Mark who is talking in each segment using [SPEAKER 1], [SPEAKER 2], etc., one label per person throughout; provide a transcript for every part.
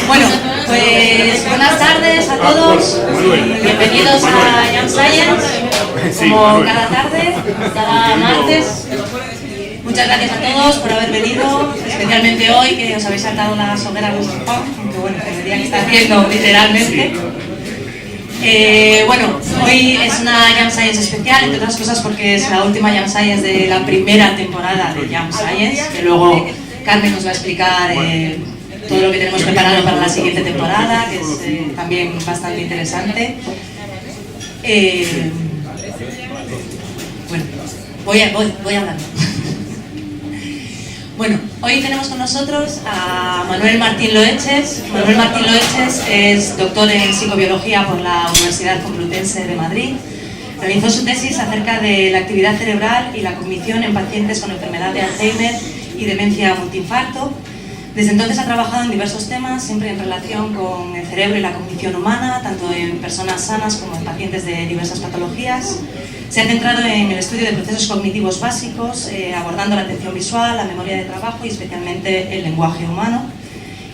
[SPEAKER 1] Bueno, pues buenas tardes a todos, bienvenidos a Jam Science, como cada tarde, cada martes. Muchas gracias a todos por haber venido, especialmente hoy que os habéis saltado las hogueras de nuestro pan, aunque bueno, que día que está haciendo literalmente. Bueno, hoy es una Jam Science especial, entre otras cosas porque es la última Jam Science de la primera temporada de Jam Science, que luego Carmen nos va a explicar todo lo que tenemos preparado para la siguiente temporada, que es también bastante interesante. Bueno, voy hablando. Bueno, hoy tenemos con nosotros a Manuel Martín Loeches. Manuel Martín Loeches es doctor en psicobiología por la Universidad Complutense de Madrid. Realizó su tesis acerca de la actividad cerebral y la cognición en pacientes con enfermedad de Alzheimer y demencia multiinfarto. Desde entonces ha trabajado en diversos temas, siempre en relación con el cerebro y la cognición humana, tanto en personas sanas como en pacientes de diversas patologías. Se ha centrado en el estudio de procesos cognitivos básicos, abordando la atención visual, la memoria de trabajo y especialmente el lenguaje humano.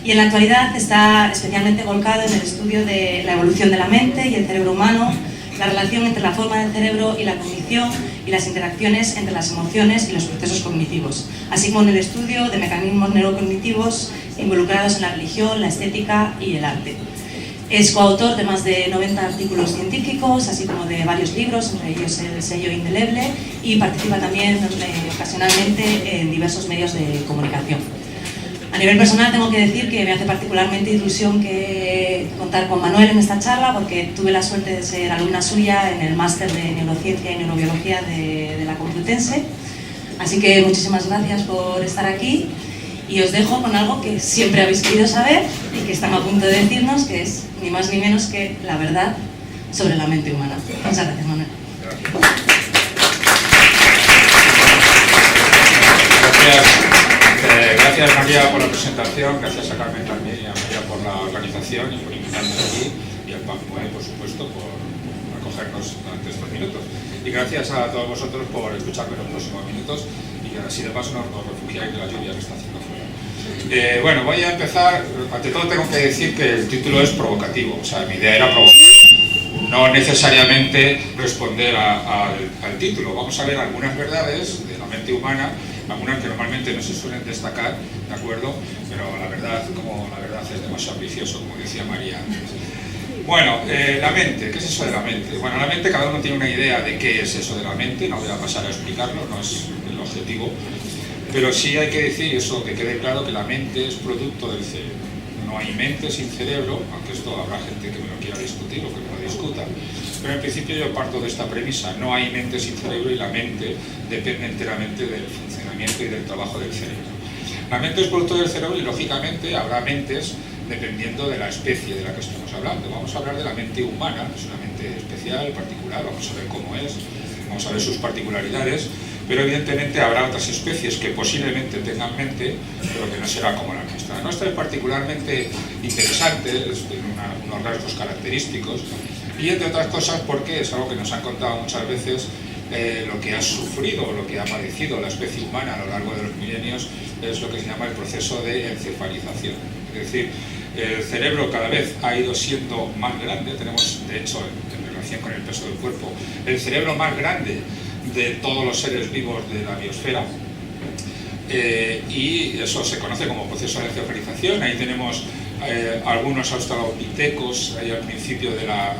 [SPEAKER 1] Y en la actualidad está especialmente volcado en el estudio de la evolución de la mente y el cerebro humano, la relación entre la forma del cerebro y la cognición y las interacciones entre las emociones y los procesos cognitivos, así como en el estudio de mecanismos neurocognitivos involucrados en la religión, la estética y el arte. Es coautor de más de 90 artículos científicos, así como de varios libros, entre ellos el sello Indeleble, y participa también ocasionalmente en diversos medios de comunicación. A nivel personal tengo que decir que me hace particularmente ilusión contar con Manuel en esta charla, porque tuve la suerte de ser alumna suya en el máster de Neurociencia y Neurobiología de la Complutense. Así que muchísimas gracias por estar aquí y os dejo con algo que siempre habéis querido saber y que están a punto de decirnos, que es ni más ni menos que la verdad sobre la mente humana. Muchas gracias, Manuel.
[SPEAKER 2] Gracias María por la presentación, gracias a Carmen también y a María por la organización y por invitarnos aquí, y al PACMUE, por supuesto, por acogernos durante estos minutos. Y gracias a todos vosotros por escucharme los próximos minutos y que así de paso nos refugiáis de la lluvia que está haciendo fuera. Bueno, voy a empezar. Ante todo tengo que decir que el título es provocativo, o sea, mi idea era provocar, no necesariamente responder al título. Vamos a ver algunas verdades de la mente humana, algunas que normalmente no se suelen destacar, ¿de acuerdo? Pero la verdad es demasiado ambicioso, como decía María antes. Bueno, la mente, ¿qué es eso de la mente? Bueno, la mente, cada uno tiene una idea de qué es eso de la mente, no voy a pasar a explicarlo, no es el objetivo, pero sí hay que decir eso, que quede claro que la mente es producto del cerebro. No hay mente sin cerebro, aunque esto habrá gente que me lo quiera discutir o que me lo discuta, pero en principio yo parto de esta premisa: no hay mente sin cerebro y la mente depende enteramente del funcionamiento y del trabajo del cerebro. La mente es producto del cerebro y lógicamente habrá mentes dependiendo de la especie de la que estemos hablando. Vamos a hablar de la mente humana, es una mente especial, particular, vamos a ver cómo es, vamos a ver sus particularidades, pero evidentemente habrá otras especies que posiblemente tengan mente, pero que no será como la nuestra. La nuestra es particularmente interesante, tiene unos rasgos característicos, y entre otras cosas porque es algo que nos han contado muchas veces, lo que ha sufrido, lo que ha padecido la especie humana a lo largo de los milenios, es lo que se llama el proceso de encefalización. Es decir, el cerebro cada vez ha ido siendo más grande. Tenemos, de hecho, en relación con el peso del cuerpo, el cerebro más grande de todos los seres vivos de la biosfera, y eso se conoce como proceso de encefalización. Ahí tenemos algunos australopithecus ahí al principio de la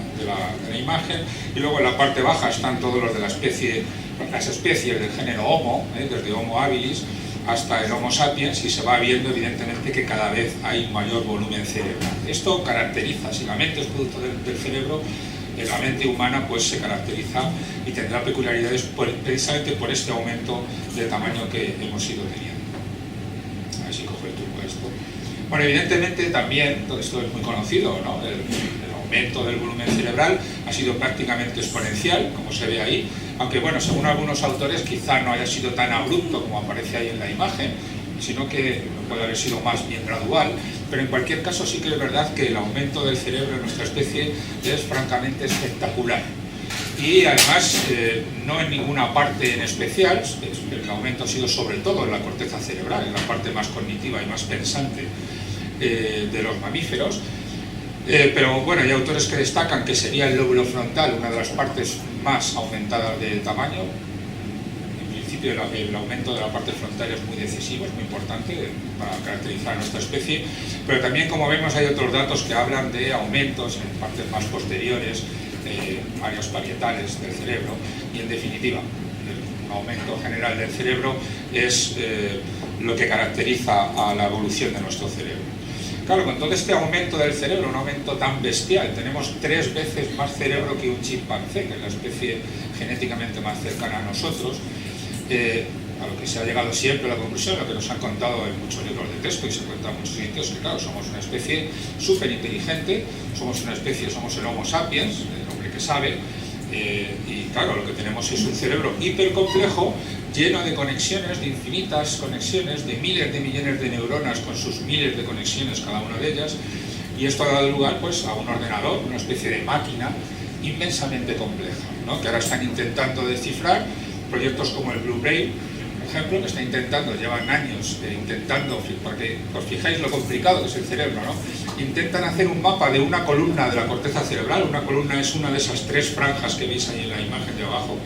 [SPEAKER 2] imagen, y luego en la parte baja están todos los de las especies del género Homo, desde Homo habilis hasta el Homo sapiens, y se va viendo evidentemente que cada vez hay mayor volumen cerebral. Esto caracteriza, si la mente es producto del cerebro, la mente humana pues se caracteriza y tendrá peculiaridades precisamente por este aumento de tamaño que hemos ido teniendo. A ver si cojo el turbo esto. Bueno, evidentemente también, todo esto es muy conocido, ¿no? El aumento del volumen cerebral ha sido prácticamente exponencial, como se ve ahí, aunque bueno, según algunos autores quizá no haya sido tan abrupto como aparece ahí en la imagen, sino que puede haber sido más bien gradual, pero en cualquier caso sí que es verdad que el aumento del cerebro en nuestra especie es francamente espectacular. Y además, no en ninguna parte en especial, el aumento ha sido sobre todo en la corteza cerebral, en la parte más cognitiva y más pensante de los mamíferos, pero bueno, hay autores que destacan que sería el lóbulo frontal una de las partes más aumentadas de tamaño. En principio el aumento de la parte frontal es muy decisivo, es muy importante para caracterizar a nuestra especie, pero también, como vemos, hay otros datos que hablan de aumentos en partes más posteriores, áreas parietales del cerebro, y en definitiva el aumento general del cerebro es lo que caracteriza a la evolución de nuestro cerebro. Claro, con todo este aumento del cerebro, un aumento tan bestial, tenemos 3 veces más cerebro que un chimpancé, que es la especie genéticamente más cercana a nosotros, a lo que se ha llegado siempre a la conclusión, lo que nos han contado en muchos libros de texto y se cuenta en muchos sitios, que claro, somos una especie súper inteligente, somos el Homo sapiens, el hombre que sabe, y claro, lo que tenemos es un cerebro hipercomplejo, lleno de conexiones, de infinitas conexiones, de miles de millones de neuronas con sus miles de conexiones cada una de ellas, y esto ha dado lugar pues a un ordenador, una especie de máquina inmensamente compleja, ¿no? Que ahora están intentando descifrar. Proyectos como el Blue Brain, por ejemplo, que está intentando, llevan años intentando, porque os fijáis lo complicado que es el cerebro, ¿no? Intentan hacer un mapa de una columna de la corteza cerebral. Una columna es una de esas 3 franjas que veis ahí en la imagen de abajo.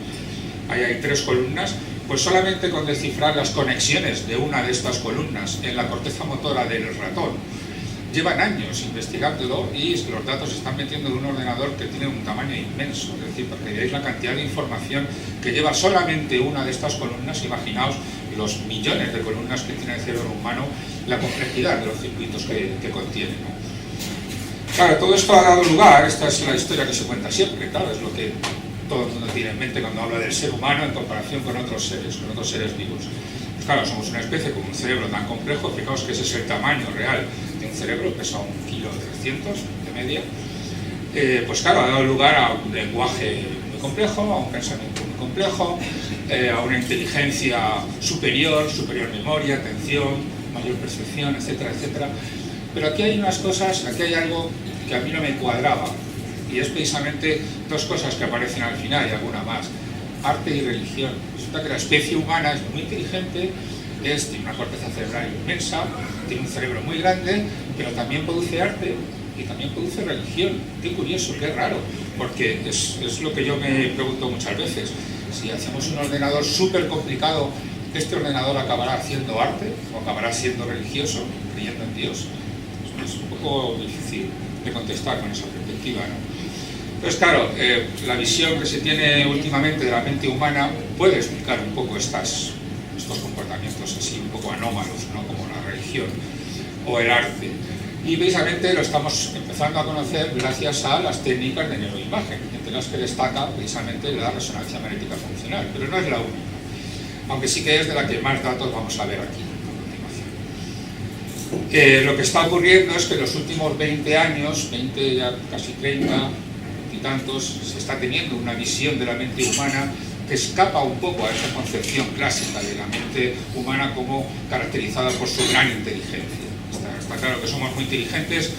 [SPEAKER 2] Ahí hay 3 columnas. Pues solamente con descifrar las conexiones de una de estas columnas en la corteza motora del ratón, llevan años investigándolo, y los datos se están metiendo en un ordenador que tiene un tamaño inmenso. Es decir, para que veáis la cantidad de información que lleva solamente una de estas columnas. Imaginaos los millones de columnas que tiene el cerebro humano, la complejidad de los circuitos que contiene, ¿no? Claro, todo esto ha dado lugar, esta es la historia que se cuenta siempre, claro, es lo que todo el mundo tiene en mente cuando habla del ser humano en comparación con otros seres vivos. Pues claro, somos una especie con un cerebro tan complejo, fijaos que ese es el tamaño real de un cerebro, pesa 1,3 kg de media. Pues claro, ha dado lugar a un lenguaje muy complejo, a un pensamiento muy complejo, a una inteligencia superior memoria, atención, mayor percepción, etcétera, etcétera. Pero aquí hay unas cosas, aquí hay algo que a mí no me cuadraba, y es precisamente 2 cosas que aparecen al final y alguna más: arte y religión. Resulta que la especie humana es muy inteligente, tiene una corteza cerebral inmensa, tiene un cerebro muy grande, pero también produce arte y también produce religión. Qué curioso, qué raro, porque es lo que yo me pregunto muchas veces. Si hacemos un ordenador súper complicado, ¿este ordenador acabará haciendo arte o acabará siendo religioso, creyendo en Dios? Es un poco difícil de contestar con esa perspectiva, ¿no? Entonces, claro, la visión que se tiene últimamente de la mente humana puede explicar un poco estos comportamientos así un poco anómalos, ¿no? Como la religión o el arte. Y precisamente lo estamos empezando a conocer gracias a las técnicas de neuroimagen, entre las que destaca precisamente la resonancia magnética funcional, pero no es la única, aunque sí que es de la que más datos vamos a ver aquí a continuación. Lo que está ocurriendo es que en los últimos 20 años, 20 ya casi 30 y tantos, se está teniendo una visión de la mente humana que escapa un poco a esa concepción clásica de la mente humana como caracterizada por su gran inteligencia. Está claro que somos muy inteligentes,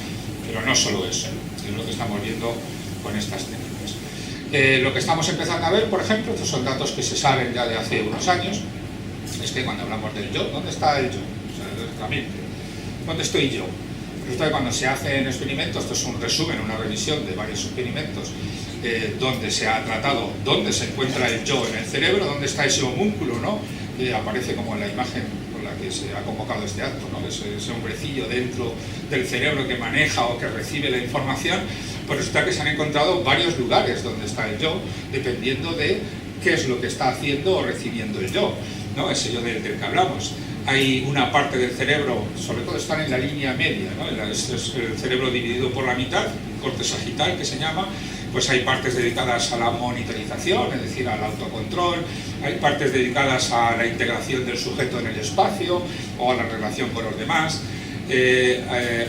[SPEAKER 2] pero no solo eso, es lo que estamos viendo con estas técnicas. Lo que estamos empezando a ver, por ejemplo, estos son datos que se saben ya de hace unos años, es que cuando hablamos del yo, ¿dónde está el yo? O sea, nuestra mente. ¿Dónde estoy yo? Resulta que cuando se hacen experimentos, esto es un resumen, una revisión de varios experimentos, donde se ha tratado dónde se encuentra el yo en el cerebro, dónde está ese homúnculo, ¿no? Que aparece como en la imagen con la que se ha convocado este acto, ¿no? Ese hombrecillo dentro del cerebro que maneja o que recibe la información, pues resulta que se han encontrado varios lugares donde está el yo, dependiendo de qué es lo que está haciendo o recibiendo el yo, ¿no? Ese yo del que hablamos. Hay una parte del cerebro, sobre todo están en la línea media, ¿no? Es el cerebro dividido por la mitad, corte sagital que se llama. Pues hay partes dedicadas a la monitorización, es decir, al autocontrol, hay partes dedicadas a la integración del sujeto en el espacio o a la relación con los demás,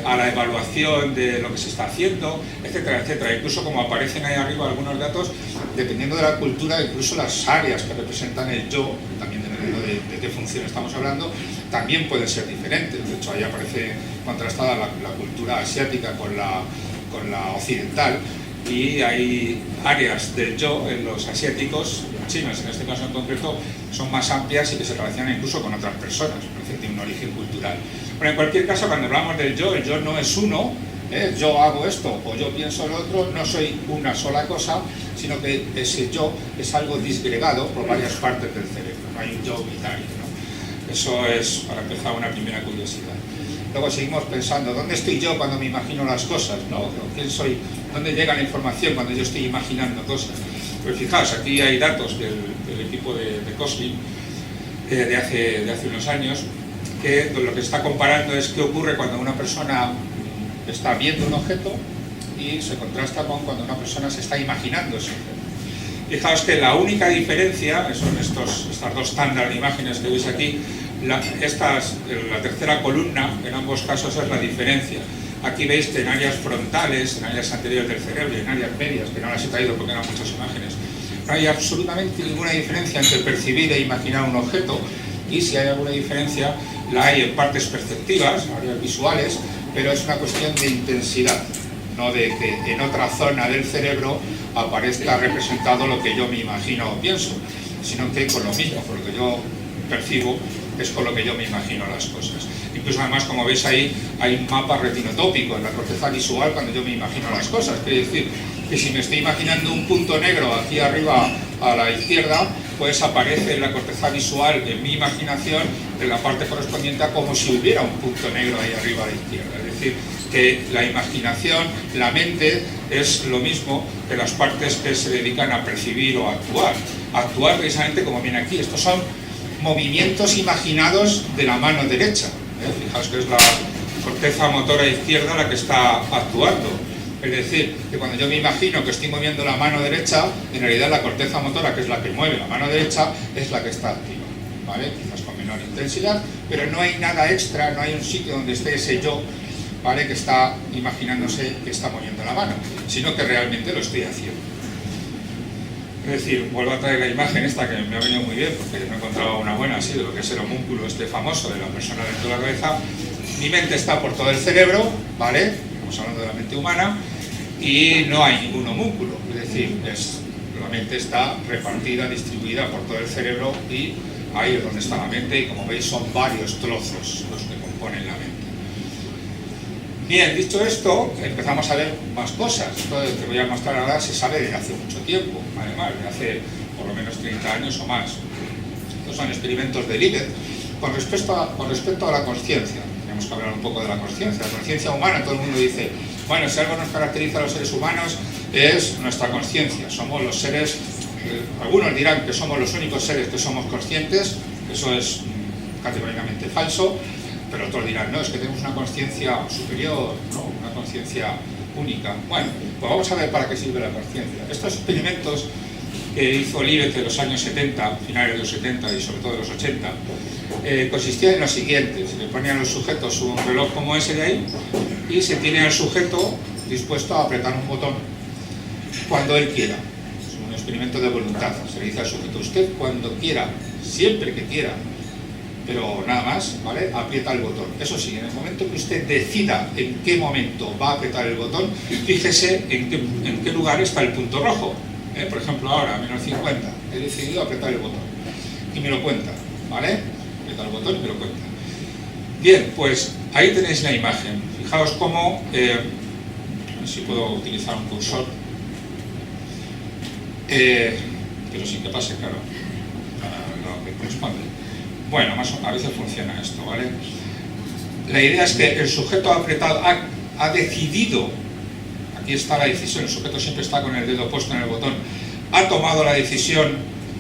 [SPEAKER 2] a la evaluación de lo que se está haciendo, etcétera, etcétera. Incluso, como aparecen ahí arriba algunos datos, dependiendo de la cultura, incluso las áreas que representan el yo, también dependiendo de qué función estamos hablando, también pueden ser diferentes. De hecho, ahí aparece contrastada la cultura asiática con la occidental, y hay áreas del yo en los asiáticos, los chinos en este caso en concreto, son más amplias y que se relacionan incluso con otras personas, es decir, tiene un origen cultural. Pero en cualquier caso, cuando hablamos del yo, el yo no es uno, yo hago esto o yo pienso lo otro, no soy una sola cosa, sino que ese yo es algo disgregado por varias partes del cerebro, no hay un yo binario, ¿no? Eso es, para empezar, una primera curiosidad. Luego seguimos pensando, ¿dónde estoy yo cuando me imagino las cosas, ¿no? ¿Quién soy? ¿Dónde llega la información cuando yo estoy imaginando cosas? Pues fijaos, aquí hay datos del equipo de Koslin de hace unos años, que lo que está comparando es qué ocurre cuando una persona está viendo un objeto y se contrasta con cuando una persona se está imaginando ese objeto. Fijaos que la única diferencia son estas dos tandas de imágenes que veis aquí. La tercera columna, en ambos casos, es la diferencia. Aquí veis que en áreas frontales, en áreas anteriores del cerebro y en áreas medias, que no las he traído porque eran muchas imágenes, no hay absolutamente ninguna diferencia entre percibir e imaginar un objeto, y si hay alguna diferencia la hay en partes perceptivas, áreas visuales, pero es una cuestión de intensidad, no de que en otra zona del cerebro aparezca representado lo que yo me imagino o pienso, sino que con lo mismo, con lo que yo percibo, es con lo que yo me imagino las cosas. Incluso, además, como veis ahí, hay un mapa retinotópico en la corteza visual cuando yo me imagino las cosas. Quiere decir que si me estoy imaginando un punto negro aquí arriba a la izquierda, pues aparece en la corteza visual, en mi imaginación, en la parte correspondiente a como si hubiera un punto negro ahí arriba a la izquierda. Es decir, que la imaginación, la mente, es lo mismo que las partes que se dedican a percibir o a actuar. Actuar, precisamente, como viene aquí, estos son movimientos imaginados de la mano derecha. Fijaos que es la corteza motora izquierda la que está actuando. Es decir, que cuando yo me imagino que estoy moviendo la mano derecha, en realidad la corteza motora, que es la que mueve la mano derecha, es la que está activa, ¿vale? Quizás con menor intensidad, pero no hay nada extra, no hay un sitio donde esté ese yo, ¿vale?, que está imaginándose que está moviendo la mano, sino que realmente lo estoy haciendo. Es decir, vuelvo a traer la imagen esta que me ha venido muy bien, porque me he encontrado una buena así de lo que es el homúnculo este famoso de la persona dentro de la cabeza. Mi mente está por todo el cerebro, ¿vale? Estamos hablando de la mente humana, y no hay ningún homúnculo. Es decir, la mente está repartida, distribuida por todo el cerebro, y ahí es donde está la mente, y como veis son varios trozos los que componen la mente. Bien, dicho esto, empezamos a ver más cosas. Esto que voy a mostrar ahora se sabe desde hace mucho tiempo, además, de hace por lo menos 30 años o más. Estos son experimentos de Libet con respecto a la consciencia. Tenemos que hablar un poco de la consciencia. La consciencia humana, todo el mundo dice, bueno, si algo nos caracteriza a los seres humanos es nuestra consciencia. Somos los seres, algunos dirán que somos los únicos seres que somos conscientes, eso es categóricamente falso. Pero otros dirán, no, es que tenemos una consciencia superior, no, una consciencia única. Bueno, pues vamos a ver para qué sirve la consciencia. Estos experimentos que hizo Libet en los años 70, finales de los 70 y sobre todo de los 80, consistían en lo siguiente: se le ponía a los sujetos un reloj como ese de ahí y se tiene al sujeto dispuesto a apretar un botón cuando él quiera. Es un experimento de voluntad. Se le dice al sujeto, usted cuando quiera, siempre que quiera, pero nada más, ¿vale?, aprieta el botón. Eso sí, en el momento que usted decida en qué momento va a apretar el botón, fíjese en qué lugar está el punto rojo. Por ejemplo, ahora, a menos 50, he decidido apretar el botón. Y me lo cuenta, ¿vale? Aprieta el botón y me lo cuenta. Bien, pues ahí tenéis la imagen. Fijaos cómo, a ver si puedo utilizar un cursor, pero sin que pase, claro, lo que corresponde. Bueno, a veces funciona esto, ¿vale? La idea es que el sujeto ha apretado, ha decidido, aquí está la decisión, el sujeto siempre está con el dedo puesto en el botón, ha tomado la decisión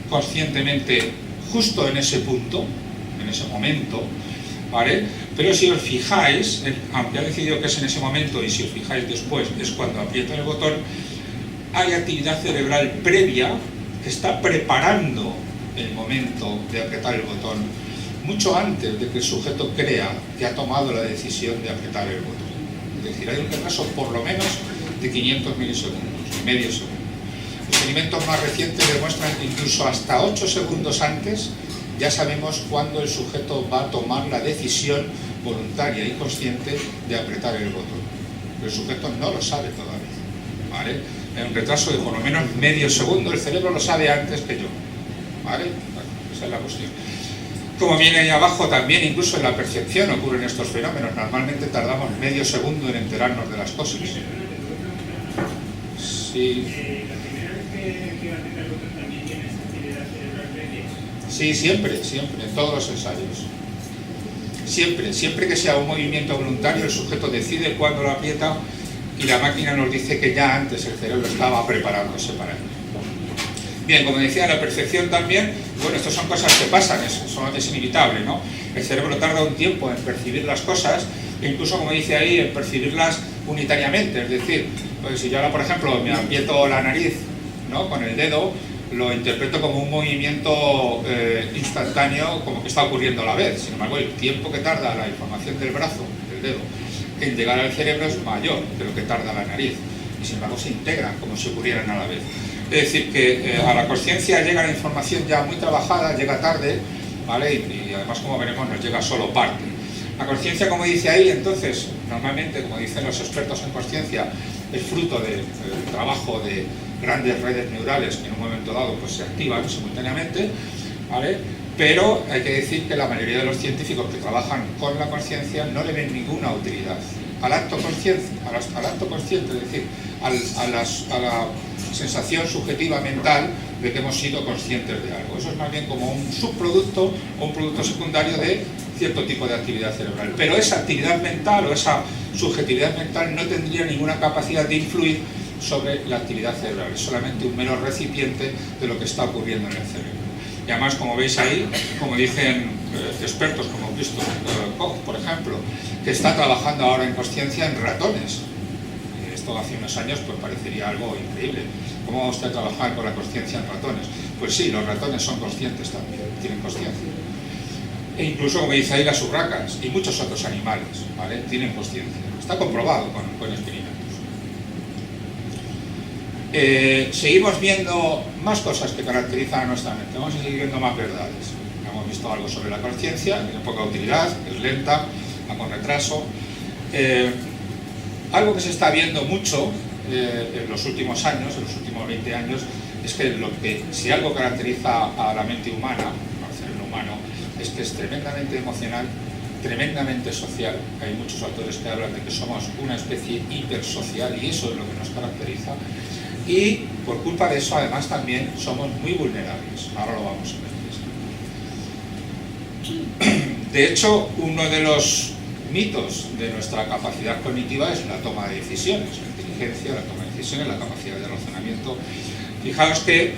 [SPEAKER 2] conscientemente justo en ese punto, en ese momento, ¿vale? Pero si os fijáis, aunque ha decidido que es en ese momento, y si os fijáis después, es cuando aprieta el botón, hay actividad cerebral previa que está preparando el momento de apretar el botón mucho antes de que el sujeto crea que ha tomado la decisión de apretar el botón. Es decir, hay un retraso por lo menos de 500 milisegundos, medio segundo. Experimentos más recientes demuestran que incluso hasta 8 segundos antes ya sabemos cuándo el sujeto va a tomar la decisión voluntaria y consciente de apretar el botón. Pero el sujeto no lo sabe todavía, ¿vale? Hay un retraso de por lo menos medio segundo, el cerebro lo sabe antes que yo, ¿vale? Bueno, esa es la cuestión. Como viene ahí abajo, también incluso en la percepción ocurren estos fenómenos. Normalmente tardamos medio segundo en enterarnos de las cosas. Sí. Sí, siempre, en todos los ensayos. Siempre que sea un movimiento voluntario, el sujeto decide cuándo lo aprieta y la máquina nos dice que ya antes el cerebro estaba preparándose para ello. Bien, como decía, la percepción también, bueno, estas son cosas que pasan, es inevitable, ¿no? El cerebro tarda un tiempo en percibir las cosas, e incluso, como dice ahí, en percibirlas unitariamente, es decir, pues si yo ahora, por ejemplo, me aprieto la nariz, ¿no?, con el dedo, lo interpreto como un movimiento instantáneo, como que está ocurriendo a la vez. Sin embargo, el tiempo que tarda la información del brazo, del dedo, en llegar al cerebro es mayor de lo que tarda la nariz, y sin embargo se integran como si ocurrieran a la vez. Es decir, que a la consciencia llega la información ya muy trabajada, llega tarde, ¿vale? Y además, como veremos, nos llega solo parte. La consciencia, como dice ahí, entonces, normalmente, como dicen los expertos en consciencia, es fruto del trabajo de grandes redes neurales que en un momento dado pues, se activan simultáneamente, ¿vale? Pero hay que decir que la mayoría de los científicos que trabajan con la consciencia no le ven ninguna utilidad al acto consciente, es decir, a la sensación subjetiva mental de que hemos sido conscientes de algo. Eso es más bien como un subproducto o un producto secundario de cierto tipo de actividad cerebral. Pero esa actividad mental o esa subjetividad mental no tendría ninguna capacidad de influir sobre la actividad cerebral. Es solamente un mero recipiente de lo que está ocurriendo en el cerebro. Y además, como veis ahí, como dicen expertos como Christoph Koch, por ejemplo, que está trabajando ahora en consciencia en ratones. Esto hace unos años pues parecería algo increíble. ¿Cómo va usted a trabajar con la consciencia en ratones? Pues sí, los ratones son conscientes también, tienen consciencia. E incluso, como dice ahí, las urracas y muchos otros animales, ¿vale?, tienen consciencia. Está comprobado con experimentos. Seguimos viendo más cosas que caracterizan a nuestra mente. Vamos a seguir viendo más verdades. Hemos visto algo sobre la consciencia, tiene poca utilidad, es lenta, va con retraso. Algo que se está viendo mucho en los últimos años, en los últimos 20 años, es que si algo caracteriza a la mente humana, al cerebro humano, es que es tremendamente emocional, tremendamente social. Hay muchos autores que hablan de que somos una especie hipersocial y eso es lo que nos caracteriza. Y por culpa de eso, además, también somos muy vulnerables. Ahora lo vamos a ver. De hecho, uno de los mitos de nuestra capacidad cognitiva es la toma de decisiones, la inteligencia, la toma de decisiones, la capacidad de razonamiento. Fijaos que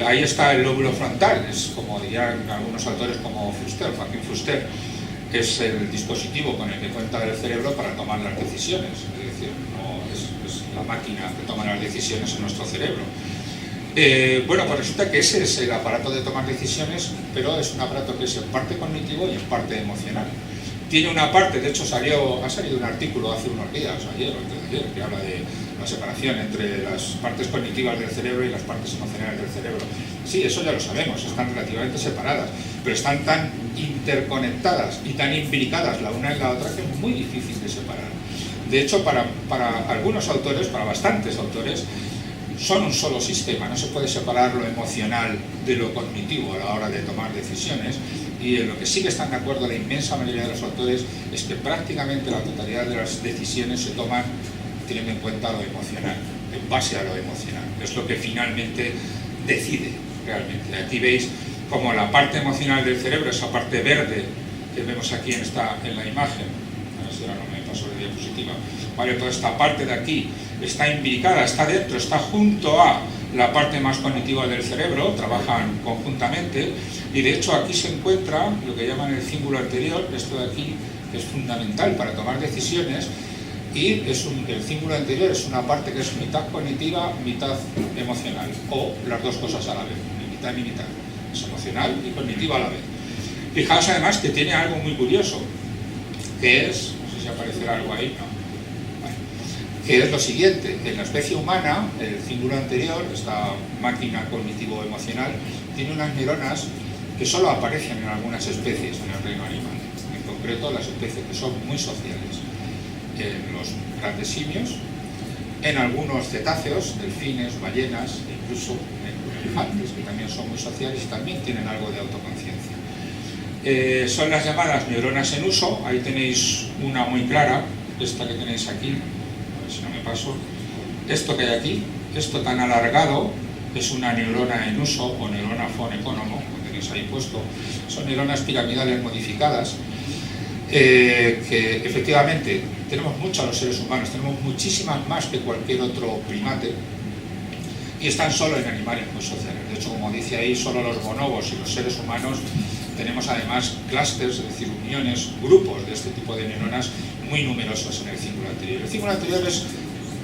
[SPEAKER 2] ahí está el lóbulo frontal, es como dirían algunos autores como Fuster, Joaquín Fuster, es el dispositivo con el que cuenta el cerebro para tomar las decisiones, es decir, no es la máquina que toma las decisiones en nuestro cerebro. Bueno, pues resulta que ese es el aparato de tomar decisiones, pero es un aparato que es en parte cognitivo y en parte emocional. Tiene una parte, de hecho ha salido un artículo hace unos días, ayer o antes de ayer, que habla de la separación entre las partes cognitivas del cerebro y las partes emocionales del cerebro. Sí, eso ya lo sabemos, están relativamente separadas, pero están tan interconectadas y tan imbricadas la una en la otra que es muy difícil de separar. De hecho, para algunos autores, para bastantes autores, son un solo sistema, no se puede separar lo emocional de lo cognitivo a la hora de tomar decisiones, y en lo que sí que están de acuerdo la inmensa mayoría de los autores es que prácticamente la totalidad de las decisiones se toman teniendo en cuenta lo emocional, en base a lo emocional, es lo que finalmente decide realmente. Aquí veis como la parte emocional del cerebro, esa parte verde que vemos aquí en la imagen, a ver si ahora no me paso de diapositiva, ¿vale? Toda esta parte de aquí está imbricada, está dentro, está junto a la parte más cognitiva del cerebro, trabajan conjuntamente, y de hecho aquí se encuentra lo que llaman el cíngulo anterior, esto de aquí es fundamental para tomar decisiones, y el cíngulo anterior es una parte que es mitad cognitiva, mitad emocional, o las dos cosas a la vez, ni mitad ni mitad, es emocional y cognitiva a la vez. Fijaos además que tiene algo muy curioso, que es, no sé si aparecerá algo ahí, no, que es lo siguiente: en la especie humana, el cíngulo anterior, esta máquina cognitivo-emocional, tiene unas neuronas que solo aparecen en algunas especies en el reino animal, en concreto las especies que son muy sociales, en los grandes simios, en algunos cetáceos, delfines, ballenas, e incluso en elefantes, que también son muy sociales y también tienen algo de autoconciencia. Son las llamadas neuronas en uso. Ahí tenéis una muy clara, esta que tenéis aquí, si no me paso, esto que hay aquí, esto tan alargado, es una neurona en uso o neurona fonecónomo, como tenéis ahí puesto. Son neuronas piramidales modificadas que efectivamente tenemos muchas los seres humanos, tenemos muchísimas más que cualquier otro primate, y están solo en animales muy sociales. De hecho, como dice ahí, solo los bonobos y los seres humanos tenemos además clústeres, es decir, uniones, grupos de este tipo de neuronas muy numerosos en el cíngulo anterior. El cíngulo anterior es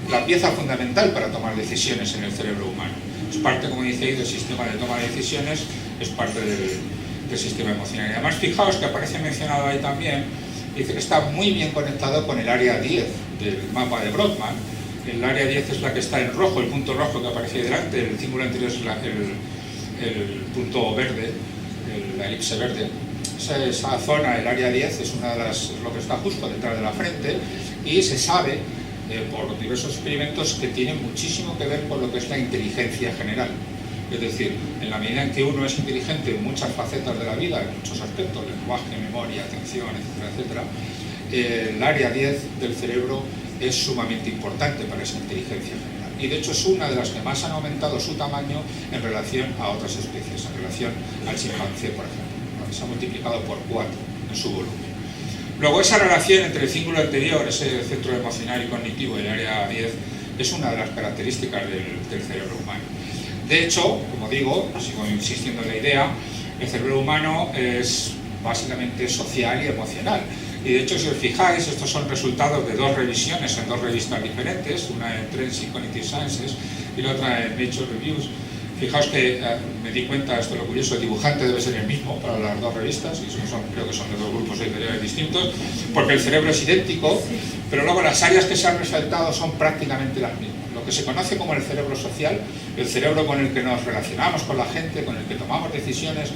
[SPEAKER 2] la pieza fundamental para tomar decisiones en el cerebro humano. Es parte, como dice ahí, del sistema de toma de decisiones, es parte del sistema emocional. Y además, fijaos que aparece mencionado ahí también, dice que está muy bien conectado con el área 10 del mapa de Brodmann. El área 10 es la que está en rojo, el punto rojo que aparece ahí delante, el cíngulo anterior es el punto verde, la elipse verde. Esa zona, el área 10, es lo que está justo detrás de la frente, y se sabe por diversos experimentos que tiene muchísimo que ver con lo que es la inteligencia general. Es decir, en la medida en que uno es inteligente en muchas facetas de la vida, en muchos aspectos, lenguaje, memoria, atención, etcétera, etcétera, el área 10 del cerebro es sumamente importante para esa inteligencia general. Y de hecho es una de las que más han aumentado su tamaño en relación a otras especies, en relación al chimpancé, por ejemplo. Se ha multiplicado por 4 en su volumen. Luego, esa relación entre el cíngulo anterior, ese centro emocional y cognitivo, y el área 10, es una de las características del cerebro humano. De hecho, como digo, sigo insistiendo en la idea, el cerebro humano es básicamente social y emocional. Y de hecho, si os fijáis, estos son resultados de 2 revisiones en 2 revistas diferentes, una en Trends in Cognitive Sciences y la otra en Nature Reviews. Fijaos que me di cuenta, esto es lo curioso, el dibujante debe ser el mismo para las 2 revistas, y creo que son de 2 grupos editoriales distintos, porque el cerebro es idéntico, pero luego las áreas que se han resaltado son prácticamente las mismas. Lo que se conoce como el cerebro social, el cerebro con el que nos relacionamos con la gente, con el que tomamos decisiones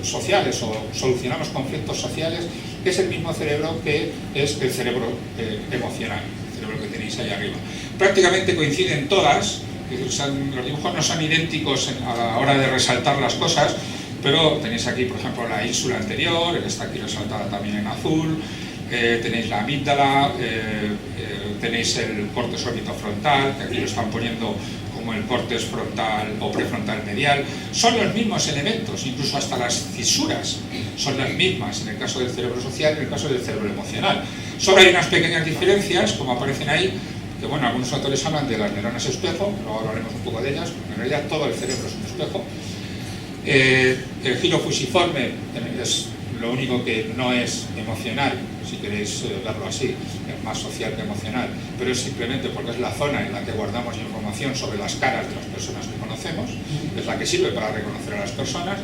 [SPEAKER 2] sociales o solucionamos conflictos sociales, es el mismo cerebro que es el cerebro emocional, el cerebro que tenéis ahí arriba. Prácticamente coinciden todas. Los dibujos no son idénticos a la hora de resaltar las cosas, pero tenéis aquí, por ejemplo, la ínsula anterior, que está aquí resaltada también en azul, tenéis la amígdala, tenéis el córtex orbitofrontal, que aquí lo están poniendo como el córtex frontal o prefrontal medial. Son los mismos elementos, incluso hasta las fisuras son las mismas en el caso del cerebro social y en el caso del cerebro emocional. Solo hay unas pequeñas diferencias, como aparecen ahí, que bueno, algunos autores hablan de las neuronas espejo, luego hablaremos un poco de ellas, porque en realidad todo el cerebro es un espejo. El giro fusiforme es lo único que no es emocional, si queréis verlo así, es más social que emocional, pero es simplemente porque es la zona en la que guardamos información sobre las caras de las personas que conocemos, es la que sirve para reconocer a las personas.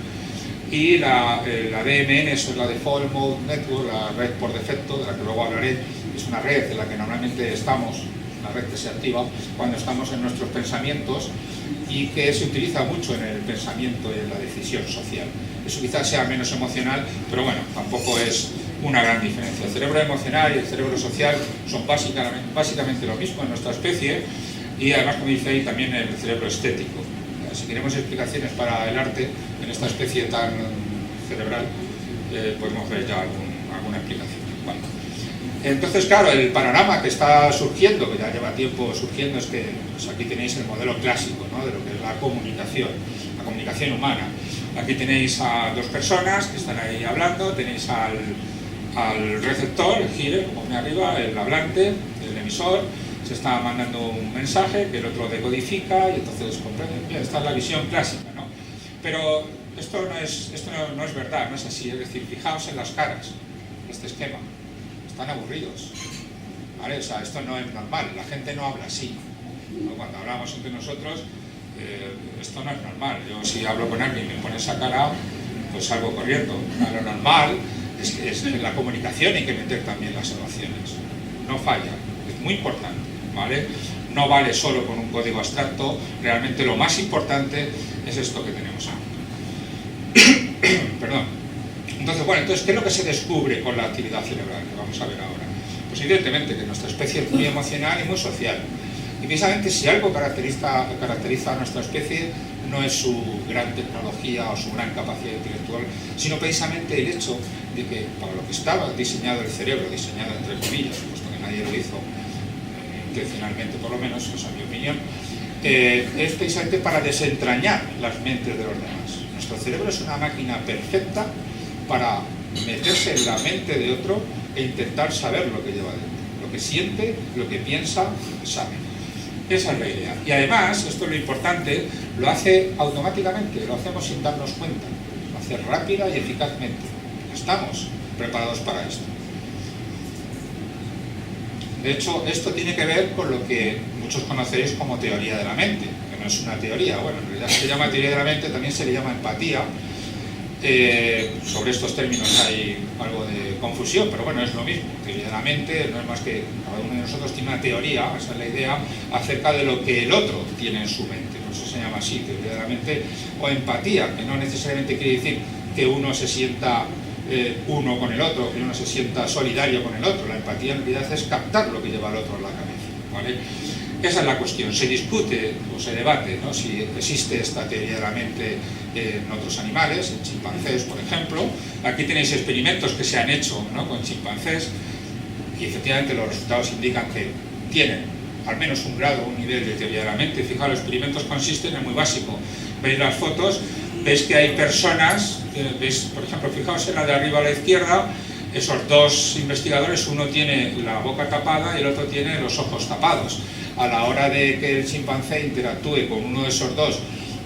[SPEAKER 2] Y la DMN es la Default Mode Network, la red por defecto, de la que luego hablaré, es una red en la que normalmente estamos, una red que se activa cuando estamos en nuestros pensamientos y que se utiliza mucho en el pensamiento y en la decisión social. Eso quizás sea menos emocional, pero bueno, tampoco es una gran diferencia. El cerebro emocional y el cerebro social son básicamente lo mismo en nuestra especie, y además, como dice ahí, también el cerebro estético. Si queremos explicaciones para el arte en esta especie tan cerebral, podemos ver ya alguna explicación. Bueno. Entonces, claro, el panorama que está surgiendo, que ya lleva tiempo surgiendo, es que pues aquí tenéis el modelo clásico, ¿no?, de lo que es la comunicación humana. Aquí tenéis a dos personas que están ahí hablando, tenéis al receptor, el hearer, como pone arriba, el hablante, el emisor, se está mandando un mensaje que el otro decodifica y entonces comprende. Esta es la visión clásica, ¿no? Pero esto no es verdad, no es así. Es decir, fijaos en las caras de este esquema. Están aburridos, ¿vale? O sea, esto no es normal, la gente no habla así, ¿no? Cuando hablamos entre nosotros, esto no es normal. Yo si hablo con alguien y me pone esa cara, pues salgo corriendo. Lo normal es que en la comunicación hay que meter también las emociones. No falla, es muy importante, ¿vale? No vale solo con un código abstracto, realmente lo más importante es esto que tenemos aquí. Perdón. Entonces, ¿qué es lo que se descubre con la actividad cerebral? Que vamos a ver ahora. Pues evidentemente que nuestra especie es muy emocional y muy social. Y precisamente si algo caracteriza a nuestra especie no es su gran tecnología o su gran capacidad intelectual, sino precisamente el hecho de que para lo que estaba diseñado el cerebro, diseñado entre comillas, puesto que nadie lo hizo, intencionalmente por lo menos, esa es mi opinión, es precisamente para desentrañar las mentes de los demás. Nuestro cerebro es una máquina perfecta para meterse en la mente de otro e intentar saber lo que lleva dentro, lo que siente, lo que piensa, lo que sabe. Esa es la idea. Y además, esto es lo importante, lo hace automáticamente, lo hacemos sin darnos cuenta, lo hace rápida y eficazmente. Estamos preparados para esto. De hecho, esto tiene que ver con lo que muchos conoceréis como teoría de la mente, que no es una teoría, bueno, en realidad se llama teoría de la mente, también se le llama empatía. Sobre estos términos hay algo de confusión, pero bueno, es lo mismo. Teoría de la mente no es más que cada uno de nosotros tiene una teoría, esa es la idea, acerca de lo que el otro tiene en su mente. Por eso se llama así, teoría de la mente, o empatía, que no necesariamente quiere decir que uno se sienta uno con el otro, que uno se sienta solidario con el otro. La empatía en realidad es captar lo que lleva el otro en la cabeza, ¿vale? Esa es la cuestión. Se discute o se debate, ¿no?, si existe esta teoría de la mente en otros animales, en chimpancés, por ejemplo. Aquí tenéis experimentos que se han hecho, ¿no?, con chimpancés, y efectivamente los resultados indican que tienen al menos un grado, un nivel de teoría de la mente. Fijaos, los experimentos consisten en muy básico. Veis las fotos, veis que hay personas, veis, por ejemplo, fijaos en la de arriba a la izquierda, esos dos investigadores, uno tiene la boca tapada y el otro tiene los ojos tapados. A la hora de que el chimpancé interactúe con uno de esos dos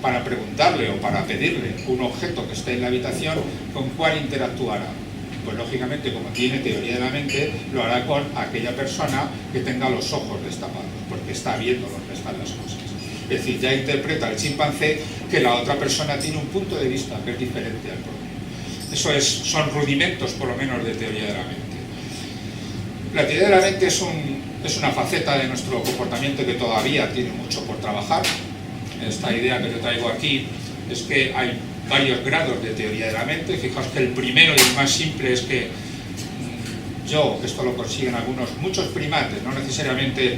[SPEAKER 2] para preguntarle o para pedirle un objeto que esté en la habitación, ¿con cuál interactuará? Pues lógicamente, como tiene teoría de la mente, lo hará con aquella persona que tenga los ojos destapados, porque está viendo lo que están las cosas. Es decir, ya interpreta el chimpancé que la otra persona tiene un punto de vista que es diferente al propio. Eso son rudimentos, por lo menos, de teoría de la mente. La teoría de la mente es una faceta de nuestro comportamiento que todavía tiene mucho por trabajar. Esta idea que yo traigo aquí es que hay varios grados de teoría de la mente. Fijaos que el primero y el más simple es que esto lo consiguen muchos primates, no necesariamente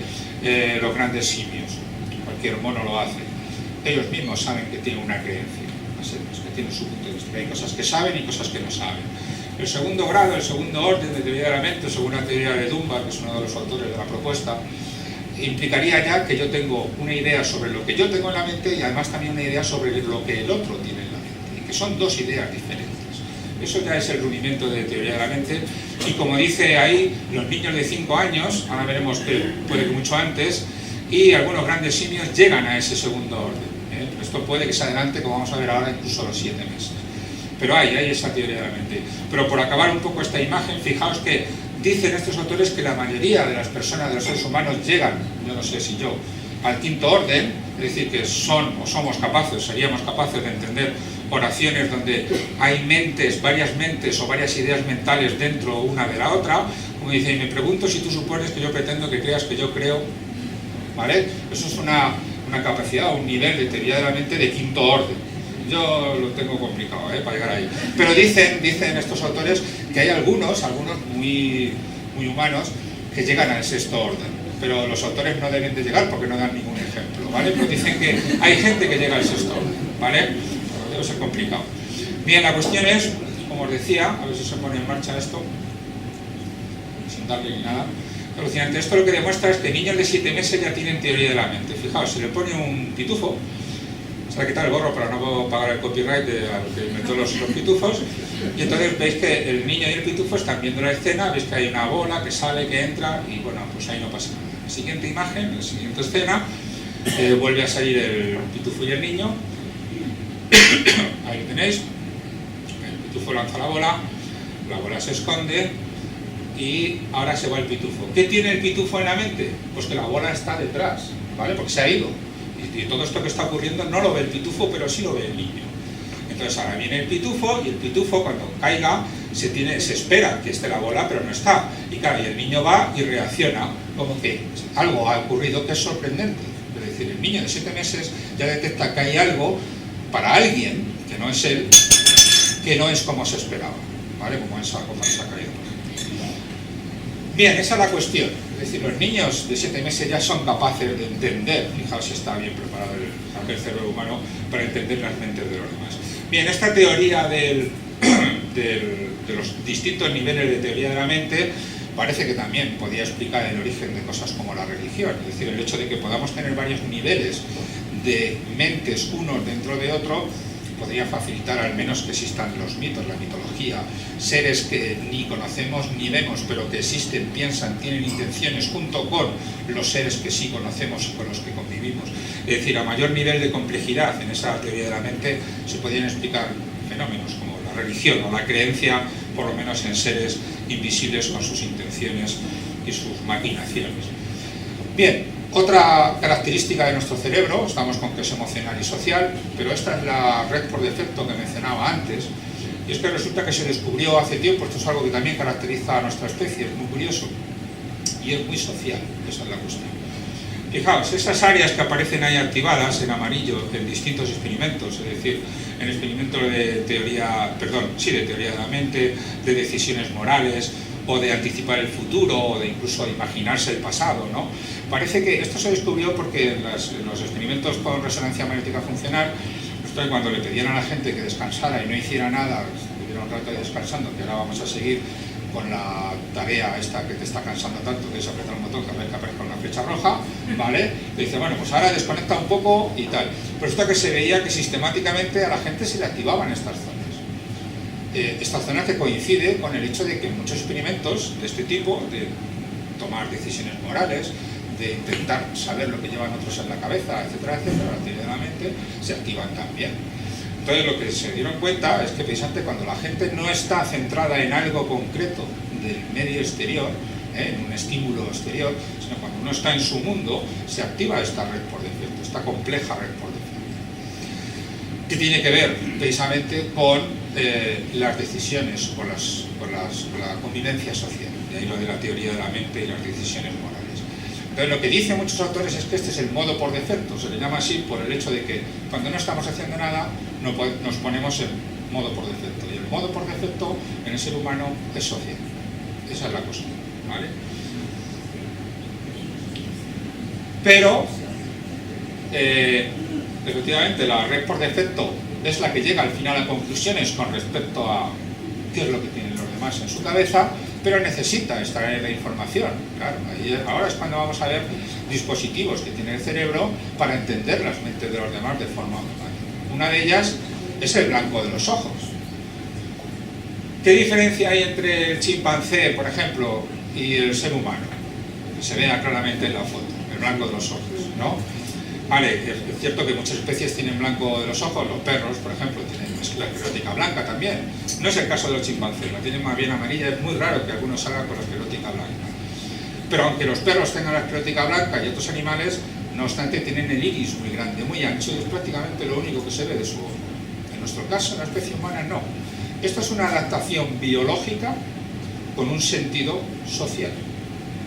[SPEAKER 2] los grandes simios, cualquier mono lo hace. Ellos mismos saben que tienen una creencia, que tienen su punto de vista. Hay cosas que saben y cosas que no saben. El segundo grado, el segundo orden de teoría de la mente, según la teoría de Dunbar, que es uno de los autores de la propuesta, implicaría ya que yo tengo una idea sobre lo que yo tengo en la mente y además también una idea sobre lo que el otro tiene en la mente, y que son dos ideas diferentes. Eso ya es el rudimento de teoría de la mente, y como dice ahí, los niños de 5 años, ahora veremos que puede que mucho antes, y algunos grandes simios llegan a ese segundo orden. Esto puede que se adelante, como vamos a ver ahora, incluso los 7 meses. Pero hay esa teoría de la mente. Pero por acabar un poco esta imagen, fijaos que dicen estos autores que la mayoría de las personas, de los seres humanos, llegan, yo no sé si yo, al quinto orden, es decir, que seríamos capaces de entender oraciones donde hay varias mentes o varias ideas mentales dentro una de la otra, como dice, y me pregunto si tú supones que yo pretendo que creas que yo creo, ¿vale? Eso es una capacidad, un nivel de teoría de la mente de quinto orden. Yo lo tengo complicado para llegar ahí. Pero dicen estos autores que hay algunos muy, muy humanos que llegan al sexto orden. Pero los autores no deben de llegar porque no dan ningún ejemplo, ¿vale? Pero dicen que hay gente que llega al sexto orden, ¿vale? Debe ser complicado. Bien, la cuestión es, como os decía, a ver si se pone en marcha esto, sin darle ni nada. Alucinante. Esto lo que demuestra es que niños de 7 meses ya tienen teoría de la mente. Fijaos, se le pone un pitufo, se le quita el gorro para no pagar el copyright a lo que inventó los pitufos, y entonces veis que el niño y el pitufo están viendo la escena, veis que hay una bola que sale, que entra, y bueno, pues ahí no pasa nada. La siguiente imagen, la siguiente escena, vuelve a salir el pitufo y el niño, ahí lo tenéis, el pitufo lanza la bola se esconde, y ahora se va el pitufo. ¿Qué tiene el pitufo en la mente? Pues que la bola está detrás, ¿vale? Porque se ha ido. Y todo esto que está ocurriendo no lo ve el pitufo, pero sí lo ve el niño. Entonces ahora viene el pitufo, y el pitufo cuando caiga se espera que esté la bola, pero no está. Y claro, y el niño va y reacciona, como que algo ha ocurrido que es sorprendente. Es decir, el niño de 7 meses ya detecta que hay algo para alguien, que no es él, que no es como se esperaba, ¿vale? Como esa cosa se ha caído. Bien, esa es la cuestión. Es decir, los niños de 7 meses ya son capaces de entender, fijaos si está bien preparado el cerebro humano para entender las mentes de los demás. Bien, esta teoría de los distintos niveles de teoría de la mente parece que también podía explicar el origen de cosas como la religión. Es decir, el hecho de que podamos tener varios niveles de mentes unos dentro de otro podría facilitar al menos que existan los mitos, la mitología, seres que ni conocemos ni vemos, pero que existen, piensan, tienen intenciones, junto con los seres que sí conocemos y con los que convivimos. Es decir, a mayor nivel de complejidad en esa teoría de la mente se podrían explicar fenómenos como la religión o la creencia, por lo menos en seres invisibles con sus intenciones y sus maquinaciones. Bien. Otra característica de nuestro cerebro, estamos con que es emocional y social, pero esta es la red por defecto que mencionaba antes, y es que resulta que se descubrió hace tiempo, esto es algo que también caracteriza a nuestra especie, es muy curioso, y es muy social, esa es la cuestión. Fijaos, esas áreas que aparecen ahí activadas en amarillo en distintos experimentos, es decir, en experimentos de teoría de la mente, de decisiones morales, o de anticipar el futuro, o de incluso imaginarse el pasado, ¿no? Parece que esto se descubrió porque en los experimentos con resonancia magnética funcional, cuando le pedían a la gente que descansara y no hiciera nada, estuviera un rato descansando, que ahora vamos a seguir con la tarea esta que te está cansando tanto, que es apretar un botón que aparezca una flecha roja, ¿vale? Le dice, bueno, pues ahora desconecta un poco y tal. Pero esto que se veía que sistemáticamente a la gente se le activaban estas zonas. Esta zona que coincide con el hecho de que muchos experimentos de este tipo, de tomar decisiones morales, de intentar saber lo que llevan otros en la cabeza, etcétera, etcétera, la teoría de la mente, se activan también. Entonces lo que se dieron cuenta es que precisamente cuando la gente no está centrada en algo concreto del medio exterior, en un estímulo exterior, sino cuando uno está en su mundo, se activa esta red por defecto, esta compleja red por defecto, que tiene que ver precisamente con las decisiones, con la convivencia social, de ahí lo de la teoría de la mente y las decisiones morales. Entonces lo que dicen muchos autores es que este es el modo por defecto, se le llama así por el hecho de que cuando no estamos haciendo nada nos ponemos en modo por defecto, y el modo por defecto en el ser humano es social. Esa es la cuestión, ¿vale? Pero efectivamente la red por defecto es la que llega al final a conclusiones con respecto a qué es lo que tienen los demás en su cabeza, pero necesita extraer la información. Claro, ahora es cuando vamos a ver dispositivos que tiene el cerebro para entender las mentes de los demás de forma automática. Una de ellas es el blanco de los ojos. ¿Qué diferencia hay entre el chimpancé, por ejemplo, y el ser humano? Se vea claramente en la foto, el blanco de los ojos, ¿no? Vale, es cierto que muchas especies tienen blanco de los ojos, los perros, por ejemplo, tienen la esclerótica blanca también. No es el caso de los chimpancés, la tienen más bien amarilla, es muy raro que algunos salgan con la esclerótica blanca. Pero aunque los perros tengan la esclerótica blanca y otros animales, no obstante tienen el iris muy grande, muy ancho, y es prácticamente lo único que se ve de su ojo. En nuestro caso, en la especie humana, no. Esto es una adaptación biológica con un sentido social.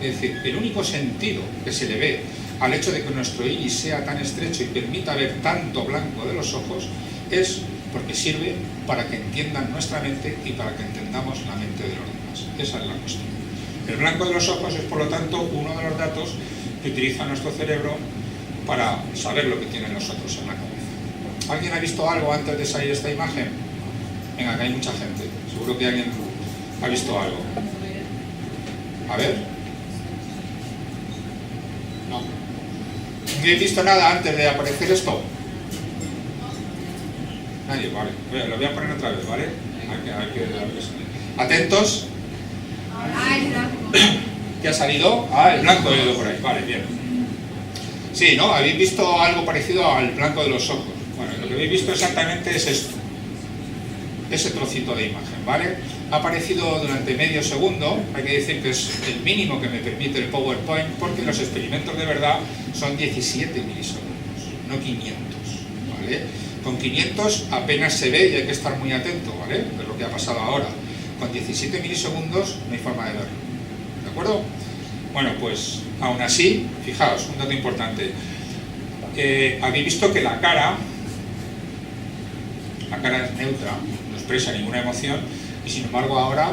[SPEAKER 2] Es decir, el único sentido que se le ve al hecho de que nuestro iris sea tan estrecho y permita ver tanto blanco de los ojos es porque sirve para que entiendan nuestra mente y para que entendamos la mente de los demás. Esa es la cuestión. El blanco de los ojos es, por lo tanto, uno de los datos que utiliza nuestro cerebro para saber lo que tienen los otros en la cabeza. ¿Alguien ha visto algo antes de salir esta imagen? Venga, que hay mucha gente. Seguro que alguien ha visto algo. A ver. No. ¿No he visto nada antes de aparecer esto? Nadie, vale. Lo voy a poner otra vez, ¿vale? Atentos. ¿Qué ha salido? Ah, el blanco he ido por ahí, vale, bien. Sí, ¿no? ¿Habéis visto algo parecido al blanco de los ojos? Bueno, lo que habéis visto exactamente es esto. Ese trocito de imagen, ¿vale? Ha aparecido durante medio segundo, hay que decir que es el mínimo que me permite el PowerPoint, porque los experimentos de verdad son 17 milisegundos, no 500, ¿vale? Con 500 apenas se ve y hay que estar muy atento, ¿vale? Es lo que ha pasado ahora. Con 17 milisegundos no hay forma de verlo, ¿de acuerdo? Bueno, pues aún así, fijaos, un dato importante. Habéis visto que la cara es neutra, no expresa ninguna emoción, y sin embargo ahora,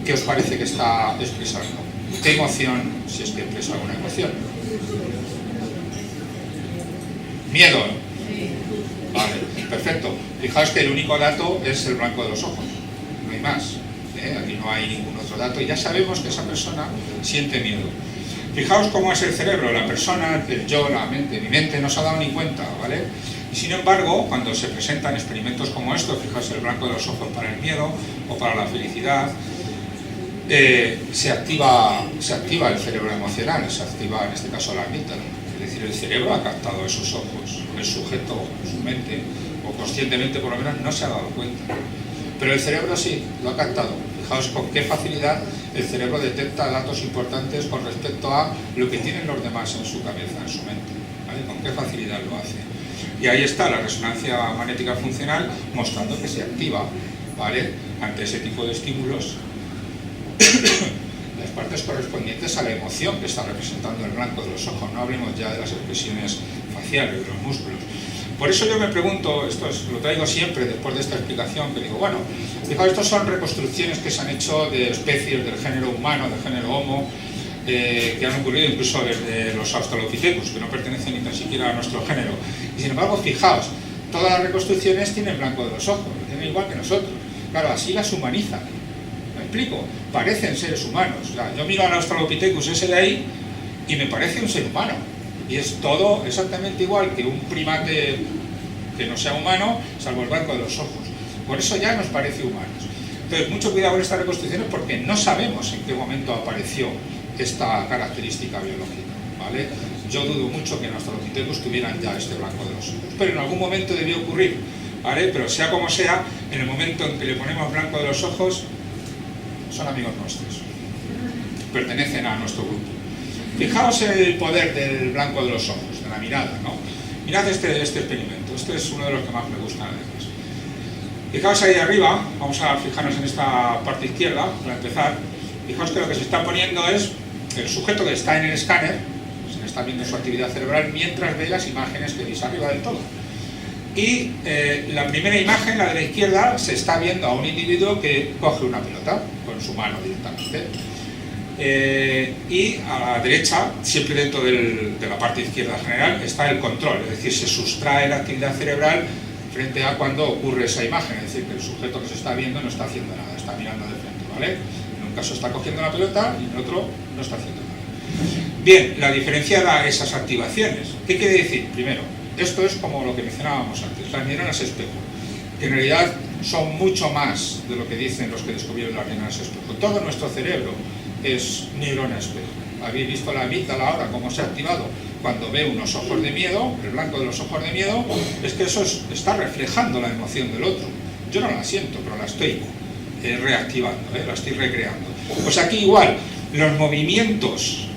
[SPEAKER 2] ¿qué os parece que está expresando? ¿Qué emoción, si es que expresa alguna emoción? Miedo, ¿no? Vale, perfecto. Fijaos que el único dato es el blanco de los ojos, no hay más. Aquí no hay ningún otro dato y ya sabemos que esa persona siente miedo. Fijaos cómo es el cerebro, la persona, el yo, la mente. Mi mente no se ha dado ni cuenta, ¿vale? Y sin embargo, cuando se presentan experimentos como estos, fijaos el blanco de los ojos para el miedo o para la felicidad, se activa el cerebro emocional, se activa en este caso la amígdala. Es decir, el cerebro ha captado esos ojos, el sujeto, su mente, o conscientemente por lo menos no se ha dado cuenta. Pero el cerebro sí, lo ha captado. Fijaos con qué facilidad el cerebro detecta datos importantes con respecto a lo que tienen los demás en su cabeza, en su mente, ¿vale? Con qué facilidad lo hace. Y ahí está la resonancia magnética funcional mostrando que se activa, ¿vale? Ante ese tipo de estímulos las partes correspondientes a la emoción que está representando el blanco de los ojos. No hablemos ya de las expresiones faciales, de los músculos. Por eso yo me pregunto, lo traigo siempre después de esta explicación, que digo, bueno, fijaos, estos son reconstrucciones que se han hecho de especies del género humano, del género Homo, que han ocurrido incluso desde los Australopithecus, que no pertenecen ni tan siquiera a nuestro género. Y sin embargo, fijaos, todas las reconstrucciones tienen blanco de los ojos, lo tienen igual que nosotros. Claro, así las humanizan. ¿Me explico? Parecen seres humanos. O sea, yo miro al Australopithecus ese de ahí y me parece un ser humano. Y es todo exactamente igual que un primate que no sea humano, salvo el blanco de los ojos. Por eso ya nos parece humanos. Entonces, mucho cuidado con estas reconstrucciones porque no sabemos en qué momento apareció esta característica biológica, ¿vale? Yo dudo mucho que en Australopithecus tuvieran ya este blanco de los ojos, pero en algún momento debió ocurrir, ¿vale? Pero sea como sea, en el momento en que le ponemos blanco de los ojos, son amigos nuestros, pertenecen a nuestro grupo. Fijaos el poder del blanco de los ojos, de la mirada, ¿no? Mirad este experimento, este es uno de los que más me gustan además. Fijaos ahí arriba, vamos a fijarnos en esta parte izquierda, para empezar. Fijaos que lo que se está poniendo es el sujeto que está en el escáner, se le está viendo su actividad cerebral mientras ve las imágenes que veis arriba del todo. Y la primera imagen, la de la izquierda, se está viendo a un individuo que coge una pelota con su mano directamente. Y a la derecha, siempre dentro de la parte izquierda general, está el control, es decir, se sustrae la actividad cerebral frente a cuando ocurre esa imagen, es decir, que el sujeto que se está viendo no está haciendo nada, está mirando de frente, ¿vale? En un caso está cogiendo la pelota y en el otro no está haciendo nada. Bien, la diferencia da esas activaciones. ¿Qué quiere decir? Primero, esto es como lo que mencionábamos antes, las neuronas espejo, que en realidad son mucho más de lo que dicen los que descubrieron las neuronas espejo. Todo nuestro cerebro es neurona espejo. Habéis visto la amígdala ahora cómo se ha activado cuando ve unos ojos de miedo, el blanco de los ojos de miedo, es que eso está reflejando la emoción del otro. Yo no la siento, pero la estoy reactivando, la estoy recreando. Pues aquí igual, los movimientos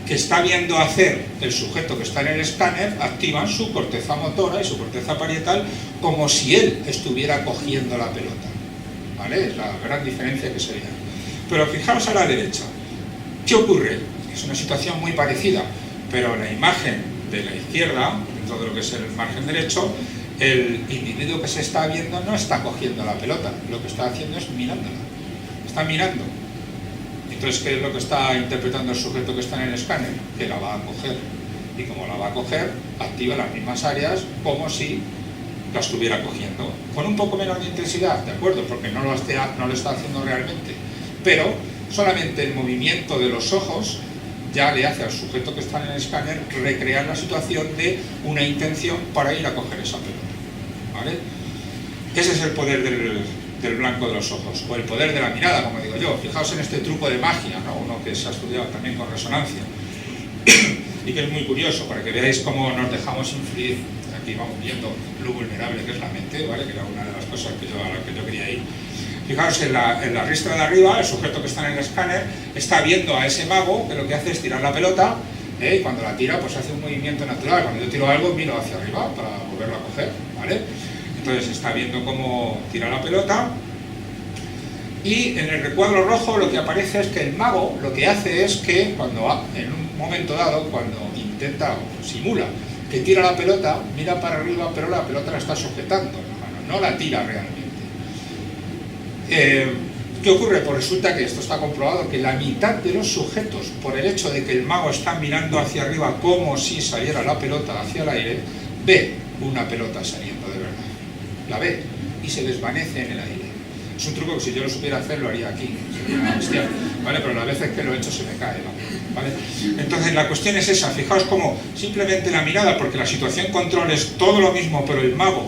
[SPEAKER 2] que está viendo hacer el sujeto que está en el escáner activan su corteza motora y su corteza parietal como si él estuviera cogiendo la pelota, ¿vale? Es la gran diferencia que sería. Pero fijaos a la derecha, ¿qué ocurre? Es una situación muy parecida, pero la imagen de la izquierda, dentro de lo que es el margen derecho, el individuo que se está viendo no está cogiendo la pelota, lo que está haciendo es mirándola, está mirando. Entonces, ¿qué es lo que está interpretando el sujeto que está en el escáner? Que la va a coger, y como la va a coger, activa las mismas áreas como si la estuviera cogiendo, con un poco menos de intensidad, ¿de acuerdo? Porque no lo está haciendo realmente, pero solamente el movimiento de los ojos ya le hace al sujeto que está en el escáner recrear la situación de una intención para ir a coger esa pelota, ¿vale? Ese es el poder del blanco de los ojos, o el poder de la mirada, como digo yo. Fijaos en este truco de magia, ¿no? Uno que se ha estudiado también con resonancia y que es muy curioso, para que veáis cómo nos dejamos influir. Aquí vamos viendo lo vulnerable que es la mente, ¿vale? Que era una de las cosas a las que yo quería ir. Fijaos en la ristra de arriba, el sujeto que está en el escáner está viendo a ese mago que lo que hace es tirar la pelota, y cuando la tira pues hace un movimiento natural. Cuando yo tiro algo miro hacia arriba para volverlo a coger, ¿vale? Entonces está viendo cómo tira la pelota, y en el recuadro rojo lo que aparece es que el mago lo que hace es que en un momento dado, cuando intenta o simula que tira la pelota, mira para arriba, pero la pelota la está sujetando en la mano, no la tira realmente. ¿Qué ocurre? Pues resulta que esto está comprobado, que la mitad de los sujetos, por el hecho de que el mago está mirando hacia arriba como si saliera la pelota hacia el aire, ve una pelota saliendo de verdad. La ve y se desvanece en el aire. Es un truco que si yo lo supiera hacer lo haría aquí, sería bestial, ¿vale? Pero las veces que lo he hecho se me cae, ¿vale? Entonces la cuestión es esa. Fijaos cómo simplemente la mirada, porque la situación control es todo lo mismo, pero el mago,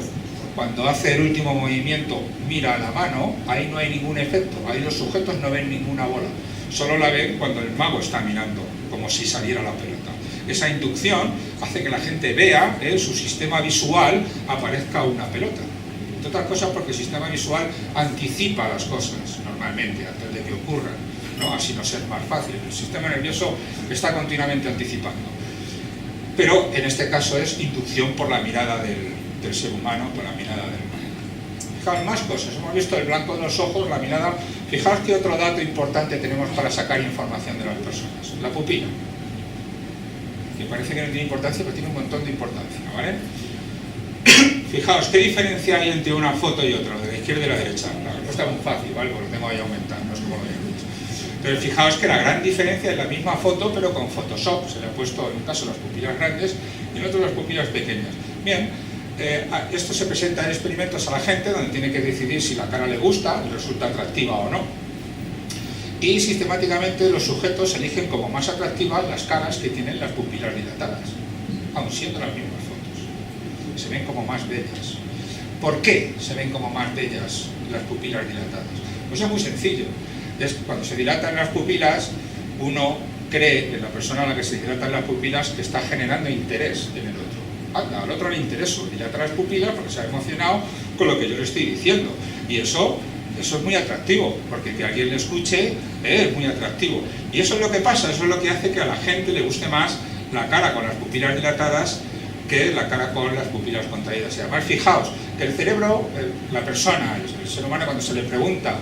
[SPEAKER 2] cuando hace el último movimiento, mira a la mano, ahí no hay ningún efecto, ahí los sujetos no ven ninguna bola, solo la ven cuando el mago está mirando, como si saliera la pelota. Esa inducción hace que la gente vea, en su sistema visual aparezca una pelota. Entre otras cosas porque el sistema visual anticipa las cosas, normalmente, antes de que ocurran, ¿no? Así no es más fácil. El sistema nervioso está continuamente anticipando. Pero en este caso es inducción por la mirada del ser humano, por la mirada del humano. Fijaos más cosas, hemos visto el blanco de los ojos, la mirada. Fijaos que otro dato importante tenemos para sacar información de las personas, la pupila, que parece que no tiene importancia, pero tiene un montón de importancia, ¿vale? Fijaos, ¿qué diferencia hay entre una foto y otra, de la izquierda y la derecha? La respuesta es muy fácil, ¿vale? Porque lo tengo ahí aumentado, no es como lo de antes. Pero fijaos que la gran diferencia es la misma foto, pero con Photoshop. Se le ha puesto en un caso las pupilas grandes y en otro las pupilas pequeñas. Bien. Esto se presenta en experimentos a la gente donde tiene que decidir si la cara le gusta, le resulta atractiva o no. Y sistemáticamente los sujetos eligen como más atractivas las caras que tienen las pupilas dilatadas, aun siendo las mismas fotos. Se ven como más bellas. ¿Por qué se ven como más bellas las pupilas dilatadas? Pues es muy sencillo. Es cuando se dilatan las pupilas, uno cree en la persona a la que se dilatan las pupilas que está generando interés en el otro. Al otro le intereso, dilata las pupilas porque se ha emocionado con lo que yo le estoy diciendo, y eso es muy atractivo, porque que alguien le escuche es muy atractivo, y eso es lo que pasa, eso es lo que hace que a la gente le guste más la cara con las pupilas dilatadas que la cara con las pupilas contraídas. Y además fijaos que el cerebro, la persona, el ser humano, cuando se le pregunta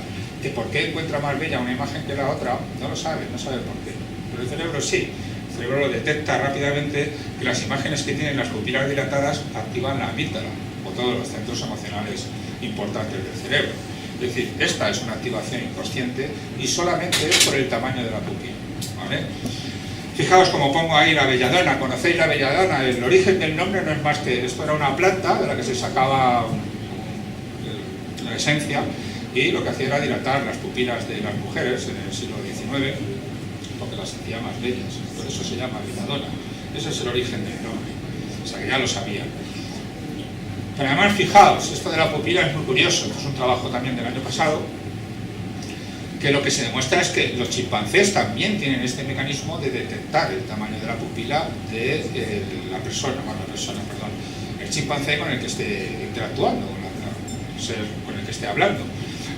[SPEAKER 2] que por qué encuentra más bella una imagen que la otra, no lo sabe, no sabe por qué, pero el cerebro sí. El cerebro lo detecta rápidamente, que las imágenes que tienen las pupilas dilatadas activan la amígdala, o todos los centros emocionales importantes del cerebro. Es decir, esta es una activación inconsciente y solamente es por el tamaño de la pupila, ¿vale? Fijaos como pongo ahí la belladona. ¿Conocéis la belladona? El origen del nombre no es más que esto era una planta de la que se sacaba la esencia, y lo que hacía era dilatar las pupilas de las mujeres en el siglo XIX, porque las hacía más bellas, por eso se llama belladona. Ese es el origen del nombre, o sea que ya lo sabían. Pero además fijaos, esto de la pupila es muy curioso. Esto es un trabajo también del año pasado, que lo que se demuestra es que los chimpancés también tienen este mecanismo de detectar el tamaño de la pupila de la persona, el chimpancé con el que esté interactuando, el ser con el que esté hablando.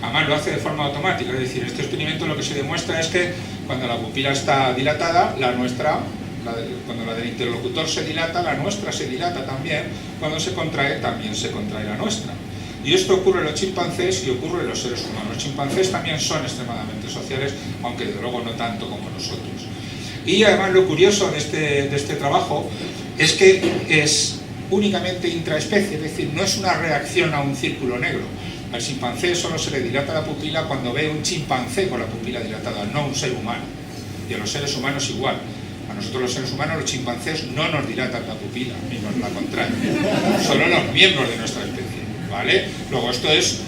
[SPEAKER 2] Además lo hace de forma automática, es decir, este experimento lo que se demuestra es que cuando la pupila está dilatada, la nuestra, cuando la del interlocutor se dilata, la nuestra se dilata también, cuando se contrae, también se contrae la nuestra. Y esto ocurre en los chimpancés y ocurre en los seres humanos. Los chimpancés también son extremadamente sociales, aunque de luego no tanto como nosotros. Y además lo curioso de este trabajo es que es únicamente intraespecie, es decir, no es una reacción a un círculo negro. Al chimpancé solo se le dilata la pupila cuando ve un chimpancé con la pupila dilatada, no un ser humano. Y a los seres humanos igual. A nosotros los seres humanos, los chimpancés no nos dilatan la pupila, ni nos la contraen. Solo los miembros de nuestra especie, ¿vale? Luego esto es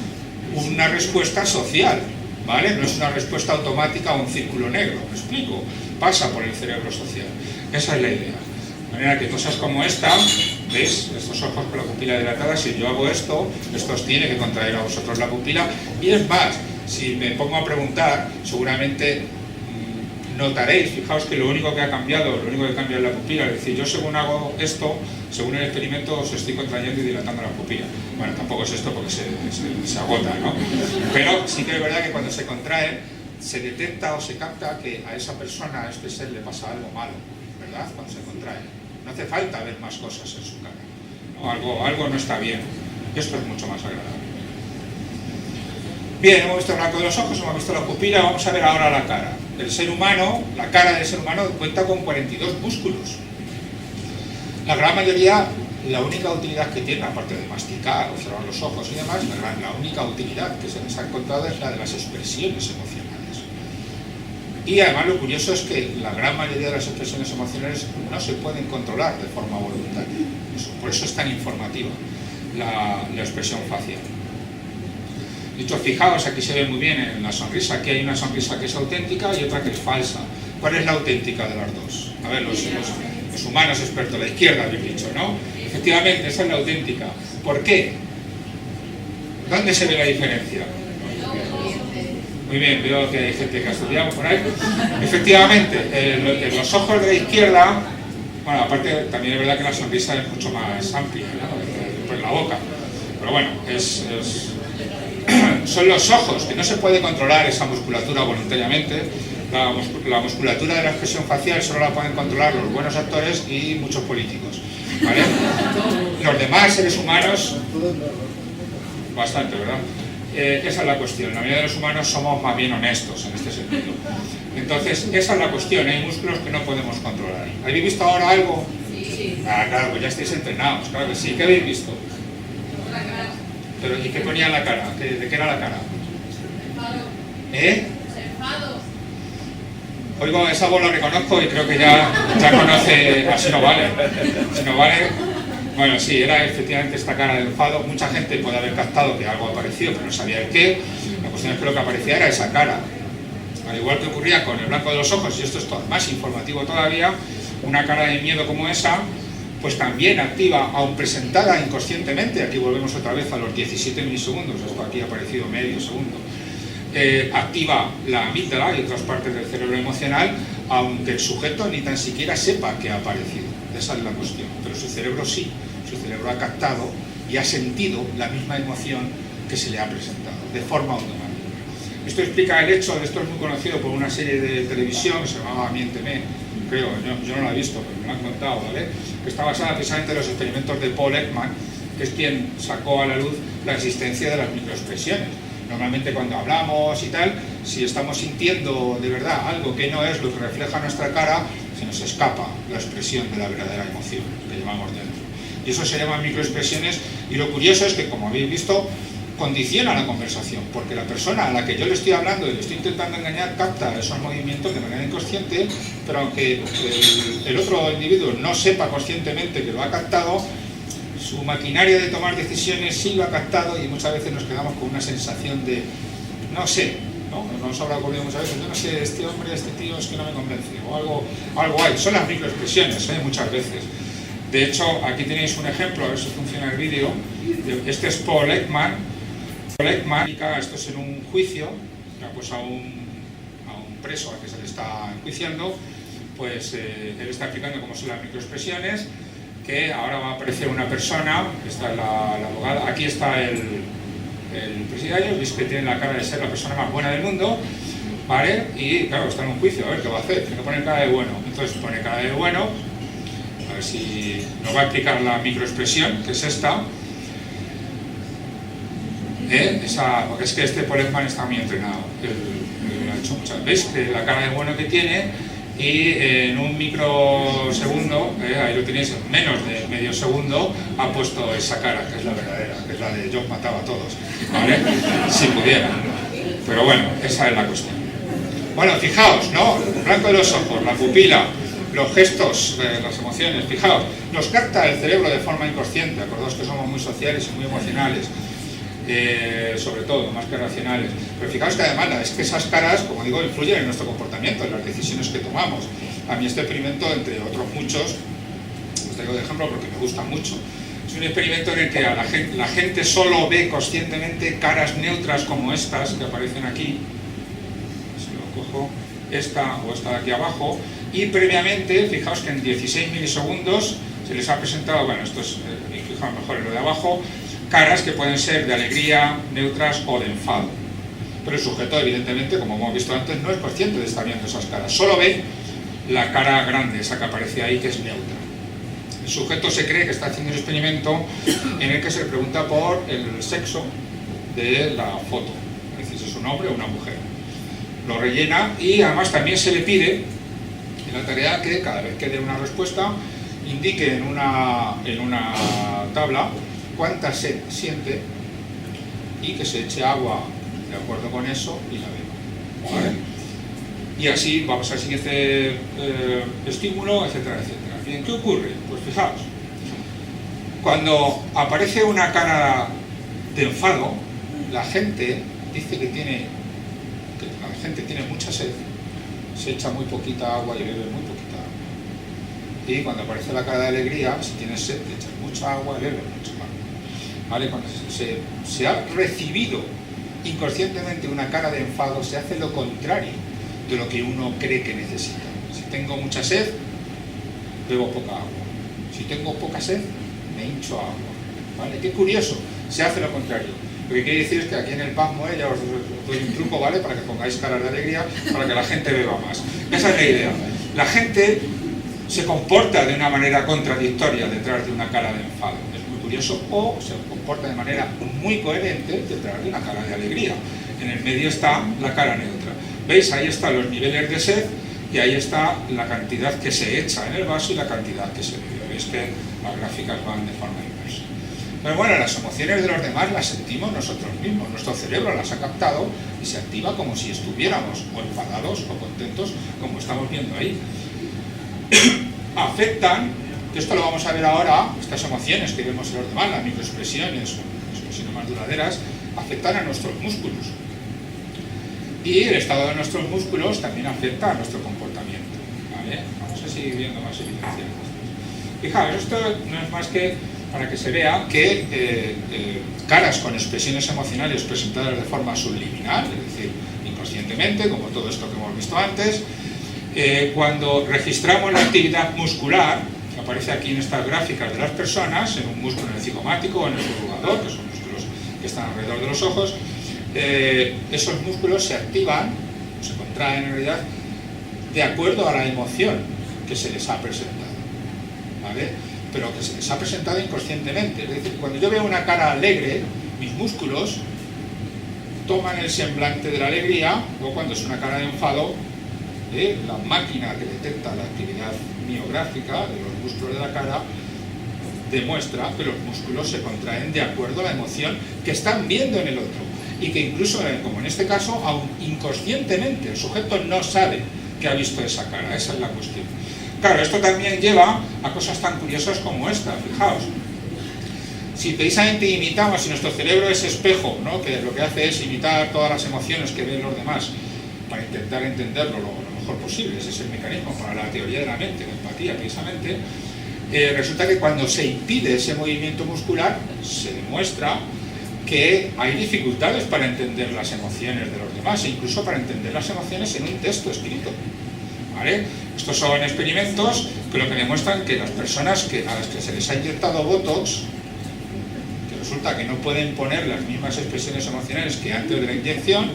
[SPEAKER 2] una respuesta social, ¿vale? No es una respuesta automática a un círculo negro, ¿me explico? Pasa por el cerebro social. Esa es la idea. De manera que cosas como esta ¿Veis? Estos ojos con la pupila dilatada, si yo hago esto, esto os tiene que contraer a vosotros la pupila. Y es más, si me pongo a preguntar, seguramente notaréis, fijaos que lo único que ha cambiado, lo único que cambia es la pupila. Es decir, yo según hago esto, según el experimento, os estoy contrayendo y dilatando la pupila. Bueno, tampoco es esto porque se agota, ¿no? Pero sí que es verdad que cuando se contrae, se detecta o se capta que a esa persona, a este ser, le pasa algo malo, ¿verdad? Cuando se contrae. No hace falta ver más cosas en su cara, ¿no? Algo no está bien. Esto es mucho más agradable. Bien, hemos visto el blanco de los ojos, hemos visto la pupila, vamos a ver ahora la cara. El ser humano, la cara del ser humano cuenta con 42 músculos. La gran mayoría, la única utilidad que tiene, aparte de masticar o cerrar los ojos y demás, la única utilidad que se les ha encontrado es la de las expresiones emocionales. Y además lo curioso es que la gran mayoría de las expresiones emocionales no se pueden controlar de forma voluntaria. Por eso es tan informativa la expresión facial. De hecho, fijaos, aquí se ve muy bien en la sonrisa, aquí hay una sonrisa que es auténtica y otra que es falsa. ¿Cuál es la auténtica de las dos? A ver, los humanos expertos, la izquierda habéis dicho, ¿no? Efectivamente, esa es la auténtica. ¿Por qué? ¿Dónde se ve la diferencia? Muy bien, veo que hay gente que ha estudiado por ahí. Efectivamente, los ojos de la izquierda, bueno, aparte también es verdad que la sonrisa es mucho más amplia, ¿no? Pues la boca. Pero bueno, son los ojos, que no se puede controlar esa musculatura voluntariamente. La musculatura de la expresión facial solo la pueden controlar los buenos actores y muchos políticos, ¿vale? Los demás seres humanos, bastante, ¿verdad? Esa es la cuestión. La mayoría de los humanos somos más bien honestos en este sentido. Entonces, esa es la cuestión. Hay músculos que no podemos controlar. ¿Habéis visto ahora algo? Sí. Ah, claro, pues ya estáis entrenados, claro que sí. ¿Qué habéis visto? Pero, ¿y qué ponía en la cara? ¿De qué era la cara?
[SPEAKER 3] Enfado.
[SPEAKER 2] Oigo, esa voz la reconozco y creo que ya conoce, así no vale. Si no vale, bueno, sí, era efectivamente esta cara de enfado. Mucha gente puede haber captado que algo apareció, pero no sabía el qué. La cuestión es que lo que aparecía era esa cara. Al igual que ocurría con el blanco de los ojos, y esto es más informativo todavía, una cara de miedo como esa, pues también activa, aun presentada inconscientemente, aquí volvemos otra vez a los 17 milisegundos, esto aquí ha aparecido medio segundo, activa la amígdala y otras partes del cerebro emocional, aunque el sujeto ni tan siquiera sepa que ha aparecido. Esa es la cuestión, pero su cerebro sí, su cerebro ha captado y ha sentido la misma emoción que se le ha presentado, de forma automática. Esto explica el hecho, esto es muy conocido por una serie de televisión que se llamaba Miénteme, creo, yo no la he visto, pero me lo han contado, ¿vale? Que está basada precisamente en los experimentos de Paul Ekman, que es quien sacó a la luz la existencia de las microexpresiones. Normalmente cuando hablamos y tal, si estamos sintiendo de verdad algo que no es lo que refleja nuestra cara, se nos escapa la expresión de la verdadera emoción que llevamos dentro. Y eso se llama microexpresiones, y lo curioso es que, como habéis visto, condiciona la conversación, porque la persona a la que yo le estoy hablando y le estoy intentando engañar capta esos movimientos de manera inconsciente, pero aunque el otro individuo no sepa conscientemente que lo ha captado, su maquinaria de tomar decisiones sí lo ha captado, y muchas veces nos quedamos con una sensación de no sé, ¿no? Nos habrá ocurrido muchas veces, yo no sé, este hombre, este tío es que no me convence, o algo hay. Son las microexpresiones, muchas veces. De hecho, aquí tenéis un ejemplo, a ver si funciona el vídeo. Este es Paul Ekman. Esto es en un juicio, que ha puesto a un preso al que se le está enjuiciando, pues él está explicando cómo son las microexpresiones, que ahora va a aparecer una persona, esta es la abogada, aquí está el presidiario, veis que tiene la cara de ser la persona más buena del mundo, ¿vale? Y claro, está en un juicio, a ver qué va a hacer, tiene que poner cara de bueno, entonces pone cara de bueno, a ver si nos va a explicar la microexpresión, que es esta. Porque es que este Paul Ekman está muy entrenado, lo ha hecho muchas veces, que la cara de bueno que tiene, y en un microsegundo, ahí lo tenéis, en menos de medio segundo, ha puesto esa cara, que es la verdadera, que es la de yo mataba a todos, ¿vale? Si pudiera. Pero bueno, esa es la cuestión. Bueno, fijaos, ¿no? El blanco de los ojos, la pupila, los gestos, las emociones, fijaos, nos capta el cerebro de forma inconsciente. Acordaos que somos muy sociales y muy emocionales. Sobre todo, más que racionales. Pero fijaos que además es que esas caras, como digo, influyen en nuestro comportamiento, en las decisiones que tomamos. A mí este experimento, entre otros muchos, Os traigo de ejemplo porque me gusta mucho. Es un experimento en el que la gente solo ve conscientemente caras neutras como estas que aparecen aquí. Si lo cojo, esta o esta de aquí abajo, y previamente, fijaos que en 16 milisegundos se les ha presentado, bueno, esto es, fijaos mejor en lo de abajo, caras que pueden ser de alegría, neutras o de enfado. Pero el sujeto, evidentemente, como hemos visto antes, no es consciente de estar viendo esas caras, solo ve la cara grande, esa que aparece ahí, que es neutra. El sujeto se cree que está haciendo un experimento en el que se le pregunta por el sexo de la foto, es decir, si es un hombre o una mujer. Lo rellena y además también se le pide en la tarea que cada vez que dé una respuesta indique en una tabla cuánta sed siente y que se eche agua de acuerdo con eso y la beba, ¿vale? Y así vamos al siguiente estímulo, etcétera, etcétera. Bien, ¿qué ocurre? Pues fijaos, cuando aparece una cara de enfado, la gente dice que la gente tiene mucha sed, se echa muy poquita agua y bebe muy poquita agua. Y cuando aparece la cara de alegría, si tienes sed, te echas mucha agua y bebes mucha agua. ¿Vale? Cuando se ha recibido inconscientemente una cara de enfado, se hace lo contrario de lo que uno cree que necesita. Si tengo mucha sed, bebo poca agua. Si tengo poca sed, me hincho agua. ¿Vale? Qué curioso, se hace lo contrario. Lo que quiere decir es que aquí en el PASMOE ya os doy un truco, ¿vale? Para que pongáis caras de alegría, para que la gente beba más. Esa es la idea. La gente se comporta de una manera contradictoria detrás de una cara de enfado. Es muy curioso. O se comporta de manera muy coherente detrás de una cara de alegría. En el medio está la cara neutra. ¿Veis? Ahí están los niveles de sed y ahí está la cantidad que se echa en el vaso y la cantidad que se bebe. Veis que las gráficas van de forma inversa. Pero bueno, las emociones de los demás las sentimos nosotros mismos. Nuestro cerebro las ha captado y se activa como si estuviéramos o enfadados o contentos, como estamos viendo ahí. Afectan, que esto lo vamos a ver ahora, estas emociones que vemos en los demás, las microexpresiones o expresiones más duraderas, afectan a nuestros músculos. Y el estado de nuestros músculos también afecta a nuestro comportamiento, ¿vale? Vamos a seguir viendo más evidencia. Fijaos, esto no es más que para que se vea que caras con expresiones emocionales presentadas de forma subliminal, es decir, inconscientemente, como todo esto que hemos visto antes, cuando registramos la actividad muscular, que aparece aquí en estas gráficas de las personas, en un músculo en el cigomático o en el subjugador, que son músculos que están alrededor de los ojos, esos músculos se activan, se contraen en realidad, de acuerdo a la emoción que se les ha presentado, ¿vale? Pero que se les ha presentado inconscientemente. Es decir, cuando yo veo una cara alegre, mis músculos toman el semblante de la alegría, o cuando es una cara de enfado, la máquina que detecta la actividad miográfica de los músculos de la cara demuestra que los músculos se contraen de acuerdo a la emoción que están viendo en el otro. Y que incluso, como en este caso, aún inconscientemente, el sujeto no sabe que ha visto esa cara. Esa es la cuestión. Claro, esto también lleva a cosas tan curiosas como esta, fijaos. Si precisamente imitamos, si nuestro cerebro es espejo, ¿no? Que lo que hace es imitar todas las emociones que ven los demás para intentar entenderlo lo mejor posible, ese es el mecanismo para la teoría de la mente, la empatía precisamente, resulta que cuando se impide ese movimiento muscular, se demuestra que hay dificultades para entender las emociones de los demás e incluso para entender las emociones en un texto escrito. ¿Vale? Estos son experimentos que lo que demuestran que las personas a las que se les ha inyectado Botox, que resulta que no pueden poner las mismas expresiones emocionales que antes de la inyección,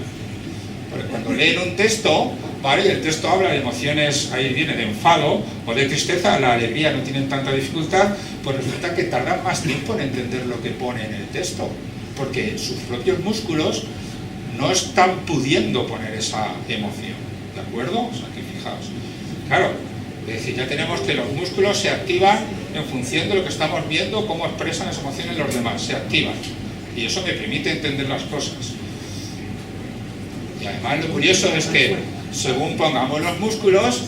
[SPEAKER 2] porque cuando leen un texto, ¿vale? Y el texto habla de emociones, ahí viene de enfado o de tristeza, la alegría no tienen tanta dificultad, pues resulta que tardan más tiempo en entender lo que pone en el texto, porque sus propios músculos no están pudiendo poner esa emoción, ¿de acuerdo? O sea, que fijaos. Claro, es decir, ya tenemos que los músculos se activan en función de lo que estamos viendo, cómo expresan las emociones los demás, se activan. Y eso me permite entender las cosas. Y además lo curioso es que, según pongamos los músculos,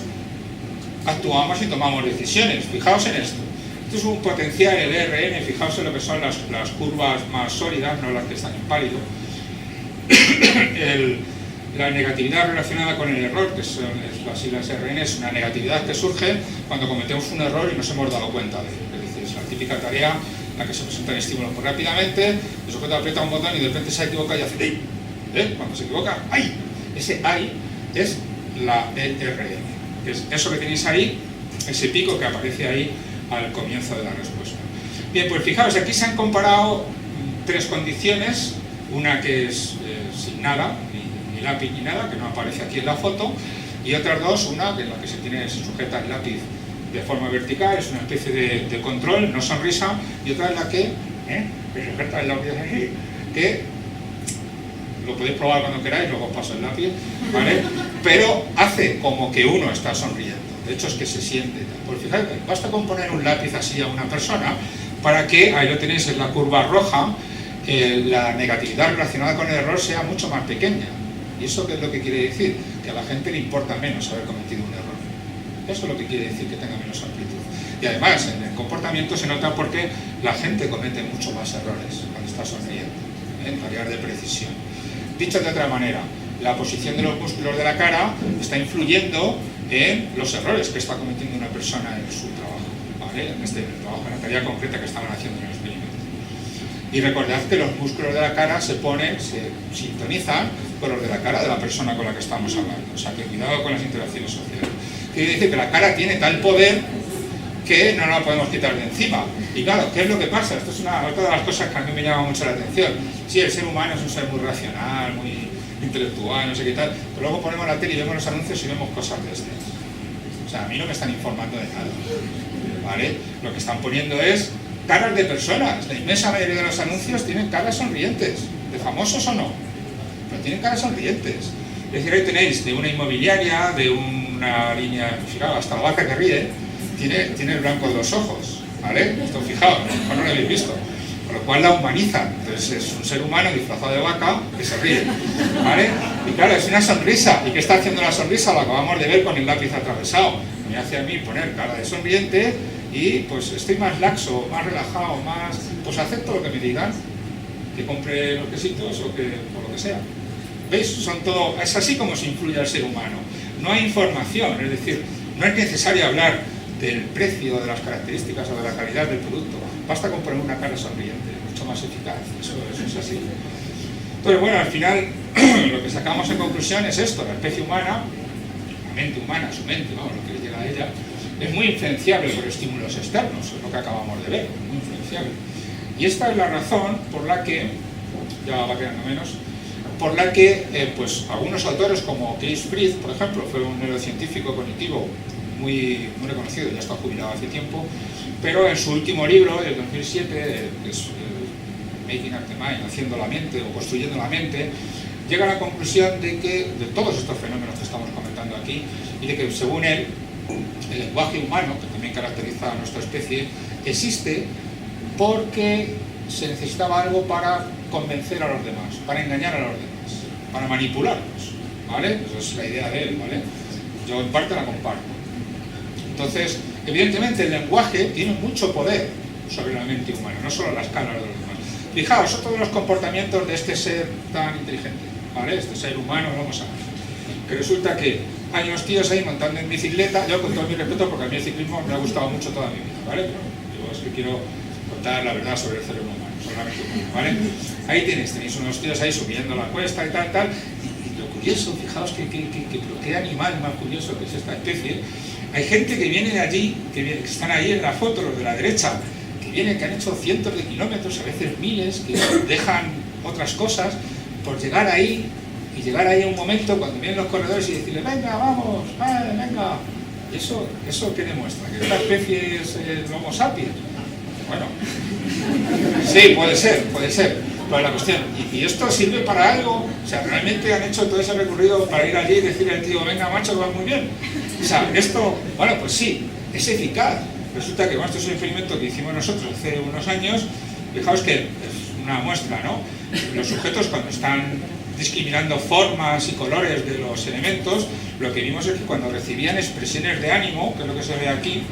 [SPEAKER 2] actuamos y tomamos decisiones. Fijaos en esto. Esto es un potencial, el ERN, fijaos en lo que son las curvas más sólidas, no las que están en pálido. La negatividad relacionada con el error, que son las siglas RN, es una negatividad que surge cuando cometemos un error y nos hemos dado cuenta de él. Es decir, es la típica tarea en la que se presentan estímulos muy rápidamente, el sujeto aprieta un botón y de repente se equivoca y hace ¡ay! Cuando se equivoca, ¡ay! Ese ¡ay! Es la ERN, que es eso que tenéis ahí, ese pico que aparece ahí al comienzo de la respuesta. Bien, pues fijaos, aquí se han comparado tres condiciones, una que es sin nada, ni lápiz ni nada, que no aparece aquí en la foto, y otras dos, una que en la que se sujeta el lápiz de forma vertical, es una especie de control, no sonrisa, y otra en la que se sujeta el lápiz así, que lo podéis probar cuando queráis, luego os paso el lápiz, ¿vale? Pero hace como que uno está sonriendo, de hecho es que se siente. Pues fijaos, basta con poner un lápiz así a una persona para que, ahí lo tenéis en la curva roja, la negatividad relacionada con el error sea mucho más pequeña. ¿Y eso qué es lo que quiere decir? Que a la gente le importa menos haber cometido un error. Eso es lo que quiere decir que tenga menos amplitud. Y además, en el comportamiento se nota porque la gente comete mucho más errores cuando está sonriendo, en tareas de precisión. Dicho de otra manera, la posición de los músculos de la cara está influyendo en los errores que está cometiendo una persona en su trabajo, ¿vale? En este trabajo, en la tarea concreta que estaban haciendo en el experimento. Y recordad que los músculos de la cara se sintonizan con los de la cara de la persona con la que estamos hablando. O sea, que cuidado con las interacciones sociales. Quiere decir que la cara tiene tal poder que no la podemos quitar de encima. Y claro, ¿qué es lo que pasa? Esto es otra de las cosas que a mí me llama mucho la atención. Sí, el ser humano es un ser muy racional, muy intelectual, no sé qué tal, pero luego ponemos la tele y vemos los anuncios y vemos cosas de estas. O sea, a mí no me están informando de nada, ¿vale? Lo que están poniendo es caras de personas. La inmensa mayoría de los anuncios tienen caras sonrientes, de famosos o no, pero tienen caras sonrientes. Es decir, ahí tenéis de una inmobiliaria, de una línea, fijaos, hasta la vaca que ríe, tiene el blanco de los ojos, ¿vale? Esto fijaos, no lo habéis visto. Con lo cual la humanizan. Entonces es un ser humano disfrazado de vaca que se ríe, ¿vale? Y claro, es una sonrisa. ¿Y qué está haciendo la sonrisa? Lo acabamos de ver con el lápiz atravesado. Me hace a mí poner cara de sonriente y pues estoy más laxo, más relajado, más... pues acepto lo que me digan, que compre los quesitos o lo que sea. ¿Veis? Son todo... es así como se influye al ser humano. No hay información, es decir, no es necesario hablar del precio, de las características o de la calidad del producto. Basta con poner una cara sonriente, mucho más eficaz. Eso es así. Entonces, bueno, al final lo que sacamos en conclusión es esto: la especie humana, la mente humana, su mente, vamos, lo que le llega a ella, es muy influenciable por estímulos externos, es lo que acabamos de ver, muy influenciable. Y esta es la razón por la que, ya va quedando menos, por la que pues algunos autores como Chris Fried, por ejemplo, fue un neurocientífico cognitivo muy reconocido, ya está jubilado hace tiempo, pero en su último libro, del 2007, que es Making Up the Mind, haciendo la mente o construyendo la mente, llega a la conclusión de que, de todos estos fenómenos que estamos comentando aquí, y de que según él, el lenguaje humano, que también caracteriza a nuestra especie, existe porque se necesitaba algo para convencer a los demás, para engañar a los demás, para manipularlos, ¿vale? Esa es la idea de él, ¿vale? Yo en parte la comparto. Entonces, evidentemente el lenguaje tiene mucho poder sobre la mente humana, no solo la escala de los demás. Fijaos, otro de los comportamientos de este ser tan inteligente, ¿vale? Este ser humano, vamos a ver, que resulta que hay unos tíos ahí montando en bicicleta, yo con todo mi respeto, porque a mí el ciclismo me ha gustado mucho toda mi vida, ¿vale? Pero yo es que quiero contar la verdad sobre el cerebro humano, sobre la mente humana, ¿vale? Ahí tenéis unos tíos ahí subiendo la cuesta y tal, y lo curioso, fijaos qué animal más curioso que es esta especie. Hay gente que viene de allí, que están ahí en la foto, los de la derecha, que han hecho cientos de kilómetros, a veces miles, que dejan otras cosas por llegar ahí, y llegar ahí a un momento cuando vienen los corredores y decirle, venga, vamos, venga. ¿Y eso qué demuestra? ¿Que esta especie es el Homo sapiens? Bueno, sí, puede ser. Pero la cuestión, ¿y esto sirve para algo? O sea, ¿realmente han hecho todo ese recorrido para ir allí y decirle al tío, venga, macho, que vas muy bien? O sea, esto, bueno, pues sí, es eficaz. Resulta que, bueno, esto es un experimento que hicimos nosotros hace unos años. Fijaos que es una muestra, ¿no? Los sujetos, cuando están discriminando formas y colores de los elementos, lo que vimos es que cuando recibían expresiones de ánimo, que es lo que se ve aquí,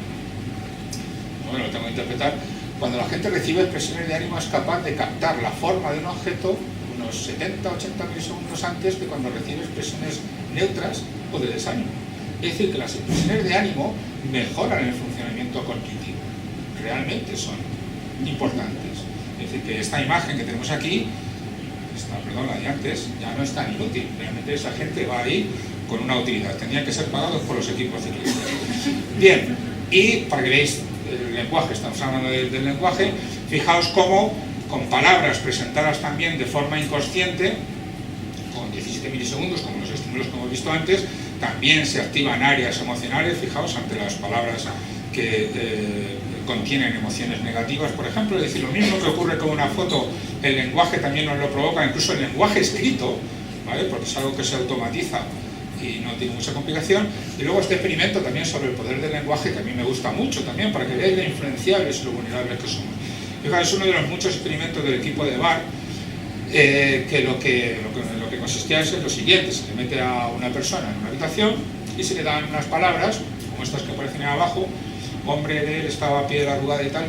[SPEAKER 2] bueno, lo tengo que interpretar, cuando la gente recibe expresiones de ánimo es capaz de captar la forma de un objeto con unos 70-80 milisegundos antes que cuando recibe expresiones neutras o de desánimo. Es decir, que las expresiones de ánimo mejoran el funcionamiento cognitivo, realmente son importantes. Es decir, que esta imagen que tenemos aquí, la de antes, ya no es tan inútil, realmente esa gente va ahí con una utilidad, tenían que ser pagados por los equipos ciclistas. Bien, y para que veáis el lenguaje, estamos hablando del lenguaje, fijaos cómo con palabras presentadas también de forma inconsciente, con 17 milisegundos, como los estímulos que hemos visto antes, también se activan áreas emocionales, fijaos, ante las palabras que contienen emociones negativas, por ejemplo. Es decir, lo mismo que ocurre con una foto, el lenguaje también nos lo provoca, incluso el lenguaje escrito, ¿vale? Porque es algo que se automatiza y no tiene mucha complicación. Y luego este experimento también sobre el poder del lenguaje, que a mí me gusta mucho también, para que veáis lo influenciables y lo vulnerables que somos. Fijaos, es uno de los muchos experimentos del equipo de Barr, que lo que consistía es en lo siguiente: se le mete a una persona en una habitación y se le dan unas palabras, como estas que aparecen ahí abajo, hombre de él estaba a pie de la arrugada y tal,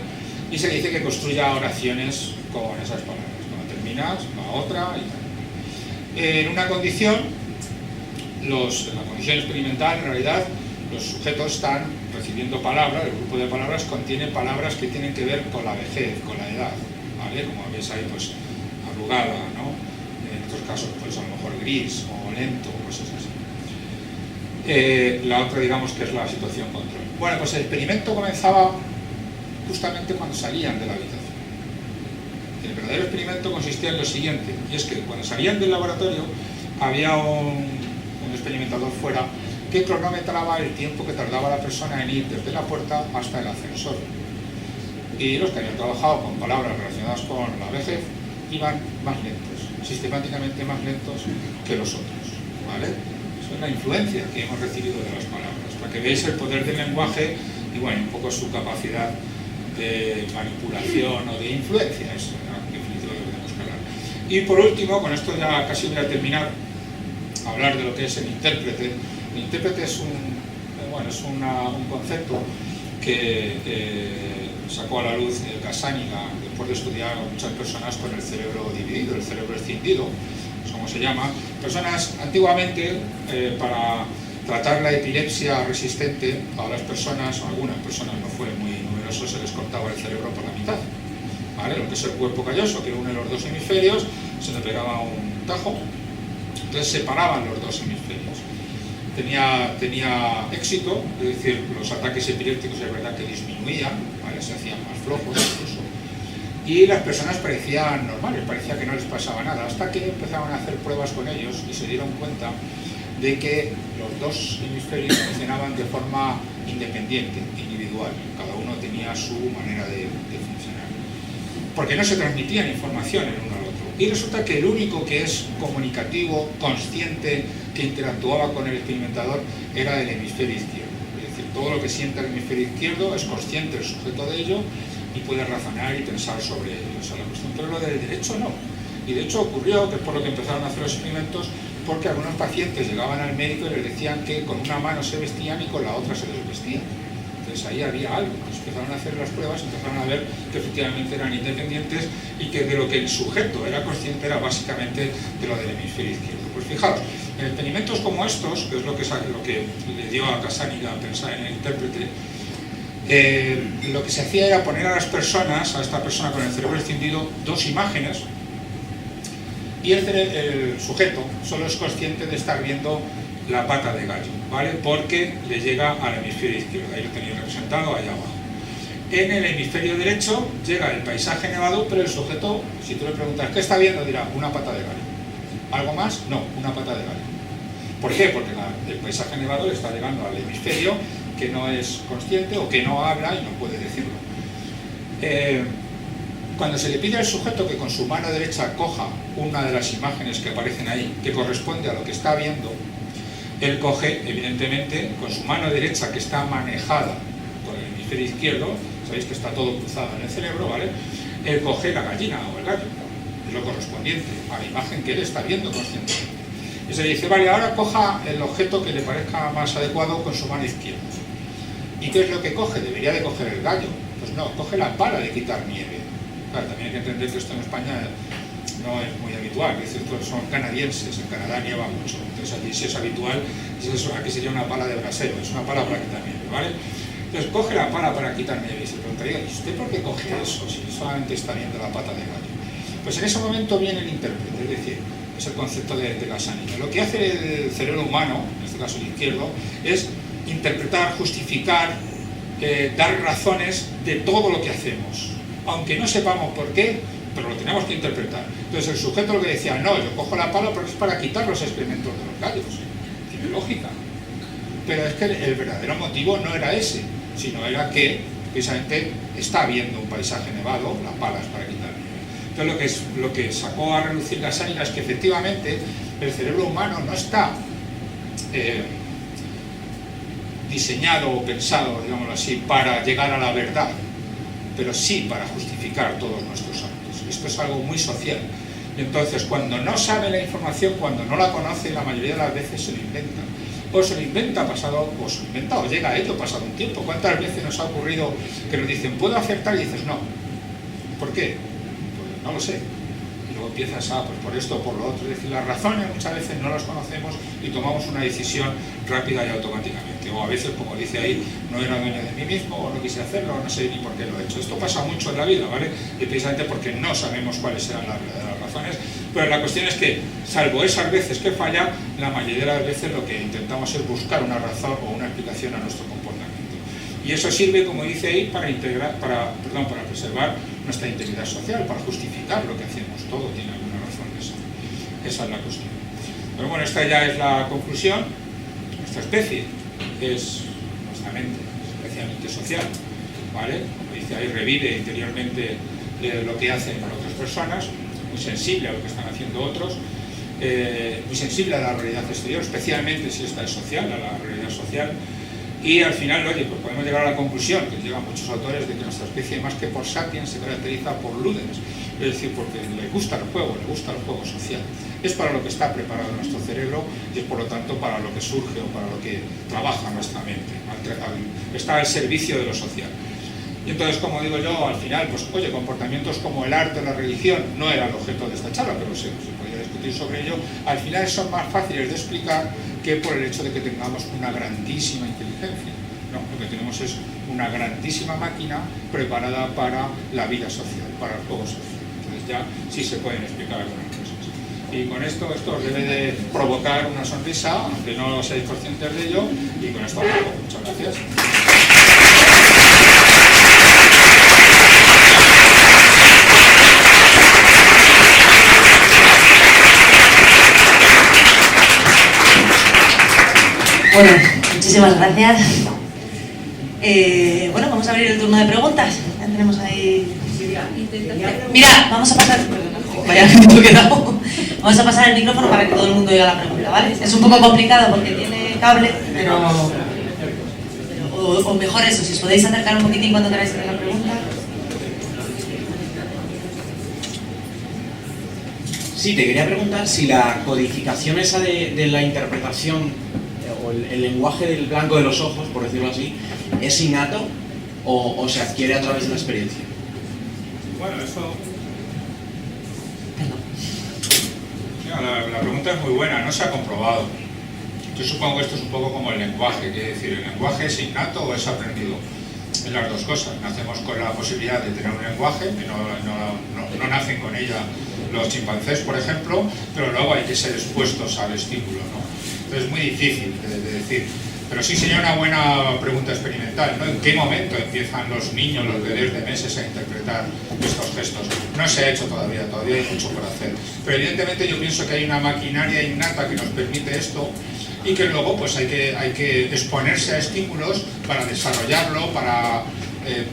[SPEAKER 2] y se le dice que construya oraciones con esas palabras. Cuando terminas, va otra y tal. En una condición, en la condición experimental, en realidad, los sujetos están recibiendo palabras, el grupo de palabras contiene palabras que tienen que ver con la vejez, con la edad, ¿vale? Como veis ahí, pues, arrugada, ¿no? En otros casos, pues, a lo mejor gris o lento, cosas así. La otra, digamos, que es la situación control. Bueno, pues el experimento comenzaba justamente cuando salían de la habitación. El verdadero experimento consistía en lo siguiente, y es que cuando salían del laboratorio había un experimentador fuera que cronometraba el tiempo que tardaba la persona en ir desde la puerta hasta el ascensor. Y los que habían trabajado con palabras relacionadas con la vejez iban más lentos, sistemáticamente más lentos que los otros, ¿vale? Eso es la influencia que hemos recibido de las palabras, para que veáis el poder del lenguaje y, bueno, un poco su capacidad de manipulación o de influencia. Es en definitiva lo que tenemos que hablar. Y por último, con esto ya casi voy a terminar, hablar de lo que es el intérprete. El intérprete es un concepto que sacó a la luz Gazzaniga después de estudiar a muchas personas con el cerebro dividido, el cerebro escindido, como se llama. Personas antiguamente, para tratar la epilepsia resistente a las personas, a algunas personas, no fue muy numeroso, se les cortaba el cerebro por la mitad, ¿vale? Lo que es el cuerpo calloso, que une los dos hemisferios, se le pegaba un tajo, entonces separaban los dos hemisferios. Tenía éxito, es decir, los ataques epilépticos es verdad que disminuían, ¿vale? Se hacían más flojos incluso, y las personas parecían normales, parecía que no les pasaba nada, hasta que empezaron a hacer pruebas con ellos y se dieron cuenta de que los dos hemisferios funcionaban de forma independiente, individual, cada uno tenía su manera de funcionar, porque no se transmitían información el uno al otro. Y resulta que el único que es comunicativo, consciente, que interactuaba con el experimentador era el hemisferio izquierdo. Es decir, todo lo que siente el hemisferio izquierdo es consciente el sujeto de ello y puede razonar y pensar sobre ello. O sea, la cuestión, pero lo del derecho no. Y de hecho ocurrió, que es por lo que empezaron a hacer los experimentos, porque algunos pacientes llegaban al médico y les decían que con una mano se vestían y con la otra se desvestían. Entonces ahí había algo. Empezaron a hacer las pruebas, empezaron a ver que efectivamente eran independientes y que de lo que el sujeto era consciente era básicamente de lo del hemisferio izquierdo. Pues fijaos, en experimentos como estos, que es lo que le dio a Gazzaniga a pensar en el intérprete, lo que se hacía era poner a las personas, a esta persona con el cerebro escindido, dos imágenes, y el sujeto solo es consciente de estar viendo la pata de gallo, ¿vale? Porque le llega al hemisferio izquierdo, ahí lo tenéis representado, ahí abajo. En el hemisferio derecho llega el paisaje nevado, pero el sujeto, si tú le preguntas ¿qué está viendo?, dirá una pata de gallo. ¿Algo más? No, una pata de gallo. ¿Por qué? Porque el paisaje nevado le está llegando al hemisferio que no es consciente o que no habla y no puede decirlo. Cuando se le pide al sujeto que con su mano derecha coja una de las imágenes que aparecen ahí, que corresponde a lo que está viendo, él coge, evidentemente, con su mano derecha que está manejada por el hemisferio izquierdo, sabéis que está todo cruzado en el cerebro, ¿vale? Él coge la gallina o el gallo, es lo correspondiente a la imagen que él está viendo conscientemente. Y se le dice, vale, ahora coja el objeto que le parezca más adecuado con su mano izquierda. ¿Y qué es lo que coge? Debería de coger el gallo. Pues no, coge la pala de quitar nieve. Claro, también hay que entender que esto en España no es muy habitual. habitual, es decir, son canadienses, en Canadá nieva mucho, entonces allí sí es habitual, aquí sería una pala de brasero, es una pala para quitar nieve, ¿vale? Entonces coge la pala para quitar nieve y se preguntaría, ¿y usted por qué coge eso si solamente está viendo la pata de gallo? Pues en ese momento viene el intérprete, es decir, es el concepto de la sanidad. Lo que hace el cerebro humano, en este caso el izquierdo, es interpretar, justificar, dar razones de todo lo que hacemos, aunque no sepamos por qué, pero lo tenemos que interpretar. Entonces el sujeto lo que decía, no, yo cojo la pala porque es para quitar los excrementos de los gallos, tiene lógica, pero es que el verdadero motivo no era ese, sino era que precisamente está viendo un paisaje nevado, la pala es para quitar nieve. Entonces lo que sacó a relucir la sanidad es que efectivamente el cerebro humano no está diseñado o pensado, digámoslo así, para llegar a la verdad, pero sí para justificar todos nuestros actos. Esto es algo muy social. Entonces, cuando no sabe la información, cuando no la conoce, la mayoría de las veces se lo inventa. O se lo inventa pasado, o se lo inventa, o llega a ello pasado un tiempo. ¿Cuántas veces nos ha ocurrido que nos dicen, ¿puedo acertar? Y dices, no. ¿Por qué? Pues no lo sé. Y luego empiezas a, pues por esto o por lo otro. Es decir, las razones muchas veces no las conocemos y tomamos una decisión rápida y automáticamente. O a veces, como dice ahí, no era dueño de mí mismo, o no quise hacerlo, o no sé ni por qué lo he hecho. Esto pasa mucho en la vida, ¿vale? Y precisamente porque no sabemos cuáles eran las verdaderas razones. Pero la cuestión es que, salvo esas veces que falla, la mayoría de las veces lo que intentamos es buscar una razón o una explicación a nuestro comportamiento. Y eso sirve, como dice ahí, para preservar nuestra integridad social, para justificar lo que hacemos. Todo tiene alguna razón de eso. Esa es la cuestión. Pero bueno, esta ya es la conclusión. Nuestra especie es nuestra mente, especialmente social, ¿vale? Como dice ahí, revive interiormente lo que hacen otras personas, muy sensible a lo que están haciendo otros, muy sensible a la realidad exterior, especialmente si esta es social, a la realidad social. Y al final, oye, pues podemos llegar a la conclusión, que llegan muchos autores, de que nuestra especie, más que por sapiens, se caracteriza por ludens, es decir, porque le gusta el juego social. Es para lo que está preparado nuestro cerebro y es por lo tanto para lo que surge o para lo que trabaja nuestra mente. Está al servicio de lo social. Y entonces, como digo yo, al final, pues oye, comportamientos como el arte o la religión no era el objeto de esta charla, pero se podría discutir sobre ello. Al final son más fáciles de explicar que por el hecho de que tengamos una grandísima inteligencia. No, lo que tenemos es una grandísima máquina preparada para la vida social, para el juego social. Entonces ya sí se pueden explicar algunas cosas. Y con esto os debe de provocar una sonrisa, aunque no seáis conscientes de ello, y con esto acabo. Muchas gracias.
[SPEAKER 1] Bueno, muchísimas gracias. Bueno, vamos a abrir el turno de preguntas. Ya tenemos ahí... Mira, vamos a pasar... Vaya, me he quedado. Vamos a pasar el micrófono para que todo el mundo oiga la pregunta, ¿vale? Es un poco complicado porque tiene cable, pero o mejor eso, si os podéis acercar un poquitín cuando queráis hacer la pregunta.
[SPEAKER 3] Sí, te quería preguntar si la codificación esa de la interpretación o el lenguaje del blanco de los ojos, por decirlo así, ¿es innato o se adquiere a través de la experiencia?
[SPEAKER 2] Bueno, eso... La pregunta es muy buena, no se ha comprobado. Yo supongo que esto es un poco como el lenguaje, quiere decir, ¿el lenguaje es innato o es aprendido? Es las dos cosas. Nacemos con la posibilidad de tener un lenguaje, que no nacen con ella los chimpancés, por ejemplo, pero luego hay que ser expuestos al estímulo, ¿no? Entonces es muy difícil de decir. Pero sí sería una buena pregunta experimental, ¿no? ¿En qué momento empiezan los niños, los bebés de meses a interpretar estos gestos? No se ha hecho todavía hay mucho por hacer. Pero evidentemente yo pienso que hay una maquinaria innata que nos permite esto y que luego pues hay que exponerse a estímulos para desarrollarlo, para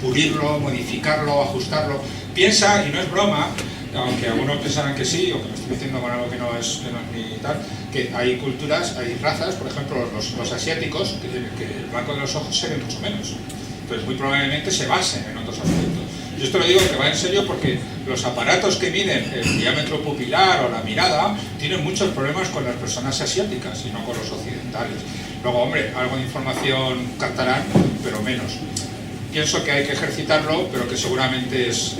[SPEAKER 2] pulirlo, modificarlo, ajustarlo. Piensa, y no es broma, aunque algunos pensarán que sí, o que me estoy diciendo con algo que no es ni tal, que hay culturas, hay razas, por ejemplo los asiáticos, que el blanco de los ojos se ve mucho menos. Entonces muy probablemente se basen en otros aspectos. Yo esto lo digo que va en serio porque los aparatos que miden el diámetro pupilar o la mirada tienen muchos problemas con las personas asiáticas y no con los occidentales. Luego, hombre, algo de información captarán, pero menos. Pienso que hay que ejercitarlo, pero que seguramente es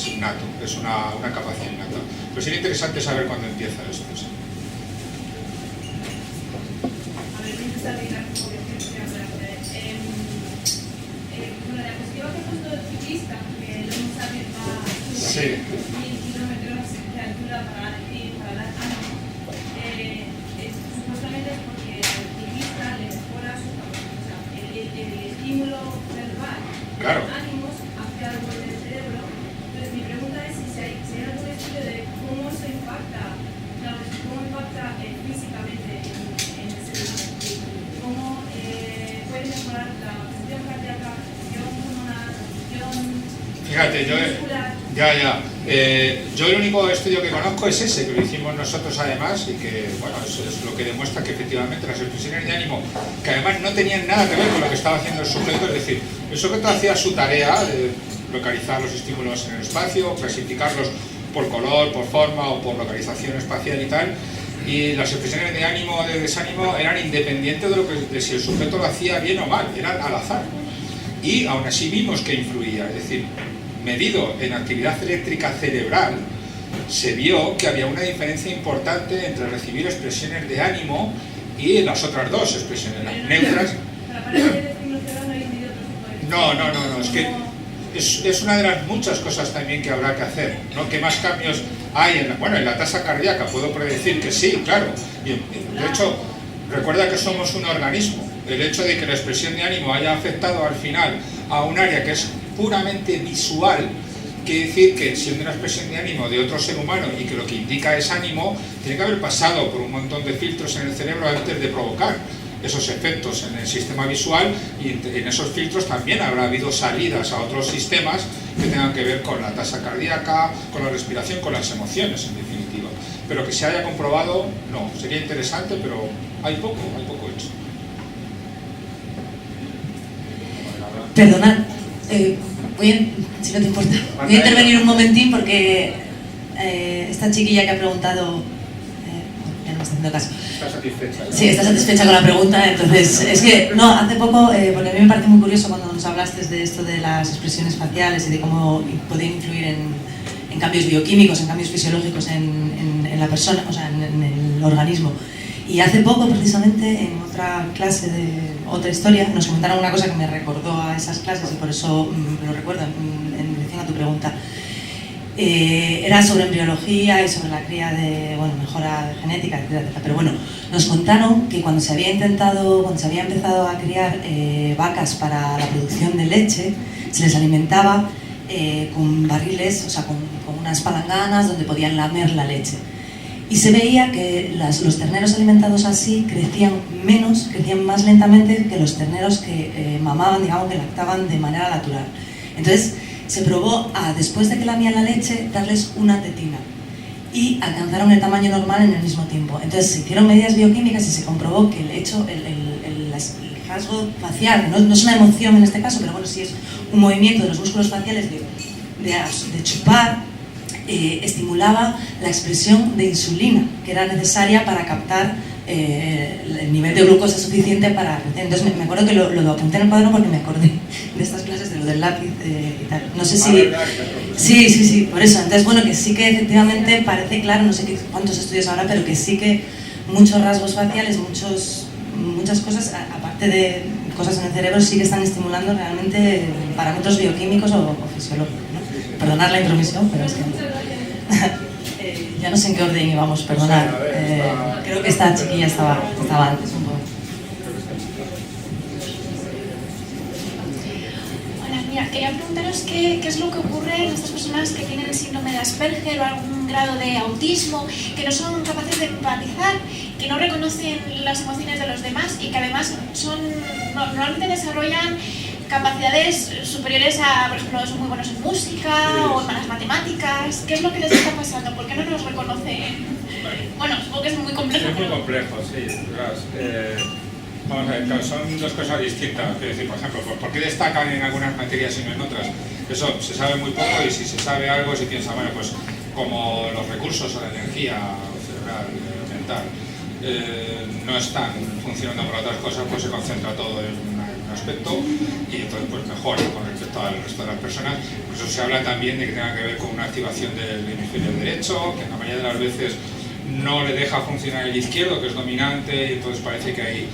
[SPEAKER 2] innato, es una capacidad innata. Pues sería interesante saber cuándo empieza esto. ¿Sí? Sí.
[SPEAKER 4] 1000 kilómetros de altura para dar ánimo, supuestamente es porque el ciclista le mejora su capacidad, o sea, el estímulo verbal,
[SPEAKER 2] Claro.
[SPEAKER 4] los ánimos hacia algo del cerebro. Entonces mi pregunta es si hay algún estudio de cómo eso impacta, físicamente en el cerebro, cómo puede mejorar la función cardíaca, la función pulmonar, la función...
[SPEAKER 2] Fíjate, yo el único estudio que conozco es ese, que lo hicimos nosotros además, y que, bueno, eso es lo que demuestra que efectivamente las expresiones de ánimo, que además no tenían nada que ver con lo que estaba haciendo el sujeto, es decir, el sujeto hacía su tarea de localizar los estímulos en el espacio, clasificarlos por color, por forma o por localización espacial y tal, y las expresiones de ánimo o de desánimo eran independientes de si el sujeto lo hacía bien o mal, eran al azar. Y aún así vimos que influía, es decir, medido en actividad eléctrica cerebral, se vio que había una diferencia importante entre recibir expresiones de ánimo y las otras dos expresiones, las neutras. No, es que es una de las muchas cosas también que habrá que hacer, ¿no? ¿Qué más cambios hay en la tasa cardíaca? Puedo predecir que sí, claro. Y de hecho, recuerda que somos un organismo. El hecho de que la expresión de ánimo haya afectado al final a un área que es puramente visual, quiere decir que siendo una expresión de ánimo de otro ser humano y que lo que indica es ánimo, tiene que haber pasado por un montón de filtros en el cerebro antes de provocar esos efectos en el sistema visual, y en esos filtros también habrá habido salidas a otros sistemas que tengan que ver con la tasa cardíaca, con la respiración, con las emociones en definitiva. Pero que se haya comprobado, no, sería interesante, pero hay poco hecho.
[SPEAKER 1] Perdonad, si no te importa, voy a intervenir un momentín porque esta chiquilla que ha preguntado, ya no me está haciendo caso.
[SPEAKER 2] ¿Está satisfecha? ¿No?
[SPEAKER 1] Sí, está satisfecha con la pregunta, entonces, es que, no, hace poco, porque a mí me parece muy curioso cuando nos hablaste de esto de las expresiones faciales y de cómo pueden influir en cambios bioquímicos, en cambios fisiológicos en la persona, o sea, en el organismo. Y hace poco, precisamente, en otra clase de otra historia, nos comentaron una cosa que me recordó a esas clases y por eso lo recuerdo en relación a tu pregunta. Era sobre embriología y sobre la cría de, mejora genética, etcétera, etcétera. Pero bueno, nos contaron que cuando se había empezado a criar vacas para la producción de leche, se les alimentaba con barriles, o sea, con unas palanganas donde podían lamer la leche. Y se veía que los terneros alimentados así crecían más lentamente que los terneros que mamaban, digamos, que lactaban de manera natural. Entonces se probó después de que lamían la leche, darles una tetina y alcanzaron el tamaño normal en el mismo tiempo. Entonces se hicieron medidas bioquímicas y se comprobó que el rasgo facial, no es una emoción en este caso, pero bueno, sí es un movimiento de los músculos faciales de chupar, estimulaba la expresión de insulina, que era necesaria para captar el nivel de glucosa suficiente para crecer. Entonces me acuerdo que lo apunté en el cuaderno porque me acordé de estas clases, de lo del lápiz y tal. No sé si... Sí, por eso. Entonces, bueno, que sí que efectivamente parece claro, no sé cuántos estudios habrá, pero que sí que muchos rasgos faciales, muchas cosas, aparte de cosas en el cerebro, sí que están estimulando realmente parámetros bioquímicos o fisiológicos, ¿no? Perdonad la intromisión, pero es que... ya no sé en qué orden íbamos, perdonad. Creo que esta chiquilla estaba antes un poco.
[SPEAKER 5] Hola, mira, quería preguntaros qué es lo que ocurre en estas personas que tienen el síndrome de Asperger o algún grado de autismo, que no son capaces de empatizar, que no reconocen las emociones de los demás y que además normalmente desarrollan capacidades superiores a, por ejemplo, son muy buenos en música o en las matemáticas. ¿Qué es lo que les está pasando? ¿Por qué no los reconocen? Bueno, supongo que es muy complejo.
[SPEAKER 2] Es muy complejo, sí. Vamos a ver, claro, son dos cosas distintas. Quiero decir, por ejemplo, ¿por qué destacan en algunas materias y no en otras? Eso se sabe muy poco, y si se sabe algo, se piensa, bueno, pues como los recursos o la energía cerebral, mental, no están funcionando para otras cosas, pues se concentra todo en unas aspecto y entonces pues mejora con respecto al resto de las personas. Por eso se habla también de que tenga que ver con una activación del hemisferio derecho, que en la mayoría de las veces no le deja funcionar el izquierdo, que es dominante, y entonces parece que hay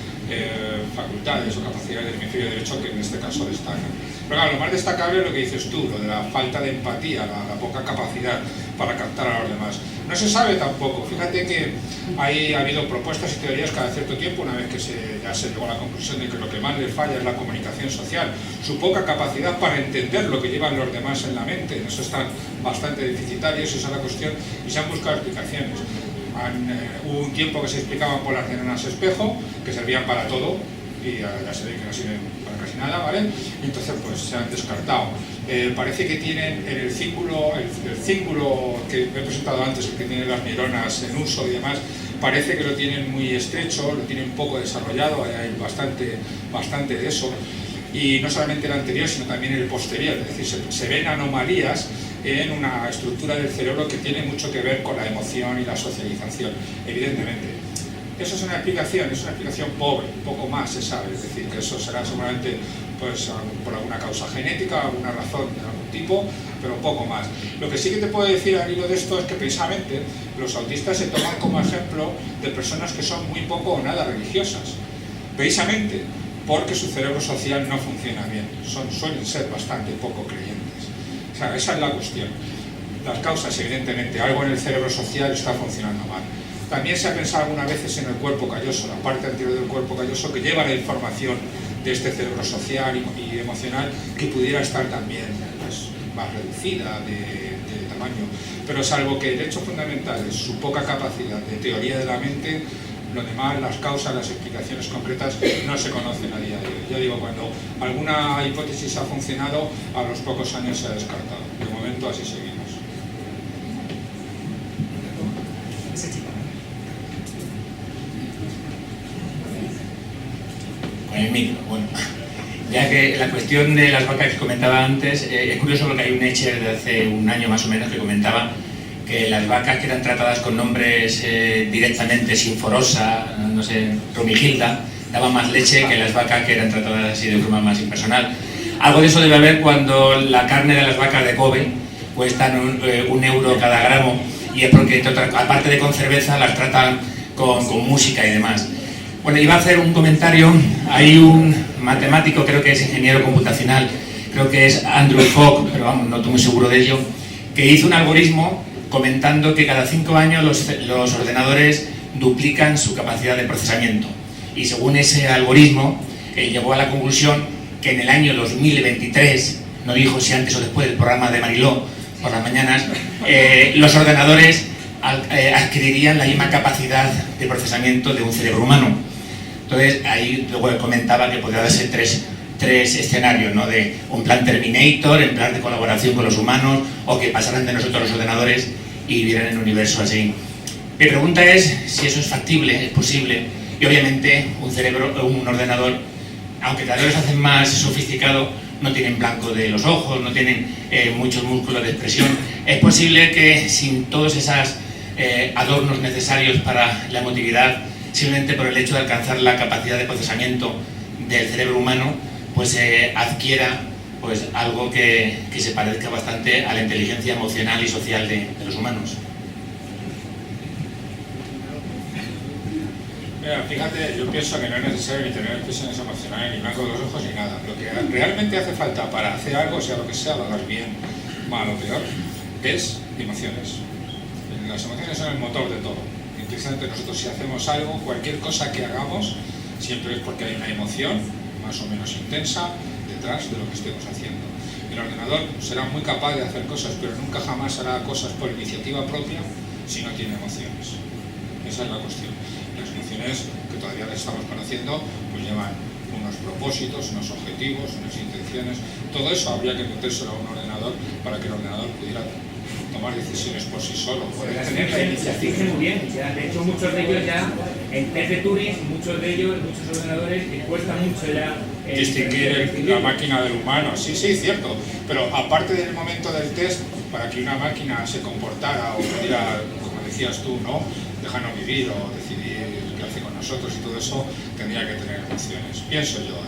[SPEAKER 2] facultades o capacidades del hemisferio derecho que en este caso destacan. Pero claro, lo más destacable es lo que dices tú, lo de la falta de empatía, la poca capacidad para captar a los demás. No se sabe tampoco, fíjate que ha habido propuestas y teorías cada cierto tiempo, una vez que ya se llegó a la conclusión de que lo que más les falla es la comunicación social, su poca capacidad para entender lo que llevan los demás en la mente, en eso están bastante deficitarios, esa es la cuestión, y se han buscado explicaciones. Hubo un tiempo que se explicaban por las neuronas espejo, que servían para todo, y ya se ve que no sirven para casi nada, ¿vale? Y entonces pues se han descartado. Parece que tienen en el cíngulo que he presentado antes, que tiene las neuronas en uso y demás, parece que lo tienen muy estrecho, lo tienen poco desarrollado, hay bastante de eso. Y no solamente el anterior, sino también el posterior, es decir, se ven anomalías en una estructura del cerebro que tiene mucho que ver con la emoción y la socialización, evidentemente. Eso es una explicación pobre, poco más se sabe, es decir, que eso será seguramente pues, por alguna causa genética, alguna razón de algún tipo, pero poco más. Lo que sí que te puedo decir al hilo de esto es que precisamente los autistas se toman como ejemplo de personas que son muy poco o nada religiosas, precisamente porque su cerebro social no funciona bien, suelen ser bastante poco creyentes. O sea, esa es la cuestión. Las causas, evidentemente, algo en el cerebro social está funcionando mal. También se ha pensado algunas veces en el cuerpo calloso, la parte anterior del cuerpo calloso que lleva la información de este cerebro social y emocional, que pudiera estar también pues, más reducida de tamaño. Pero salvo que el hecho fundamental es su poca capacidad de teoría de la mente, lo demás, las causas, las explicaciones concretas no se conocen a día de hoy. Yo digo, cuando alguna hipótesis ha funcionado, a los pocos años se ha descartado. De momento así seguimos.
[SPEAKER 6] Con el micro, bueno. Ya que la cuestión de las vacas que comentaba antes, es curioso porque hay un Nature de hace un año más o menos que comentaba que las vacas que eran tratadas con nombres directamente Sinforosa, no sé, Romigilda, daban más leche que las vacas que eran tratadas así de forma más impersonal. Algo de eso debe haber cuando la carne de las vacas de Kobe cuesta un euro cada gramo, y es porque, aparte de con cerveza, las tratan con música y demás. Bueno, iba a hacer un comentario. Hay un matemático, creo que es ingeniero computacional, creo que es Andrew Fogg, pero vamos, no estoy muy seguro de ello, que hizo un algoritmo comentando que cada 5 años los ordenadores duplican su capacidad de procesamiento. Y según ese algoritmo, llegó a la conclusión que en el año 2023, no dijo si antes o después del programa de Mariló por las mañanas, los ordenadores adquirirían la misma capacidad de procesamiento de un cerebro humano. Entonces, ahí luego comentaba que podría darse tres escenarios, ¿no? De un plan Terminator, en plan de colaboración con los humanos, o que pasaran de nosotros los ordenadores y vivieran en un universo así. Mi pregunta es si eso es factible, es posible, y obviamente un ordenador, aunque cada vez los hacen más sofisticados, no tienen blanco de los ojos, no tienen muchos músculos de expresión. Es posible que sin todos esos adornos necesarios para la emotividad, simplemente por el hecho de alcanzar la capacidad de procesamiento del cerebro humano, pues adquiera pues algo que se parezca bastante a la inteligencia emocional y social de los humanos.
[SPEAKER 2] Mira, fíjate, yo pienso que no es necesario ni tener expresiones emocionales, ni blanco de los ojos, ni nada. Lo que realmente hace falta para hacer algo, sea lo que sea, lo hagas bien, mal o peor, es emociones. Las emociones son el motor de todo. Precisamente nosotros, si hacemos algo, cualquier cosa que hagamos, siempre es porque hay una emoción más o menos intensa detrás de lo que estemos haciendo. El ordenador será muy capaz de hacer cosas, pero nunca jamás hará cosas por iniciativa propia si no tiene emociones. Esa es la cuestión. Las emociones, que todavía las estamos conociendo, pues llevan unos propósitos, unos objetivos, unas intenciones. Todo eso habría que metérselo a un ordenador para que el ordenador pudiera tomar decisiones por sí solo.
[SPEAKER 7] Las dicen muy bien. Ya, de hecho, muchos de ellos ya, en test de Turing, muchos ordenadores, les cuesta mucho ya
[SPEAKER 2] distinguir la máquina del humano. Sí, sí, cierto. Pero aparte del momento del test, para que una máquina se comportara o pudiera, como decías tú, ¿no? Déjanos vivir o decidir qué hace con nosotros y todo eso, tendría que tener emociones. Pienso yo,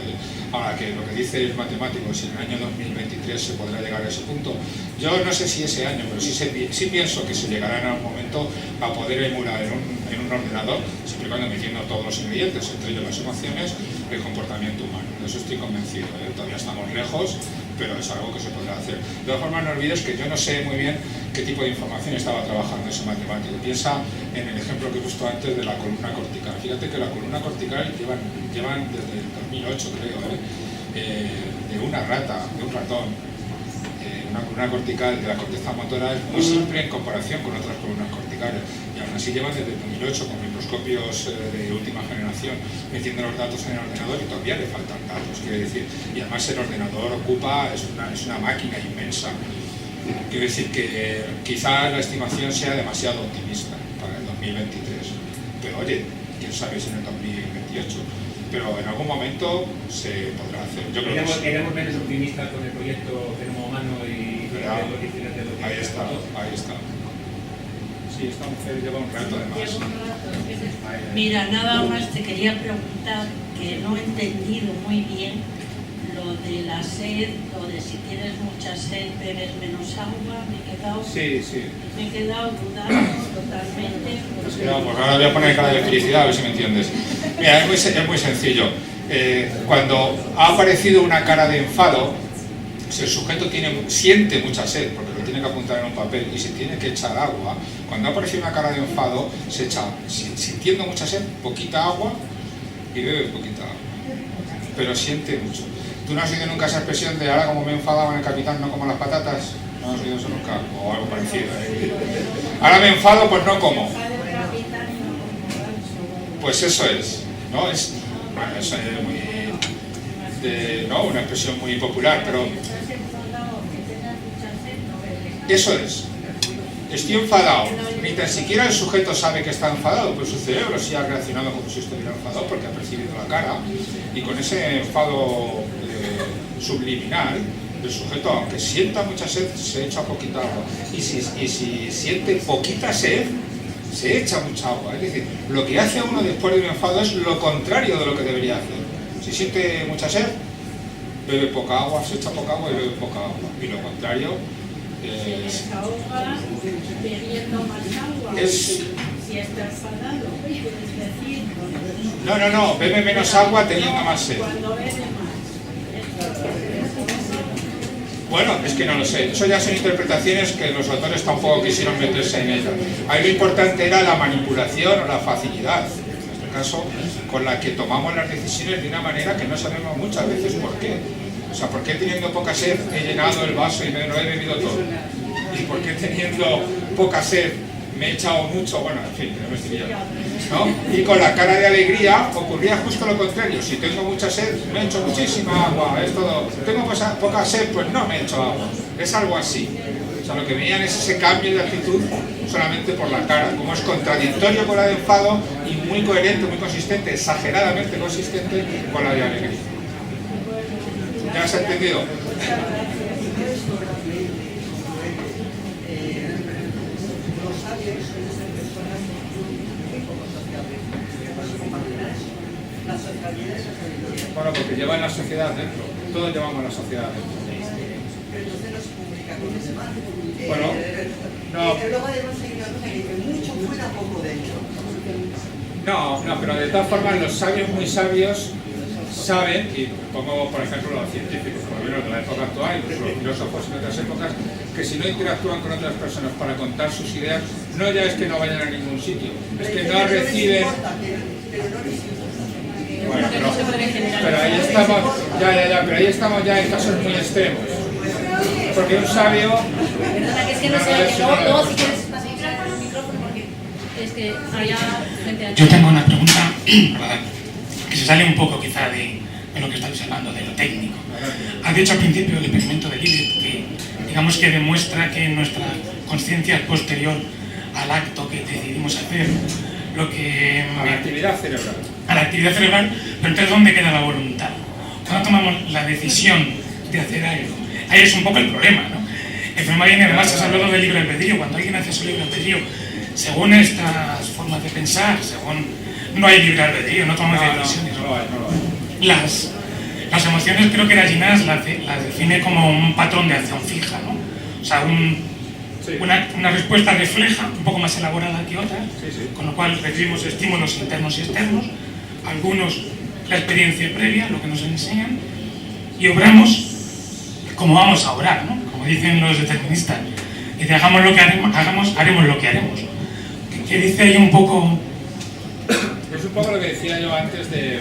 [SPEAKER 2] ahora que lo que dice el matemático, si en el año 2023 se podrá llegar a ese punto, yo no sé si ese año, pero sí pienso que se llegará en algún momento a poder emular en un ordenador, siempre y cuando metiendo todos los ingredientes, entre ellos las emociones, el comportamiento humano. De eso estoy convencido, todavía estamos lejos, pero es algo que se podrá hacer. De todas formas, no olvides que yo no sé muy bien qué tipo de información estaba trabajando ese matemático. Piensa en el ejemplo que he puesto antes de la columna cortical. Fíjate que la columna cortical llevan desde el 2008, creo, de una rata, de un ratón. Una columna cortical de la corteza motora es muy simple en comparación con otras columnas corticales, y aún así llevan desde el 2008 con microscopios de última generación metiendo los datos en el ordenador y todavía le faltan datos, quiere decir, y además el ordenador es una máquina inmensa. Quiero decir que quizás la estimación sea demasiado optimista para el 2023, pero oye, quién sabe si en el 2028, pero en algún momento se podrá hacer. Yo creo que sí.
[SPEAKER 7] Éramos menos optimistas con el proyecto Genoma Humano y
[SPEAKER 2] ahí está. Sí, esta mujer lleva un rato además.
[SPEAKER 8] Mira, nada más te quería preguntar, que no he entendido muy bien lo de la sed, lo de si tienes mucha sed bebes menos agua, me he quedado dudando totalmente.
[SPEAKER 2] Pues ahora voy a poner cara de felicidad, a ver si me entiendes. Mira, es muy sencillo. Cuando ha aparecido una cara de enfado, si el sujeto siente mucha sed, porque lo tiene que apuntar en un papel y se tiene que echar agua, cuando ha aparecido una cara de enfado, se echa, sintiendo mucha sed, poquita agua y bebe poquita agua. Pero siente mucho. ¿Tú no has oído nunca esa expresión de ahora como me he enfadado en el capitán no como las patatas? ¿No has oído eso nunca? O algo parecido. Ahora me enfado, pues no como. Pues eso es, ¿no? Eso es una expresión muy popular, pero eso es. Estoy enfadado. Ni tan siquiera el sujeto sabe que está enfadado, pues su cerebro sí ha reaccionado como si estuviera enfadado porque ha percibido la cara, y con ese enfado subliminal, el sujeto, aunque sienta mucha sed, se echa poquita agua. Y si siente poquita sed, se echa mucha agua. Es decir, lo que hace uno después de un enfado es lo contrario de lo que debería hacer. Si siente mucha sed, bebe poca agua, se echa poca agua y bebe poca agua. Y lo contrario
[SPEAKER 8] Si está enfadado,
[SPEAKER 2] no, bebe menos agua teniendo más sed. Bueno, es que no lo sé, eso ya son interpretaciones que los autores tampoco quisieron meterse en ellas. Ahí lo importante era la manipulación o la facilidad, en este caso, con la que tomamos las decisiones de una manera que no sabemos muchas veces por qué. O sea, ¿por qué teniendo poca sed he llenado el vaso y me lo he bebido todo? ¿Y por qué teniendo poca sed me he echado mucho? Bueno, en fin, no me estoy liando, ¿no? Y con la cara de alegría ocurría justo lo contrario. Si tengo mucha sed, me echo muchísima agua. Es todo. Tengo poca sed, pues no me echo agua. Es algo así. O sea, lo que veían es ese cambio de actitud solamente por la cara. Como es contradictorio con la de enfado y muy coherente, muy consistente, exageradamente consistente con la de alegría. ¿Ya has entendido? Bueno, porque llevan la sociedad dentro. Todos llevamos la sociedad dentro. Bueno, no.
[SPEAKER 9] Luego debemos seguir una cosa que dice mucho fuera, poco dentro.
[SPEAKER 2] No, pero de todas formas los sabios muy sabios saben, y pongo por ejemplo los científicos, por lo menos de la época actual, incluso los filósofos en otras épocas, que si no interactúan con otras personas para contar sus ideas, no ya es que no vayan a ningún sitio, es que no reciben... Bueno, pero ahí estamos, pero ahí estamos ya en casos muy extremos. Porque un sabio...
[SPEAKER 10] Perdona, que es que no sé, luego si quieres pasar el micrófono porque es que había gente...
[SPEAKER 11] Yo tengo una pregunta que se sale un poco quizá de lo que estáis hablando, de lo técnico. Has dicho al principio el experimento de Libet que digamos que demuestra que nuestra conciencia es posterior al acto que decidimos hacer, lo que...
[SPEAKER 2] A la actividad cerebral.
[SPEAKER 11] A la actividad cerebral, pero entonces ¿dónde queda la voluntad? Cuando tomamos la decisión de hacer algo, ahí es un poco el problema, ¿no? El problema viene, además, has hablado del libre albedrío. Cuando alguien hace su libre albedrío, según estas formas de pensar, según no hay libre albedrío, no tomamos decisiones.
[SPEAKER 2] No lo hay.
[SPEAKER 11] Las emociones, creo que la Ginás las define como un patrón de acción fija, ¿no? O sea, una respuesta refleja, un poco más elaborada que otras, con lo cual recibimos estímulos internos y externos, algunos la experiencia previa, lo que nos enseñan, y obramos como vamos a obrar, ¿no? Como dicen los deterministas. Dice, hagamos lo que haremos lo que haremos. ¿Qué dice ahí un poco?
[SPEAKER 2] Es un poco lo que decía yo antes de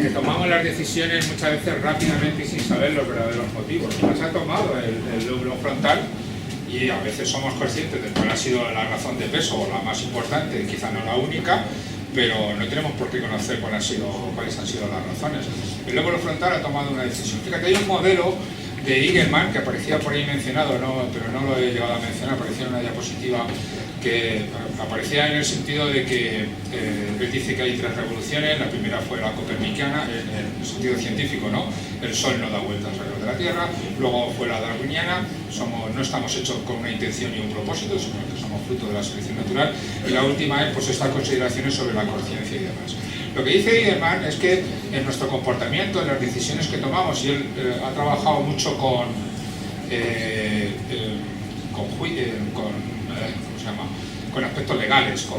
[SPEAKER 2] que tomamos las decisiones muchas veces rápidamente y sin saber los verdaderos motivos. Las ha tomado el lóbulo frontal y a veces somos conscientes de cuál ha sido la razón de peso o la más importante, quizá no la única, pero no tenemos por qué conocer cuáles han sido las razones. El lóbulo frontal ha tomado una decisión. Fíjate, hay un modelo de Eagleman que aparecía por ahí mencionado, pero no lo he llegado a mencionar, aparecía en una diapositiva que aparecía en el sentido de que él dice que hay 3 revoluciones. La primera fue la copernicana, en el sentido científico, ¿no? El Sol no da vueltas alrededor de la Tierra. Luego fue la darwiniana, no estamos hechos con una intención y un propósito, sino que somos fruto de la selección natural. Y la última es pues estas consideraciones sobre la conciencia y demás. Lo que dice Eagleman es que en nuestro comportamiento, en las decisiones que tomamos, y él ha trabajado mucho con aspectos legales, con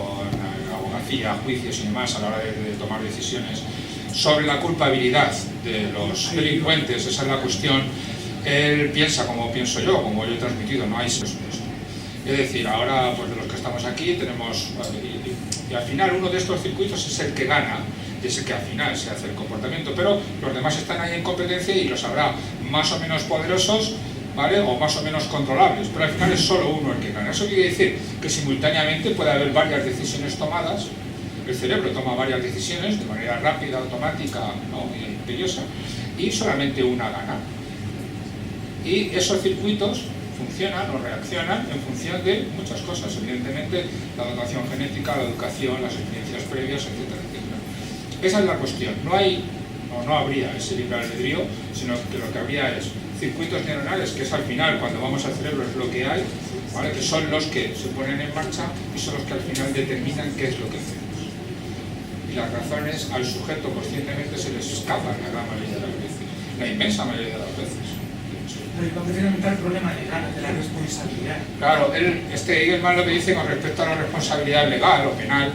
[SPEAKER 2] abogacía, juicios y demás a la hora de tomar decisiones sobre la culpabilidad de los delincuentes. Esa es la cuestión. Él piensa como pienso yo, como yo he transmitido, no hay eso. Es decir, ahora pues de los que estamos aquí tenemos, y al final uno de estos circuitos es el que gana, y es el que al final se hace el comportamiento, pero los demás están ahí en competencia y los habrá más o menos poderosos, ¿vale? O más o menos controlables, pero al final es solo uno el que gana. Eso quiere decir que simultáneamente puede haber varias decisiones tomadas. El cerebro toma varias decisiones de manera rápida, automática, ¿no? Y imperiosa, y solamente una gana. Y esos circuitos funcionan o reaccionan en función de muchas cosas, evidentemente la dotación genética, la educación, las experiencias previas, etcétera, etcétera. Esa es la cuestión. No habría ese libre albedrío, sino que lo que habría es circuitos neuronales, que es al final, cuando vamos al cerebro, es lo que hay, ¿vale? Que son los que se ponen en marcha y son los que al final determinan qué es lo que hacemos. Y las razones al sujeto conscientemente se les escapan la gran mayoría de las veces, la inmensa mayoría de las veces.
[SPEAKER 11] Pero ¿y cuándo finalmente el problema legal de la responsabilidad?
[SPEAKER 2] Claro, Eagleman lo que dice con respecto a la responsabilidad legal o penal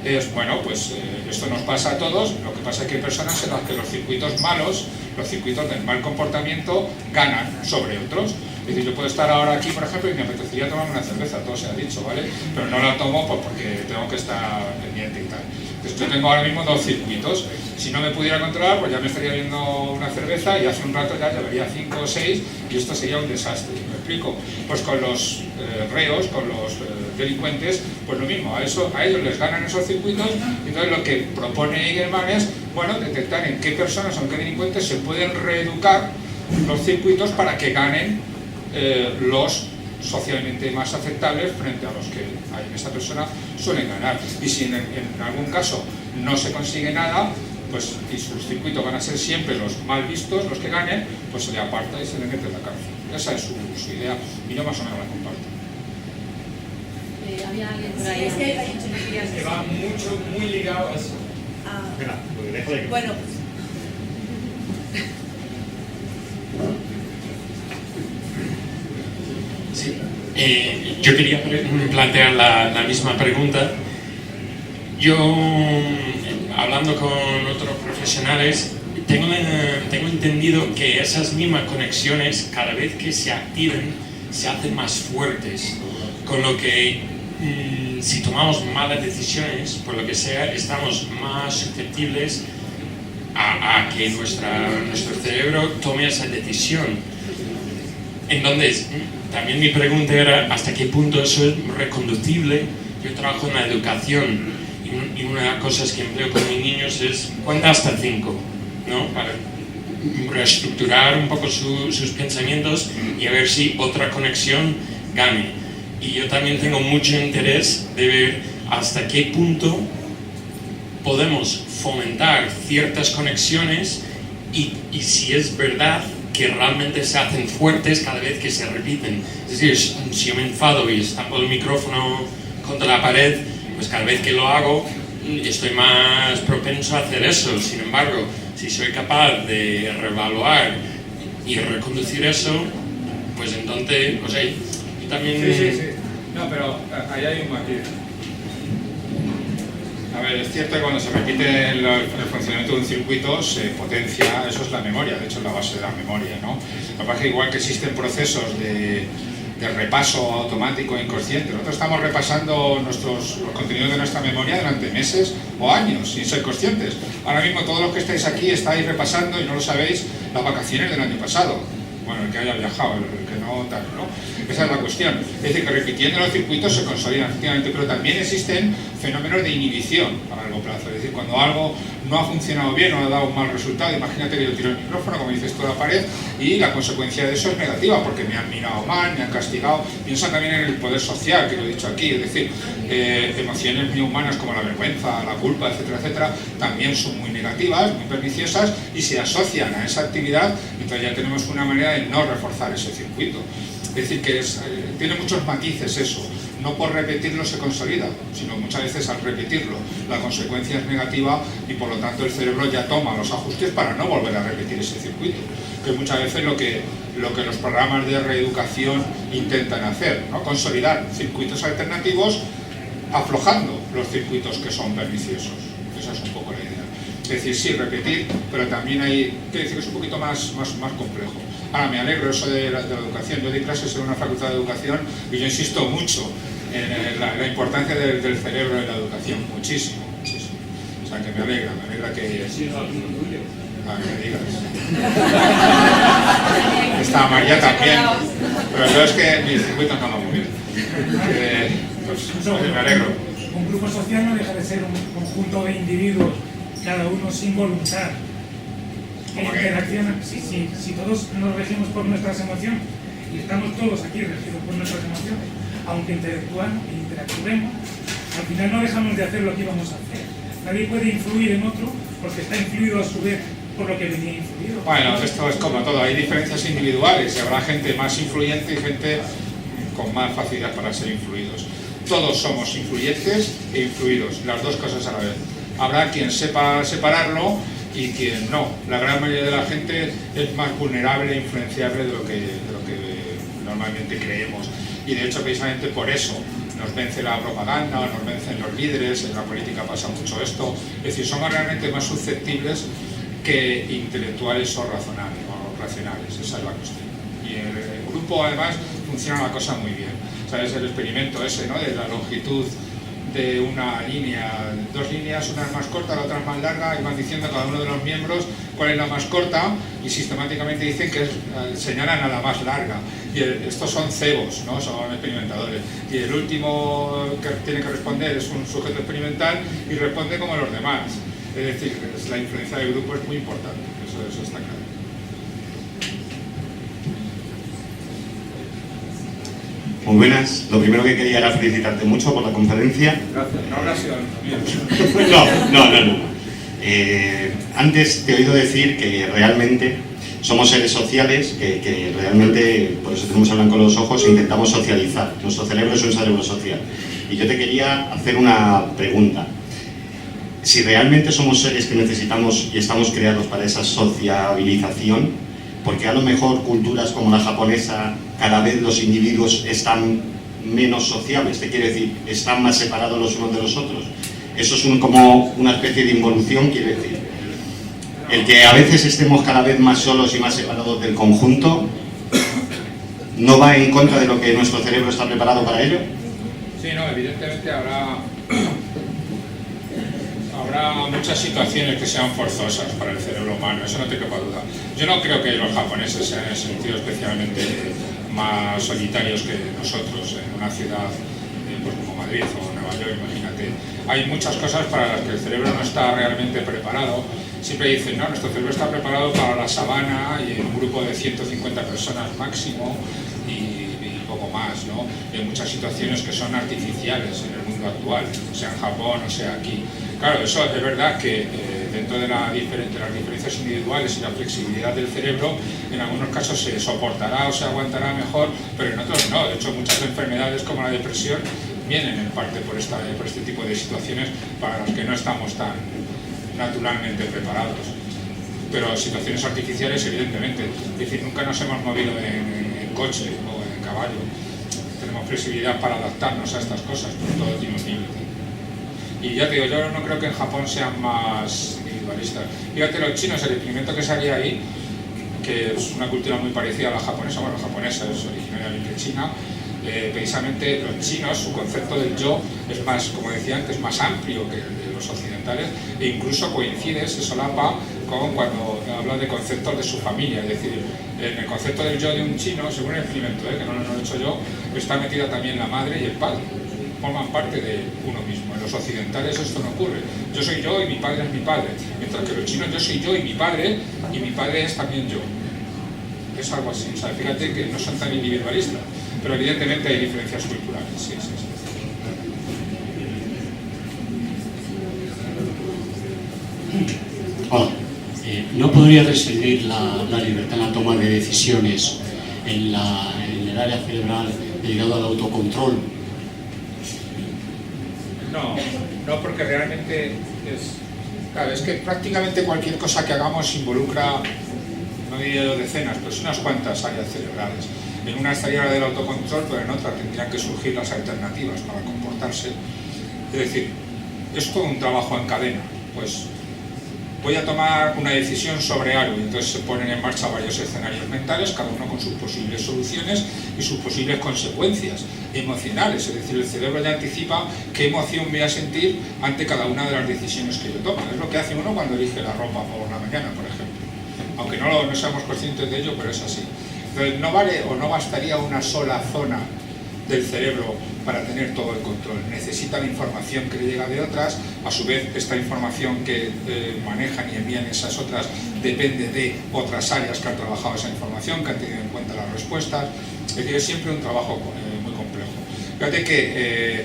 [SPEAKER 2] es, bueno, pues esto nos pasa a todos. Lo que pasa es que hay personas en las que los circuitos malos, los circuitos del mal comportamiento, ganan sobre otros. Es decir, yo puedo estar ahora aquí, por ejemplo, y me apetecería tomarme una cerveza, todo se ha dicho, ¿vale? Pero no la tomo pues, porque tengo que estar pendiente y tal. Entonces yo tengo ahora mismo 2 circuitos. Si no me pudiera controlar, pues ya me estaría viendo una cerveza y hace un rato ya llevaría 5 o 6 y esto sería un desastre. ¿Me explico? Pues con los reos, con los delincuentes, pues lo mismo, a ellos les ganan esos circuitos. Y entonces lo que propone Eagleman es, bueno, detectar en qué personas o en qué delincuentes se pueden reeducar los circuitos para que ganen los socialmente más aceptables frente a los que hay en esta persona suelen ganar. Y si en algún caso no se consigue nada, pues y sus circuitos van a ser siempre los mal vistos, los que ganen, pues se le aparta y se le mete en la cárcel. Esa es su idea y yo más o menos la comparto.
[SPEAKER 10] Había alguien por ahí.
[SPEAKER 4] Es que hay ingenierías
[SPEAKER 7] que va muy ligado a eso.
[SPEAKER 4] Bueno,
[SPEAKER 12] sí. Yo quería plantear la misma pregunta. Yo, hablando con otros profesionales, tengo entendido que esas mismas conexiones, cada vez que se activen, se hacen más fuertes, con lo que si tomamos malas decisiones, por lo que sea, estamos más susceptibles a que nuestro cerebro tome esa decisión. Entonces, también mi pregunta era hasta qué punto eso es reconducible. Yo trabajo en la educación y una de las cosas que empleo con mis niños es cuenta hasta 5, ¿no? Para reestructurar un poco sus pensamientos y a ver si otra conexión gane. Y yo también tengo mucho interés de ver hasta qué punto podemos fomentar ciertas conexiones y si es verdad que realmente se hacen fuertes cada vez que se repiten. Es decir, si yo me enfado y estampo el micrófono contra la pared, pues cada vez que lo hago estoy más propenso a hacer eso. Sin embargo, si soy capaz de reevaluar y reconducir eso, pues entonces, no sé, yo también...
[SPEAKER 2] Sí. No, pero ahí hay un matiz. A ver, es cierto que cuando se repite el funcionamiento de un circuito se potencia, eso es la memoria, de hecho es la base de la memoria, ¿no? Lo que pasa es que igual que existen procesos de repaso automático e inconsciente, nosotros estamos repasando los contenidos de nuestra memoria durante meses o años, sin ser conscientes. Ahora mismo todos los que estáis aquí estáis repasando, y no lo sabéis, las vacaciones del año pasado. Bueno, el que haya viajado, el que no, tal, ¿no? Esa es la cuestión. Es decir, que repitiendo los circuitos se consolidan efectivamente, pero también existen fenómenos de inhibición a largo plazo. Es decir, cuando algo no ha funcionado bien o ha dado un mal resultado, imagínate que yo tiro el micrófono, como dices tú, a la pared, y la consecuencia de eso es negativa, porque me han mirado mal, me han castigado. Piensa también en el poder social, que lo he dicho aquí, es decir, emociones muy humanas como la vergüenza, la culpa, etcétera, etcétera, también son muy negativas, muy perniciosas, y se asocian a esa actividad, entonces ya tenemos una manera de no reforzar ese circuito. Es decir, que tiene muchos matices eso. No por repetirlo se consolida, sino muchas veces al repetirlo la consecuencia es negativa y por lo tanto el cerebro ya toma los ajustes para no volver a repetir ese circuito, que es muchas veces lo que los programas de reeducación intentan hacer, ¿no? Consolidar circuitos alternativos aflojando los circuitos que son perniciosos. Esa es un poco la idea. Es decir, sí, repetir, pero también hay que decir que es un poquito más complejo. Ahora, me alegro eso de la educación. Yo doy clases en una facultad de educación y yo insisto mucho en la importancia del cerebro en la educación, muchísimo. O sea, que me alegra que... que digas. Está María también, pero yo es que mis circuitos no van muy bien. Pues me alegro.
[SPEAKER 13] Un grupo social no deja de ser un conjunto de individuos, cada uno sin voluntad, que interaccionan. Si todos nos regimos por nuestras emociones, y estamos todos aquí regidos por nuestras emociones, aunque interactuemos, al final no dejamos de hacer lo que íbamos a hacer. Nadie puede influir en otro porque está influido a su vez por lo que venía influido.
[SPEAKER 2] Bueno, esto es como todo, hay diferencias individuales y habrá gente más influyente y gente con más facilidad para ser influidos. Todos somos influyentes e influidos, las dos cosas a la vez. Habrá quien sepa separarlo y quien no. La gran mayoría de la gente es más vulnerable e influenciable de lo que normalmente creemos. Y de hecho, precisamente por eso nos vence la propaganda, o nos vencen los líderes, en la política pasa mucho esto. Es decir, somos realmente más susceptibles que intelectuales o racionales. Esa es la cuestión. Y en el grupo, además, funciona la cosa muy bien. ¿Sabes? El experimento ese, ¿no? De la longitud de una línea, dos líneas, una es más corta, la otra es más larga, y van diciendo a cada uno de los miembros cuál es la más corta y sistemáticamente dicen que señalan a la más larga. Y estos son cebos, ¿no? Son experimentadores. Y el último que tiene que responder es un sujeto experimental y responde como los demás. Es decir, la influencia del grupo es muy importante, eso está claro.
[SPEAKER 14] Muy buenas. Lo primero que quería era felicitarte mucho por la conferencia.
[SPEAKER 2] Gracias. No habrá sido el
[SPEAKER 14] No. Antes te he oído decir que realmente somos seres sociales, que realmente, por eso tenemos el blanco en los ojos e intentamos socializar. Nuestro cerebro es un cerebro social. Y yo te quería hacer una pregunta. Si realmente somos seres que necesitamos y estamos creados para esa sociabilización, porque a lo mejor culturas como la japonesa, cada vez los individuos están menos sociables, te quiere decir, están más separados los unos de los otros. Eso es como una especie de involución, quiere decir. El que a veces estemos cada vez más solos y más separados del conjunto, ¿no va en contra de lo que nuestro cerebro está preparado para ello?
[SPEAKER 2] Sí, no, evidentemente habrá muchas situaciones que sean forzosas para el cerebro humano, eso no te quepa duda. Yo no creo que los japoneses sean en ese sentido especialmente más solitarios que nosotros en una ciudad pues como Madrid o Nueva York, imagínate. Hay muchas cosas para las que el cerebro no está realmente preparado. Siempre dicen, no, nuestro cerebro está preparado para la sabana y en un grupo de 150 personas máximo y poco más, ¿no? Y hay muchas situaciones que son artificiales en el mundo actual, sea en Japón o sea aquí. Claro, eso es verdad que dentro de las diferencias individuales y la flexibilidad del cerebro, en algunos casos se soportará o se aguantará mejor, pero en otros no. De hecho, muchas enfermedades como la depresión vienen en parte por este tipo de situaciones para las que no estamos tan naturalmente preparados. Pero situaciones artificiales, evidentemente. Es decir, nunca nos hemos movido en coche o en caballo. Tenemos flexibilidad para adaptarnos a estas cosas, pero todo tiene un límite. Y ya te digo, yo no creo que en Japón sean más individualistas. Fíjate, los chinos, el experimento que salía ahí, que es una cultura muy parecida a la japonesa, bueno, la japonesa es originariamente de China, precisamente los chinos, su concepto del yo es más, como decía antes, más amplio que el de los occidentales, e incluso coincide, se solapa con cuando habla de conceptos de su familia. Es decir, en el concepto del yo de un chino, según el experimento, que no lo he hecho yo, está metida también la madre y el padre, forman parte de uno mismo. En los occidentales esto no ocurre. Yo soy yo y mi padre es mi padre, mientras que los chinos yo soy yo y mi padre es también yo. Es algo así. O sea, fíjate que no son tan individualistas, pero evidentemente hay diferencias culturales. Sí, sí, sí.
[SPEAKER 15] Hola. ¿No podría restringir la libertad en la toma de decisiones en el área cerebral dedicado al autocontrol?
[SPEAKER 2] No, porque realmente es que prácticamente cualquier cosa que hagamos involucra, no diría yo decenas, pero unas cuantas áreas cerebrales. En una estaría la del autocontrol, pero en otra tendrían que surgir las alternativas para comportarse. Es decir, es todo un trabajo en cadena. Pues voy a tomar una decisión sobre algo, y entonces se ponen en marcha varios escenarios mentales, cada uno con sus posibles soluciones y sus posibles consecuencias emocionales. Es decir, el cerebro ya anticipa qué emoción voy a sentir ante cada una de las decisiones que yo tomo. Es lo que hace uno cuando elige la ropa por la mañana, por ejemplo. Aunque no seamos conscientes de ello, pero es así. Entonces, no vale o no bastaría una sola zona del cerebro para tener todo el control. Necesita la información que le llega de otras, a su vez esta información que manejan y envían esas otras depende de otras áreas que han trabajado esa información, que han tenido en cuenta las respuestas. Es decir, es siempre un trabajo muy complejo. Fíjate que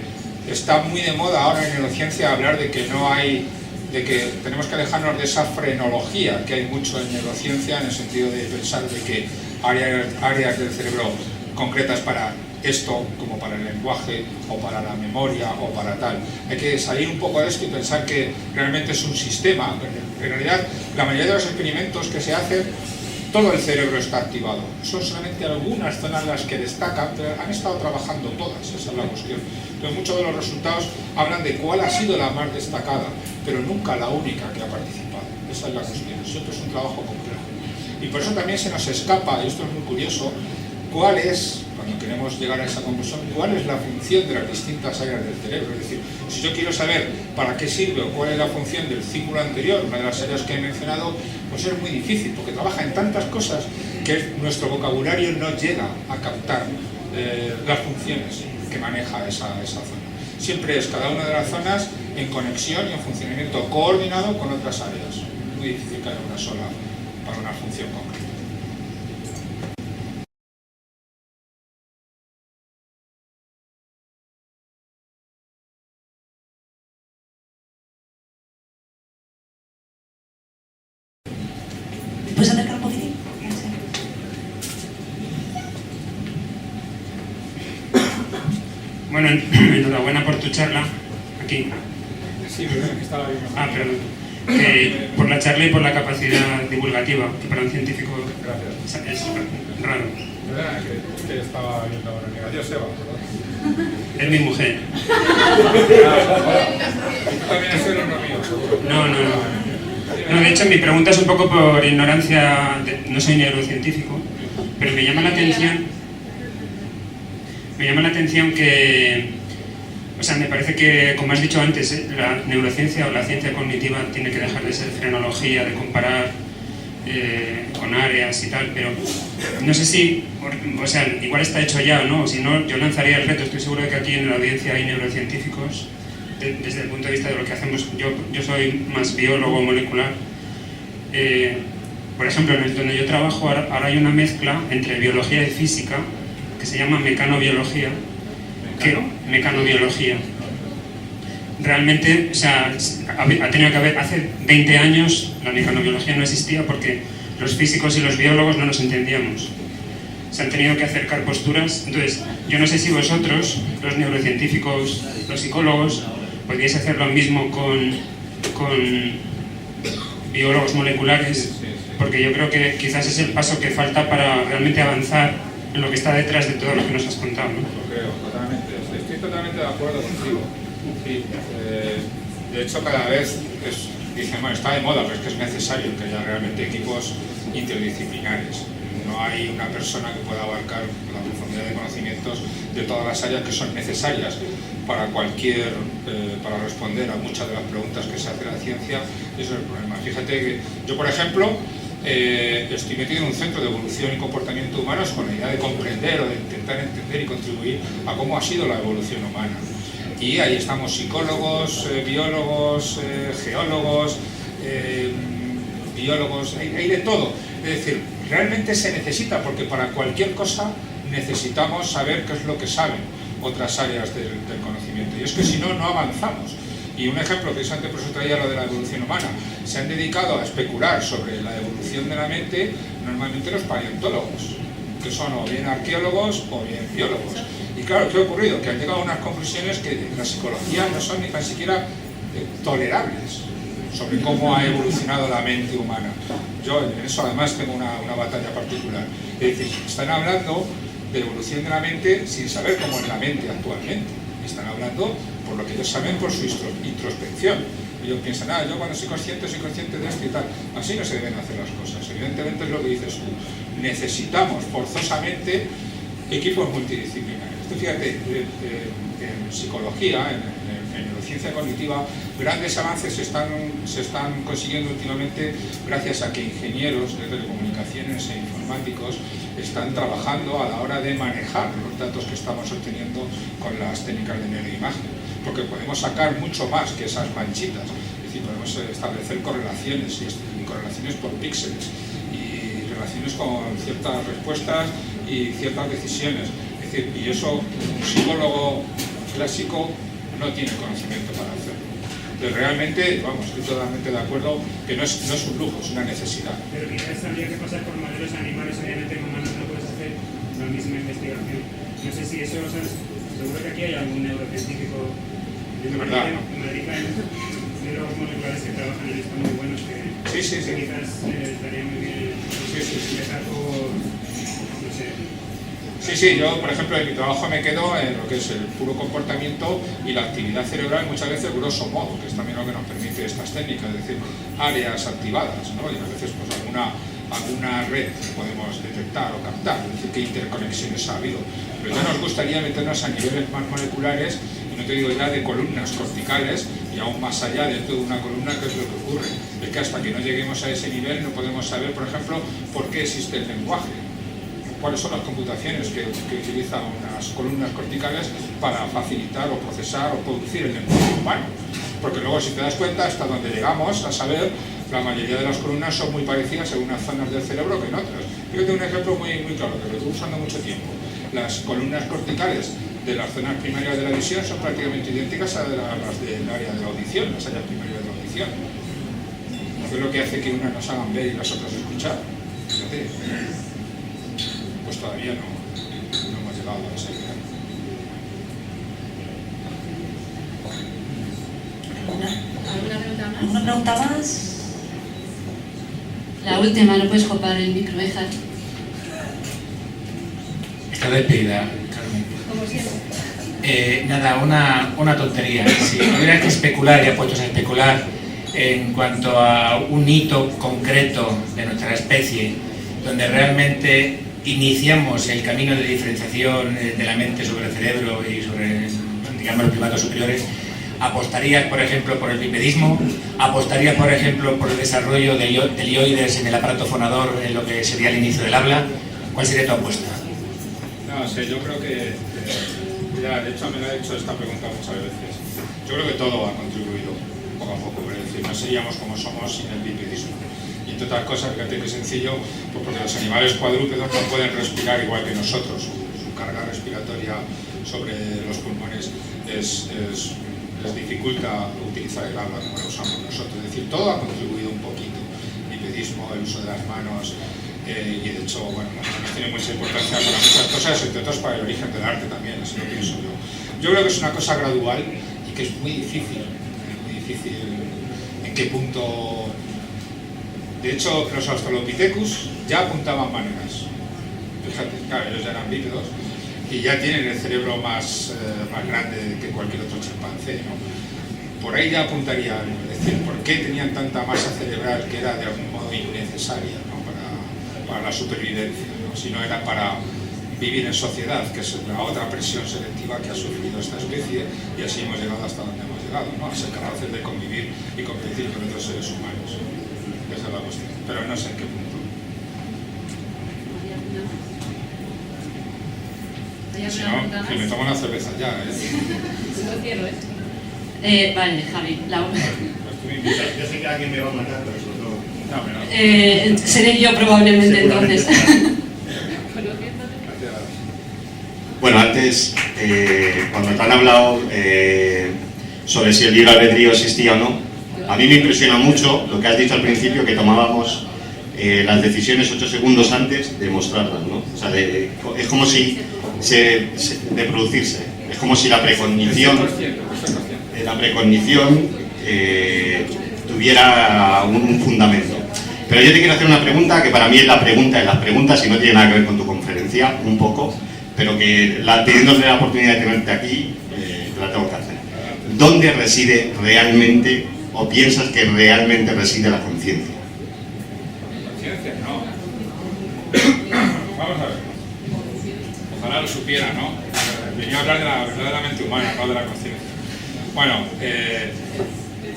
[SPEAKER 2] está muy de moda ahora en neurociencia hablar de que tenemos que alejarnos de esa frenología que hay mucho en neurociencia, en el sentido de pensar de que áreas del cerebro concretas para esto, como para el lenguaje, o para la memoria, o para tal. Hay que salir un poco de esto y pensar que realmente es un sistema. En realidad, la mayoría de los experimentos que se hacen, todo el cerebro está activado. Son solamente algunas zonas las que destacan, pero han estado trabajando todas, esa es la cuestión. Entonces, muchos de los resultados hablan de cuál ha sido la más destacada, pero nunca la única que ha participado. Esa es la cuestión. Siempre es un trabajo complejo. Y por eso también se nos escapa, y esto es muy curioso, cuál es, cuando queremos llegar a esa conclusión, cuál es la función de las distintas áreas del cerebro. Es decir, si yo quiero saber para qué sirve o cuál es la función del cíngulo anterior, una de las áreas que he mencionado, pues es muy difícil, porque trabaja en tantas cosas que nuestro vocabulario no llega a captar las funciones que maneja esa zona. Siempre es cada una de las zonas en conexión y en funcionamiento coordinado con otras áreas. Muy difícil que haya una sola para una función concreta.
[SPEAKER 1] ¿Puedes acercar un poquitín?
[SPEAKER 11] Bueno, enhorabuena por tu charla. Aquí.
[SPEAKER 2] Sí, perdón, que estaba viendo.
[SPEAKER 11] Perdón. Por la charla y por la capacidad divulgativa, que para un científico es raro.
[SPEAKER 2] ¿Verdad? Que estaba viendo ahora. Adiós, Eva.
[SPEAKER 11] Es mi mujer.
[SPEAKER 2] Tú también eres uno mío, seguro.
[SPEAKER 11] No, de hecho mi pregunta es un poco por ignorancia, no soy neurocientífico, pero me llama la atención que, o sea, me parece que, como has dicho antes, la neurociencia o la ciencia cognitiva tiene que dejar de ser frenología, de comparar con áreas y tal, pero no sé si, o sea, igual está hecho ya, ¿no? O si no, yo lanzaría el reto. Estoy seguro de que aquí en la audiencia hay neurocientíficos. Desde el punto de vista de lo que hacemos, yo soy más biólogo molecular. Por ejemplo, en el donde yo trabajo ahora hay una mezcla entre biología y física
[SPEAKER 12] realmente, o sea, ha tenido que haber, hace 20 años la mecanobiología no existía porque los físicos y los biólogos no nos entendíamos. Se han tenido que acercar posturas. Entonces, yo no sé si vosotros, los neurocientíficos, los psicólogos, podríais hacer lo mismo con biólogos moleculares, porque yo creo que quizás es el paso que falta para realmente avanzar en lo que está detrás de todo lo que nos has contado, ¿no?
[SPEAKER 2] Lo creo, totalmente. Estoy totalmente de acuerdo contigo. Sí, de hecho, cada vez dicen, bueno, está de moda, pero es que es necesario que haya realmente equipos interdisciplinares. No hay una persona que pueda abarcar la profundidad de conocimientos de todas las áreas que son necesarias para para responder a muchas de las preguntas que se hace la ciencia. Eso es el problema. Fíjate que yo, por ejemplo, estoy metido en un centro de evolución y comportamiento humanos con la idea de comprender o de intentar entender y contribuir a cómo ha sido la evolución humana. Y ahí estamos psicólogos, biólogos, geólogos, biólogos, hay de todo. Es decir, realmente se necesita, porque para cualquier cosa necesitamos saber qué es lo que saben otras áreas del conocimiento. Y es que si no, no avanzamos. Y un ejemplo, precisamente por eso traía lo de la evolución humana, se han dedicado a especular sobre la evolución de la mente normalmente los paleontólogos, que son o bien arqueólogos o bien biólogos. Y claro, ¿qué ha ocurrido? Que han llegado a unas conclusiones que en la psicología no son ni tan siquiera tolerables sobre cómo ha evolucionado la mente humana. Yo en eso además tengo una batalla particular. Es decir, están hablando de evolución de la mente sin saber cómo es la mente actualmente. Están hablando por lo que ellos saben por su introspección. Ellos piensan, yo cuando soy consciente de esto y tal. Así no se deben hacer las cosas. Evidentemente es lo que dices tú. Necesitamos forzosamente equipos multidisciplinares. Fíjate, en psicología, en neurociencia cognitiva, grandes avances se están consiguiendo últimamente gracias a que ingenieros de telecomunicaciones e informáticos están trabajando a la hora de manejar los datos que estamos obteniendo con las técnicas de neuroimagen, porque podemos sacar mucho más que esas manchitas. Es decir, podemos establecer correlaciones y correlaciones por píxeles y relaciones con ciertas respuestas y ciertas decisiones. Es decir, y eso un psicólogo clásico no tiene conocimiento para hacerlo. Entonces realmente, vamos, estoy totalmente de acuerdo que no es un lujo, es una necesidad.
[SPEAKER 16] Pero quizás habría que pasar por modelos animales, obviamente con humanos no puedes hacer la misma investigación. No sé si eso, o sea, seguro que aquí hay algún neurocientífico
[SPEAKER 2] de verdad, ¿no?
[SPEAKER 16] En Madrid hay biólogos moleculares que trabajan en esto muy buenos que quizás estaría muy bien empezar por, no sé.
[SPEAKER 2] Sí, yo por ejemplo en mi trabajo me quedo en lo que es el puro comportamiento y la actividad cerebral, muchas veces grosso modo, que es también lo que nos permite estas técnicas, es decir, áreas activadas, ¿no? Y a veces pues alguna red que podemos detectar o captar, es decir, qué interconexiones ha habido. Pero ya nos gustaría meternos a niveles más moleculares, y no te digo ya de columnas corticales, y aún más allá dentro de una columna, ¿qué es lo que ocurre? Es que hasta que no lleguemos a ese nivel no podemos saber, por ejemplo, por qué existe el lenguaje. Cuáles son las computaciones que utilizan unas columnas corticales para facilitar o procesar o producir el lenguaje humano. Porque luego, si te das cuenta, hasta donde llegamos a saber, la mayoría de las columnas son muy parecidas en unas zonas del cerebro que en otras. Yo tengo un ejemplo muy claro, que lo estoy usando mucho tiempo. Las columnas corticales de las zonas primarias de la visión son prácticamente idénticas a las del área de la audición, las áreas primarias de la audición. ¿Qué es lo que hace que unas nos hagan ver y las otras escuchar? Fíjate. Pues todavía no hemos llegado a ese nivel.
[SPEAKER 1] ¿Alguna pregunta más?
[SPEAKER 10] La última, no puedes copar el micro, hija.
[SPEAKER 6] Está despedida, Carmen.
[SPEAKER 10] Como siempre.
[SPEAKER 6] Nada, una tontería. Si hubiera que especular y apuestos a especular en cuanto a un hito concreto de nuestra especie, donde realmente iniciamos el camino de diferenciación de la mente sobre el cerebro y sobre, digamos, los primatos superiores, ¿apostarías, por ejemplo, por el bipedismo? ¿Apostarías, por ejemplo, por el desarrollo de helioides en el aparato fonador, en lo que sería el inicio del habla? ¿Cuál sería tu apuesta?
[SPEAKER 2] No sé, yo creo que ya, de hecho me lo he hecho esta pregunta muchas veces. Yo creo que todo ha contribuido poco a poco, es decir, no seríamos como somos sin el bipedismo. Y entre otras cosas, fíjate que sencillo, pues porque los animales cuadrúpedos no pueden respirar igual que nosotros. Su carga respiratoria sobre los pulmones es les dificulta utilizar el habla como lo usamos nosotros. Es decir, todo ha contribuido un poquito. El bipedismo, el uso de las manos, y de hecho, bueno, las manos tienen mucha importancia para muchas cosas, entre otras para el origen del arte también, así lo pienso yo. Yo creo que es una cosa gradual y que es muy difícil en qué punto. De hecho, los Australopithecus ya apuntaban maneras. Fíjate, claro, ellos ya eran bípedos y ya tienen el cerebro más grande que cualquier otro chimpancé, ¿no? Por ahí ya apuntaría algo, es decir, ¿por qué tenían tanta masa cerebral que era de algún modo innecesaria, ¿no? para la supervivencia, ¿no? Si no era para vivir en sociedad, que es la otra presión selectiva que ha sufrido esta especie, y así hemos llegado hasta donde hemos llegado, ¿no? A ser capaces de convivir y competir con otros seres humanos. Esa es la cuestión, pero no sé en qué punto. Si no, que me tomo una cerveza ya, ¿eh?
[SPEAKER 10] Lo cierro,
[SPEAKER 1] Vale, Javi.
[SPEAKER 14] Yo sé que alguien me va a matar, pero sobre todo... No,
[SPEAKER 1] seré yo probablemente entonces.
[SPEAKER 14] Bueno, antes, cuando te han hablado sobre si el libre albedrío existía o no, a mí me impresiona mucho lo que has dicho al principio, que tomábamos las decisiones 8 segundos antes de mostrarlas, ¿no? O sea, es como si de producirse, es como si la precognición tuviera un fundamento. Pero yo te quiero hacer una pregunta que para mí es la pregunta de las preguntas y no tiene nada que ver con tu conferencia, un poco, pero que teniéndole la oportunidad de tenerte aquí, te la tengo que hacer. ¿Dónde reside realmente, o piensas que realmente reside la conciencia?
[SPEAKER 2] Conciencia, no. Vamos a ver. Ojalá lo supiera, ¿no? Venía a hablar de la verdaderamente humana, no de la conciencia. Bueno,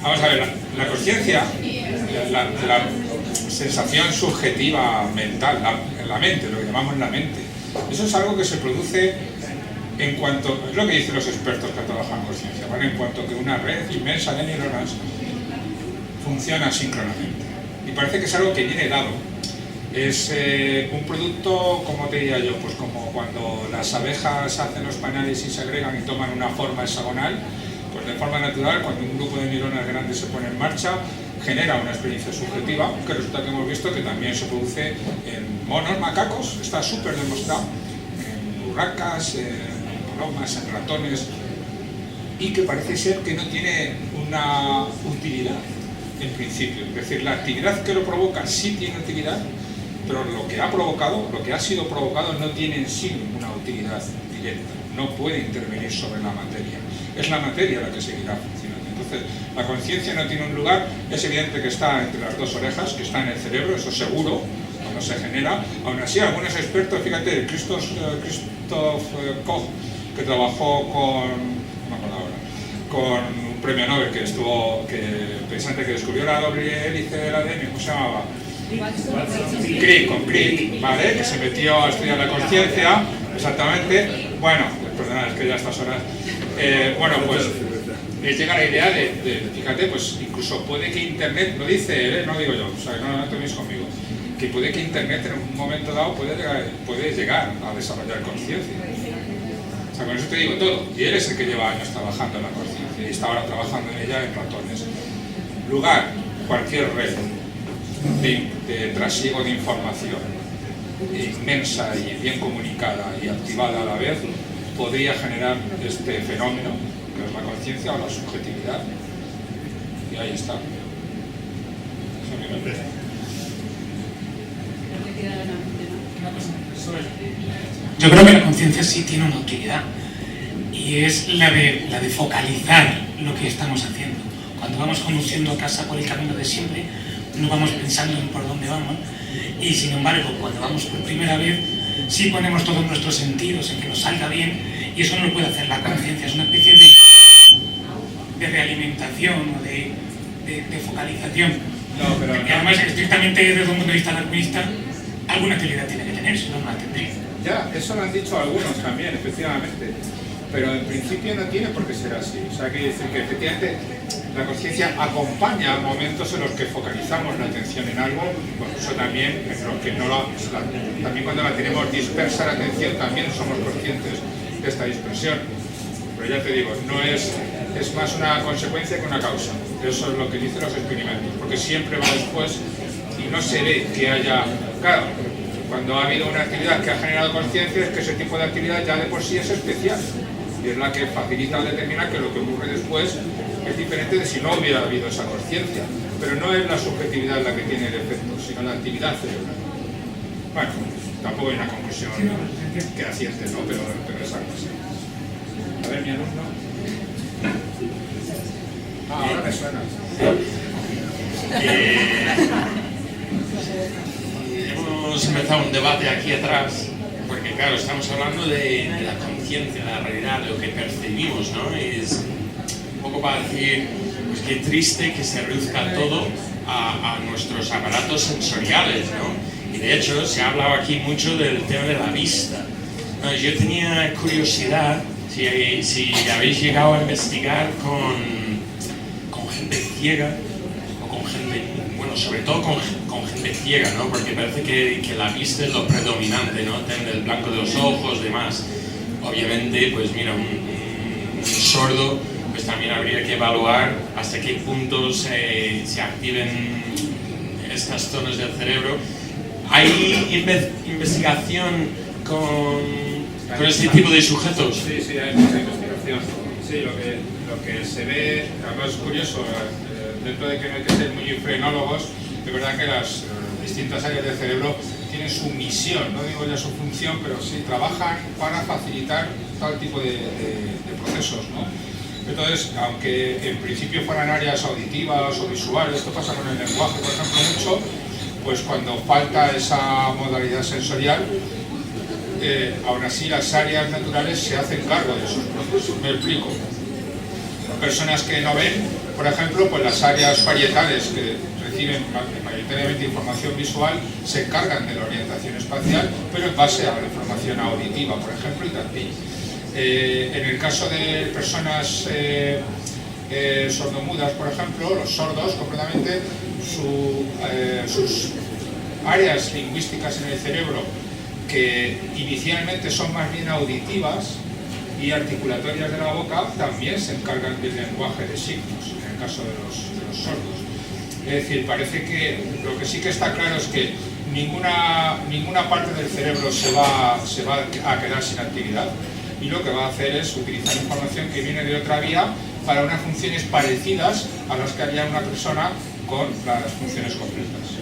[SPEAKER 2] vamos a ver, la conciencia, la sensación subjetiva mental, la mente, lo que llamamos la mente, eso es algo que se produce en cuanto, es lo que dicen los expertos que trabajan en conciencia, ¿vale? En cuanto que una red inmensa de neuronas funciona síncronamente. Y parece que es algo que viene dado. Es un producto, como te diría yo, pues como cuando las abejas hacen los panales y se agregan y toman una forma hexagonal, pues de forma natural, cuando un grupo de neuronas grandes se pone en marcha, genera una experiencia subjetiva, que resulta que hemos visto que también se produce en monos, macacos, está súper demostrado, en urracas, en palomas, en ratones, y que parece ser que no tiene una utilidad en principio. Es decir, la actividad que lo provoca sí tiene utilidad, pero lo que ha provocado, lo que ha sido provocado no tiene en sí ninguna utilidad directa, no puede intervenir sobre la materia. Es la materia la que seguirá funcionando. Entonces, la conciencia no tiene un lugar, es evidente que está entre las dos orejas, que está en el cerebro, eso seguro, cuando se genera. Aún así, algunos expertos, fíjate, Christoph Koch, que trabajó con un premio Nobel que pensante que descubrió la doble hélice del ADN, ¿cómo se llamaba? Crick, ¿vale? Que se metió a estudiar la conciencia, exactamente. Bueno, perdonad, es que ya a estas horas. Bueno, pues les llega la idea fíjate, pues incluso puede que Internet, lo dice él, no digo yo, o sea, no tenéis conmigo, que puede que Internet en un momento dado puede llegar a desarrollar conciencia. O sea, con eso te digo todo. Y él es el que lleva años trabajando en la conciencia y está ahora trabajando en ella en ratones. Lugar, cualquier red de trasiego de información inmensa y bien comunicada y activada a la vez podría generar este fenómeno que es la conciencia o la subjetividad, y ahí está. Eso es mi nombre.
[SPEAKER 11] Yo creo que la conciencia sí tiene una utilidad, y es la de focalizar lo que estamos haciendo. Cuando vamos conduciendo a casa por el camino de siempre, no vamos pensando en por dónde vamos, y sin embargo, cuando vamos por primera vez, sí ponemos todos nuestros sentidos en que nos salga bien, y eso no lo puede hacer la conciencia. Es una especie de realimentación o de focalización.
[SPEAKER 2] No, pero
[SPEAKER 11] que además, estrictamente desde un punto de vista analista, alguna utilidad tiene que tener, si no, no la tendría.
[SPEAKER 2] Ya, eso lo han dicho algunos también, efectivamente, pero en principio no tiene por qué ser así. O sea, quiere decir que efectivamente la conciencia acompaña momentos en los que focalizamos la atención en algo, pues eso también, también cuando la tenemos dispersa la atención, también somos conscientes de esta dispersión. Pero ya te digo, no es más una consecuencia que una causa. Eso es lo que dicen los experimentos, porque siempre va después y no se ve que haya... Claro, cuando ha habido una actividad que ha generado conciencia, es que ese tipo de actividad ya de por sí es especial. Y es la que facilita o determina que lo que ocurre después es diferente de si no hubiera habido esa conciencia. Pero no es la subjetividad la que tiene el efecto, sino la actividad cerebral. Bueno, tampoco hay una conclusión que acierte, ¿no? Pero es algo así. A ver, mi alumno. Ahora me suena.
[SPEAKER 12] Hemos empezado un debate aquí atrás, porque claro, estamos hablando de la conciencia, de la realidad, de lo que percibimos, ¿no? Es un poco para decir, pues qué triste que se reduzca todo a nuestros aparatos sensoriales, ¿no? Y de hecho se ha hablado aquí mucho del tema de la vista. No, yo tenía curiosidad si habéis llegado a investigar con gente ciega o con gente, bueno, sobre todo con gente ciega, ¿no? Porque parece que la vista es lo predominante, ¿no? El blanco de los ojos, demás. Obviamente, pues mira, un sordo, pues también habría que evaluar hasta qué punto se activen estas zonas del cerebro. ¿Hay investigación con este tipo de sujetos?
[SPEAKER 2] Sí, hay mucha investigación. Sí, lo que se ve, además es curioso, dentro de que no hay que ser muy frenólogos, de verdad que las distintas áreas del cerebro tienen su misión, no digo ya su función, pero sí trabajan para facilitar todo tipo de procesos, ¿no? Entonces, aunque en principio fueran áreas auditivas o visuales, esto pasa con el lenguaje, por ejemplo, mucho, pues cuando falta esa modalidad sensorial, aún así las áreas naturales se hacen cargo de esos procesos. Me explico. Personas que no ven, por ejemplo, pues las áreas parietales que reciben mayoritariamente información visual se encargan de la orientación espacial, pero en base a la información auditiva, por ejemplo, y táctil. En el caso de personas sordomudas, por ejemplo, los sordos, completamente, sus áreas lingüísticas en el cerebro, que inicialmente son más bien auditivas y articulatorias de la boca, también se encargan del lenguaje de signos, en el caso de los sordos. Es decir, parece que lo que sí que está claro es que ninguna parte del cerebro se va a quedar sin actividad, y lo que va a hacer es utilizar información que viene de otra vía para unas funciones parecidas a las que haría una persona con las funciones completas.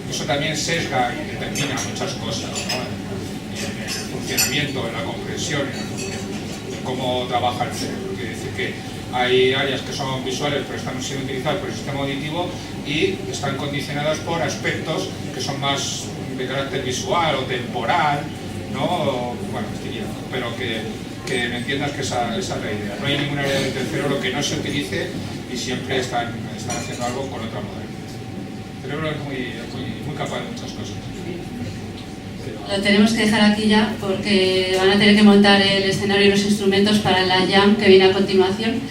[SPEAKER 2] Eso también sesga y determina muchas cosas, ¿no? En el funcionamiento, en la comprensión, en cómo trabaja el cerebro. Quiere decir que hay áreas que son visuales pero están siendo utilizadas por el sistema auditivo y están condicionadas por aspectos que son más de carácter visual o temporal, ¿no? Bueno, pero que me entiendas que esa es la idea. No hay ninguna área del cerebro que no se utilice y siempre están haciendo algo con otra modalidad. El cerebro es muy capaz de muchas cosas.
[SPEAKER 17] Lo tenemos que dejar aquí ya porque van a tener que montar el escenario y los instrumentos para la jam que viene a continuación.